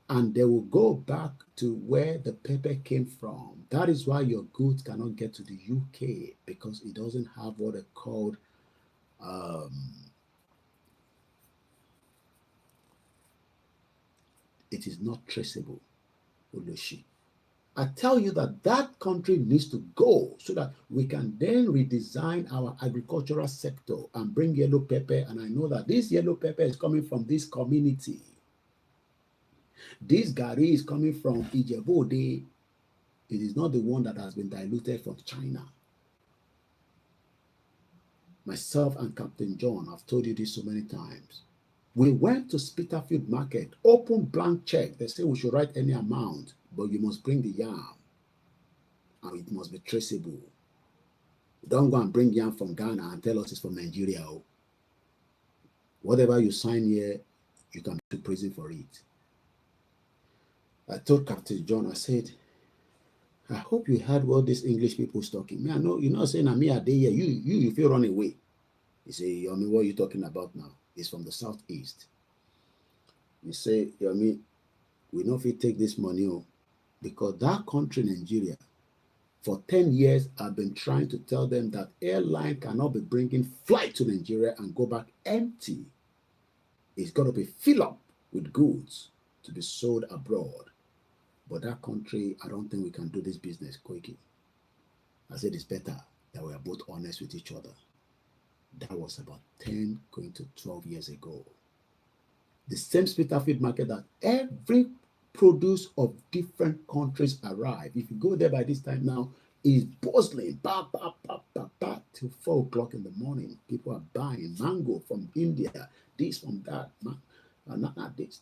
And they will go back to where the pepper came from. That is why your goods cannot get to the UK, because it doesn't have what they called it is not traceable. Oloshi. I tell you that that country needs to go so that we can then redesign our agricultural sector and bring yellow pepper. And I know that this yellow pepper is coming from this community. This gari is coming from Ijebu-Ode. It is not the one that has been diluted from China. Myself and Captain John, I've told you this so many times. We went to Spitalfield Market, open blank check. They say we should write any amount, but you must bring the yam. And it must be traceable. Don't go and bring yam from Ghana and tell us it's from Nigeria. Whatever you sign here, you can be to prison for it. I told Captain John, I said, I hope you heard what these English people is talking. Me, I know you're not saying I'm here, they here. You feel run away. He say, Yomi, what are you talking about now? It's from the southeast. He say, Yomi, we know if we take this money, because that country, Nigeria, for 10 years, I've been trying to tell them that airline cannot be bringing flight to Nigeria and go back empty. It's got to be filled up with goods to be sold abroad. But that country, I don't think we can do this business, Koiki. I said it's better that we are both honest with each other. That was about 10 going to 12 years ago. The same Spitalfield Market that every produce of different countries arrive. If you go there by this time now, it's bustling, till 4 o'clock in the morning. People are buying mango from India, this from that, not this.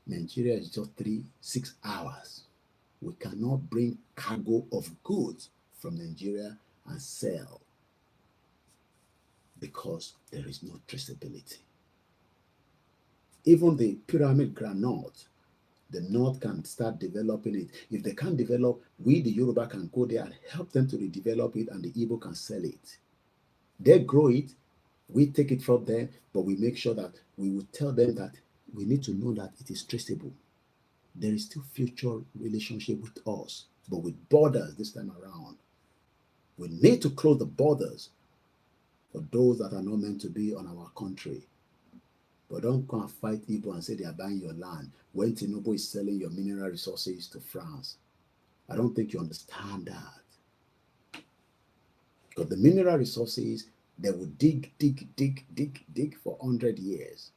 Nigeria is just 6 hours. We cannot bring cargo of goods from Nigeria and sell because there is no traceability. Even the pyramid granite, the North can start developing it. If they can't develop, we, the Yoruba, can go there and help them to redevelop it, and the Igbo can sell it. They grow it, we take it from there, but we make sure that we will tell them that we need to know that it is traceable. There is still future relationship with us, but with borders this time around. We need to close the borders for those that are not meant to be on our country. But don't come and fight Igbo and say they are buying your land when Tinubu is selling your mineral resources to France. I don't think you understand that. Because the mineral resources, they will dig for 100 years.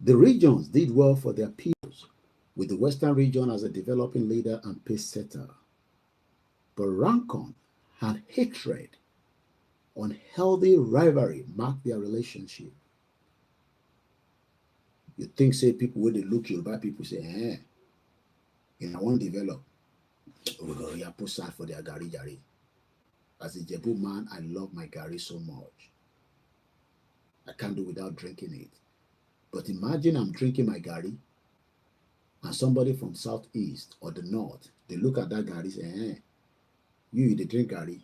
The regions did well for their peoples, with the Western region as a developing leader and pace setter. But rancor and hatred, unhealthy rivalry marked their relationship. You think, say, people when they look Yoruba people say, I want to develop. We go here put side for their gari jari. As a Jebu man, I love my gari so much. I can't do without drinking it. But imagine I'm drinking my gari and somebody from southeast or the north, they look at that gari and say, you dey drink gari,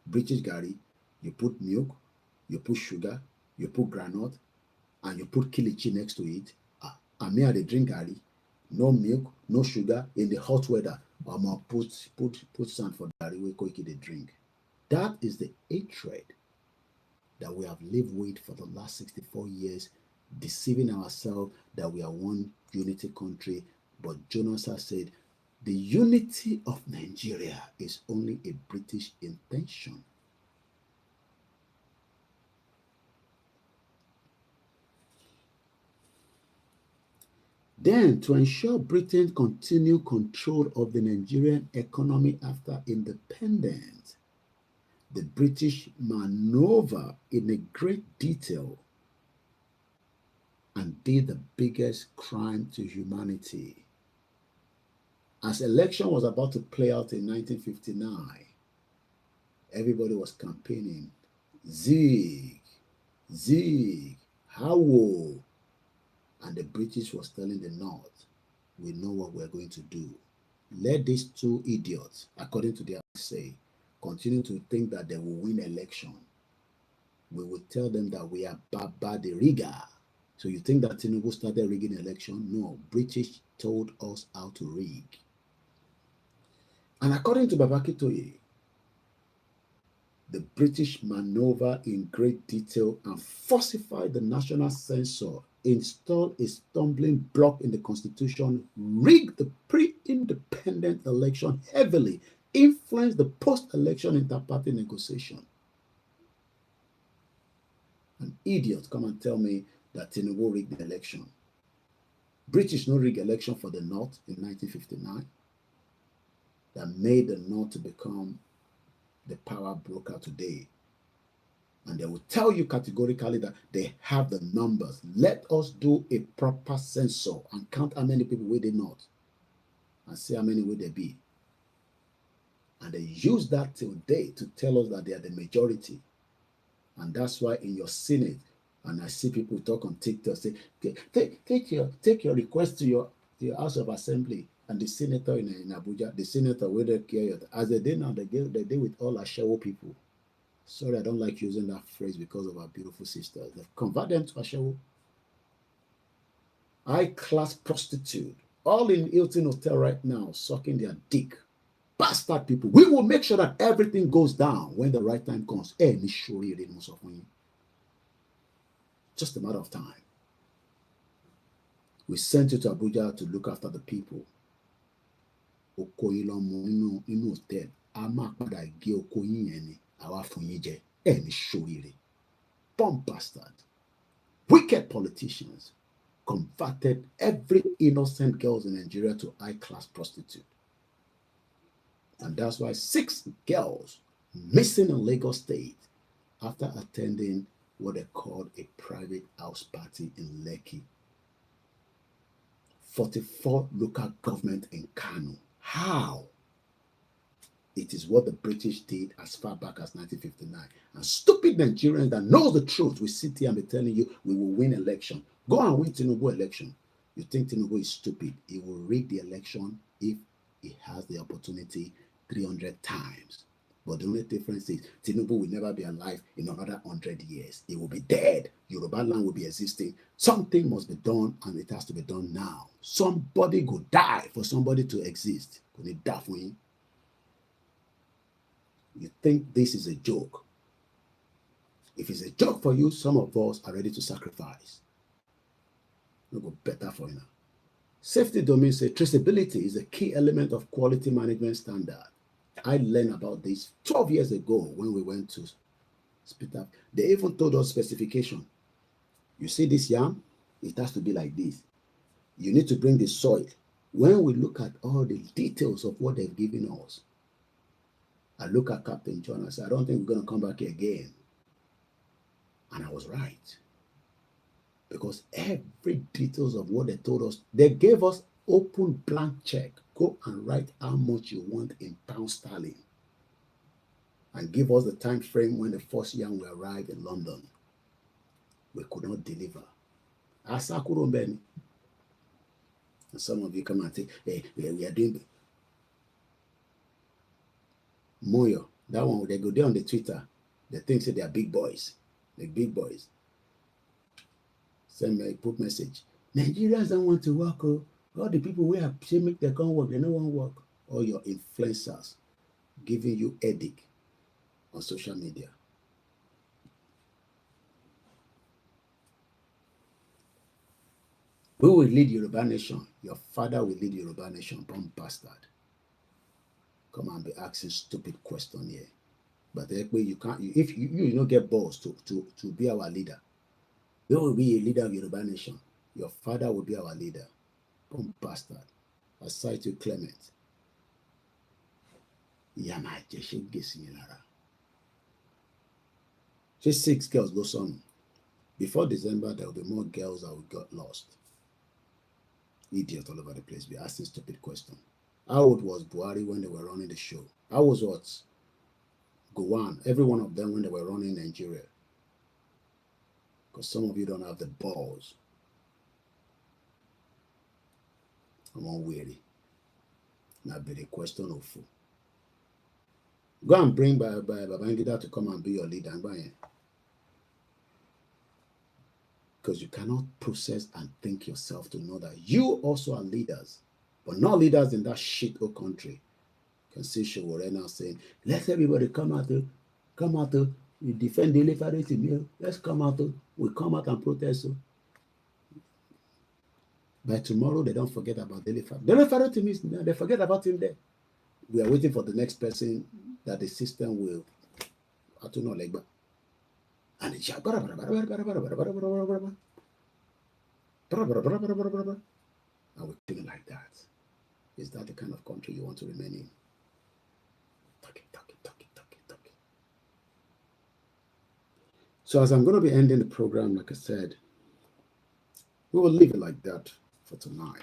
British gari, you put milk, you put sugar, you put groundnut, and you put kilichi next to it. And me, I dey drink gari, no milk, no sugar, in the hot weather. I'ma put sand for gari wey Koiki dey drink. That is the hatred that we have lived with for the last 64 years, deceiving ourselves that we are one unity country. But Jonas has said the unity of Nigeria is only a British intention. Then, to ensure Britain continued control of the Nigerian economy after independence, the British maneuvered in a great detail and did the biggest crime to humanity. As election was about to play out in 1959, everybody was campaigning, Zig, Zig, how? And the British was telling the North, we know what we're going to do. Let these two idiots, according to their say, continue to think that they will win election. We will tell them that we are Baba the rigger. So you think that Tinubu started rigging election? No, British told us how to rig. And according to Baba Kitoye, the British maneuver in great detail and falsified the national censor, installed a stumbling block in the constitution, rigged the pre-independent election heavily, influenced the post-election inter-party negotiation. An idiot come and tell me that Tinubu rigged the election. British no rig election for the North in 1959 that made the North to become the power broker today. And they will tell you categorically that they have the numbers. Let us do a proper census and count how many people will they not and see how many will they be. And they use that till date to tell us that they are the majority. And that's why in your Senate, and I see people talk on TikTok, say, take your request to your House of Assembly. And the senator in Abuja, the senator will they care. As they did now, they deal with all Ashawo people. Sorry, I don't like using that phrase because of our beautiful sisters. They've converted them to Ashawo. High-class prostitute, all in Hilton Hotel right now, sucking their dick. Bastard people. We will make sure that everything goes down when the right time comes. Just a matter of time. We sent you to Abuja to look after the people. Hotel. Bomb bastard. Wicked politicians converted every innocent girls in Nigeria to high-class prostitute. And that's why 6 girls missing in Lagos State after attending what they called a private house party in Lekki. 44 local government in Kano. How? It is what the British did as far back as 1959. And stupid Nigerians that know the truth will sit here and be telling you we will win election. Go and win Tinubu election. You think Tinubu is stupid. He will rig the election if he has the opportunity 300 times. But the only difference is Tinubu will never be alive in another 100 years. He will be dead. Yoruba land will be existing. Something must be done, and it has to be done now. Somebody could die for somebody to exist. Could he die for him? You think this is a joke. If it's a joke for you, some of us are ready to sacrifice. It'll go better for you now. Safety domain says traceability is a key element of quality management standard. I learned about this 12 years ago when we went to spit up. They even told us specification. You see this yam? It has to be like this. You need to bring the soil. When we look at all the details of what they've given us, I look at Captain John and I said, I don't think we're going to come back here again. And I was right. Because every details of what they told us, they gave us open blank check. Go and write how much you want in pound sterling. And give us the time frame when the first yam will arrive in London. We could not deliver. Asakuro Mbeni. And some of you come and say, hey, we are doing Moyo. That one, they go there on the Twitter. They think they are big boys. The big boys. Send me, put message. Nigerians don't want to work. Oh. All the people we have say make them come work, they don't want to work. All your influencers giving you headache on social media. Who will lead Yoruba nation? Your father will lead Yoruba nation, bomb bastard. Come and be asking stupid question here. But you can't. If you don't get balls to be our leader, you will be a leader of Yoruba nation. Your father will be our leader, bomb bastard. Aside to Clement. Just 6 girls go some. Before December, there will be more girls that will get lost. Idiot all over the place. Be asking stupid question. How old was Buhari when they were running the show? How was what? Gowon, every one of them when they were running Nigeria. Because some of you don't have the balls. I'm unweary. Now be the question of food. Go and bring Babangida to come and be your leader. Because you cannot process and think yourself to know that you also are leaders, but not leaders in that shit country. You can see Shewore now saying, let everybody come out to defend the Lefaretti. Let's come out we come out and protest. By tomorrow, they don't forget about Dele Faretti. They forget about him there. We are waiting for the next person that the system will. I don't know, like that. And it's and we think like that. Is that the kind of country you want to remain in? Talking. So as I'm going to be ending the program, like I said, we will leave it like that for tonight.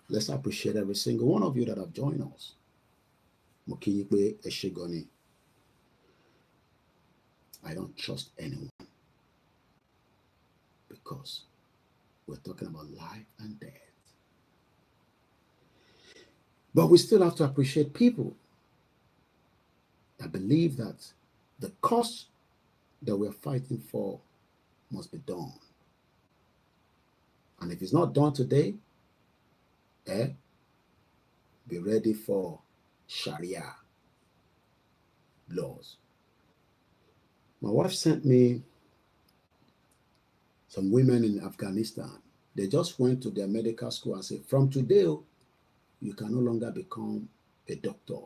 Let's appreciate every single one of you that have joined us. Mokiyipe Eshigoni. I don't trust anyone because we're talking about life and death. But we still have to appreciate people that believe that the cause that we're fighting for must be done. And if it's not done today, be ready for Sharia laws. My wife sent me some women in Afghanistan. They just went to their medical school and said, from today, you can no longer become a doctor.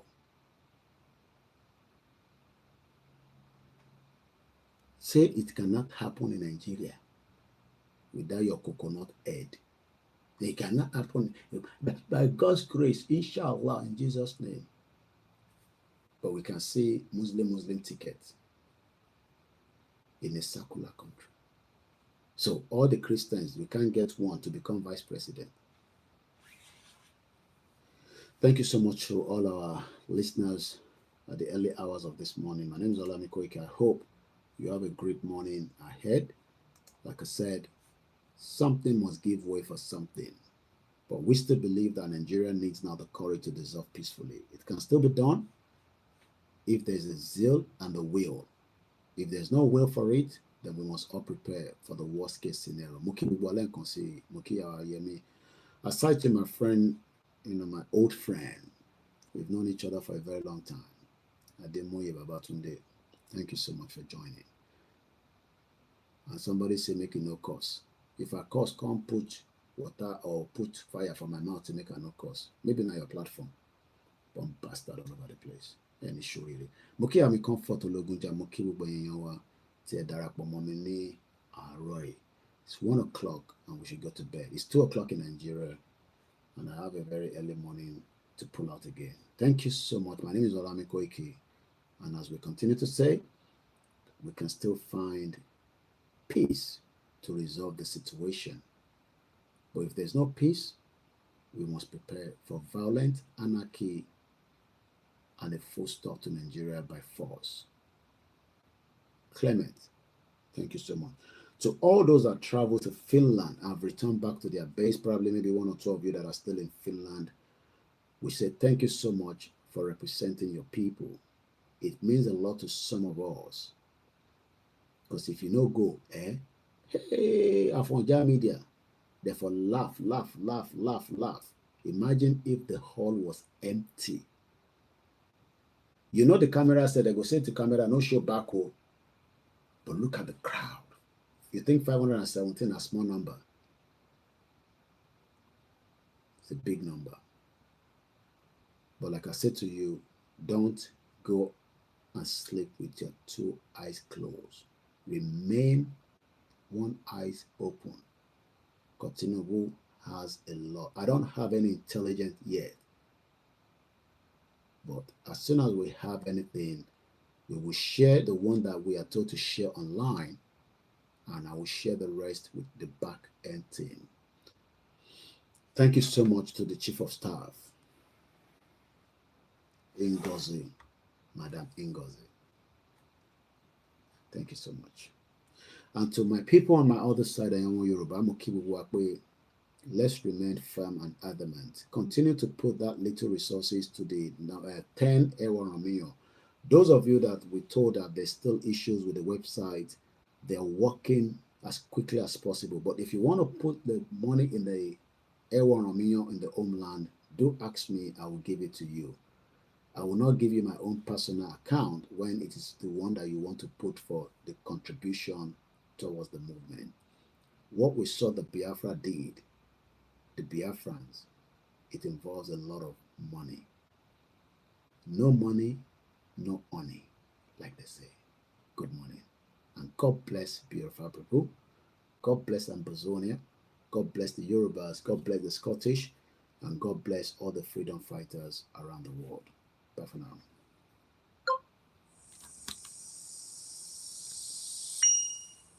Say it cannot happen in Nigeria without your coconut head. It cannot happen by God's grace, inshallah, in Jesus' name. But we can see Muslim tickets in a secular country. So all the Christians, we can't get one to become vice president. Thank you so much to all our listeners at the early hours of this morning. My name is OLAYOMI KOIKI. I hope you have a great morning ahead. Like I said, something must give way for something. But we still believe that Nigeria needs now the courage to dissolve peacefully. It can still be done if there's a zeal and a will. If there's no will for it, then we must all prepare for the worst case scenario. Aside to my friend, my old friend, we've known each other for a very long time. Ademoye Babatunde, thank you so much for joining. And somebody say make it no cost. If a cost can't put water or put fire from my mouth to make a no cost, maybe not your platform. Bomb bastard all over the place. Any show really. Moki ami comfort Ologunja Moki gbogbo èèyàn wa tí ẹ darapọ̀ mọ́ mi ní àárọ̀ yìí. It's 1 o'clock and we should go to bed. It's 2 o'clock in Nigeria and I have a very early morning to pull out again. Thank you so much. My name is OLAYOMI KOIKI, and as we continue to say, we can still find peace to resolve the situation. But if there's no peace, we must prepare for violent anarchy and a full stop to Nigeria by force. Clement, thank you so much. To all those that travel to Finland and have returned back to their base, probably maybe one or two of you that are still in Finland, we say thank you so much for representing your people. It means a lot to some of us. Because if you no go, hey, Afonja Media, therefore laugh, laugh, laugh, laugh, laugh. Imagine if the hall was empty. You know the camera said, they go say to camera, no show back home. But look at the crowd. You think 517 is a small number? It's a big number. But like I said to you, don't go and sleep with your two eyes closed. Remain one eye open. Tinubu has a lot. I don't have any intelligence yet. But as soon as we have anything, we will share the one that we are told to share online, and I will share the rest with the back end team. Thank you so much to the Chief of Staff, Ngozi, Madam Ngozi. Thank you so much. And to my people on my other side, I am Yoruba. Let's remain firm and adamant. Continue to put that little resources to the 10 Ewaramiyo. Those of you that we told that there's still issues with the website, they're working as quickly as possible. But if you want to put the money in the Ewaramiyo in the homeland, do ask me, I will give it to you. I will not give you my own personal account when it is the one that you want to put for the contribution towards the movement. What we saw the Biafra did, the Biafrans, it involves a lot of money. No money, no honey, like they say. Good morning. And God bless Biafra people. God bless Ambazonia. God bless the Yorubas. God bless the Scottish. And God bless all the freedom fighters around the world. Bye for now.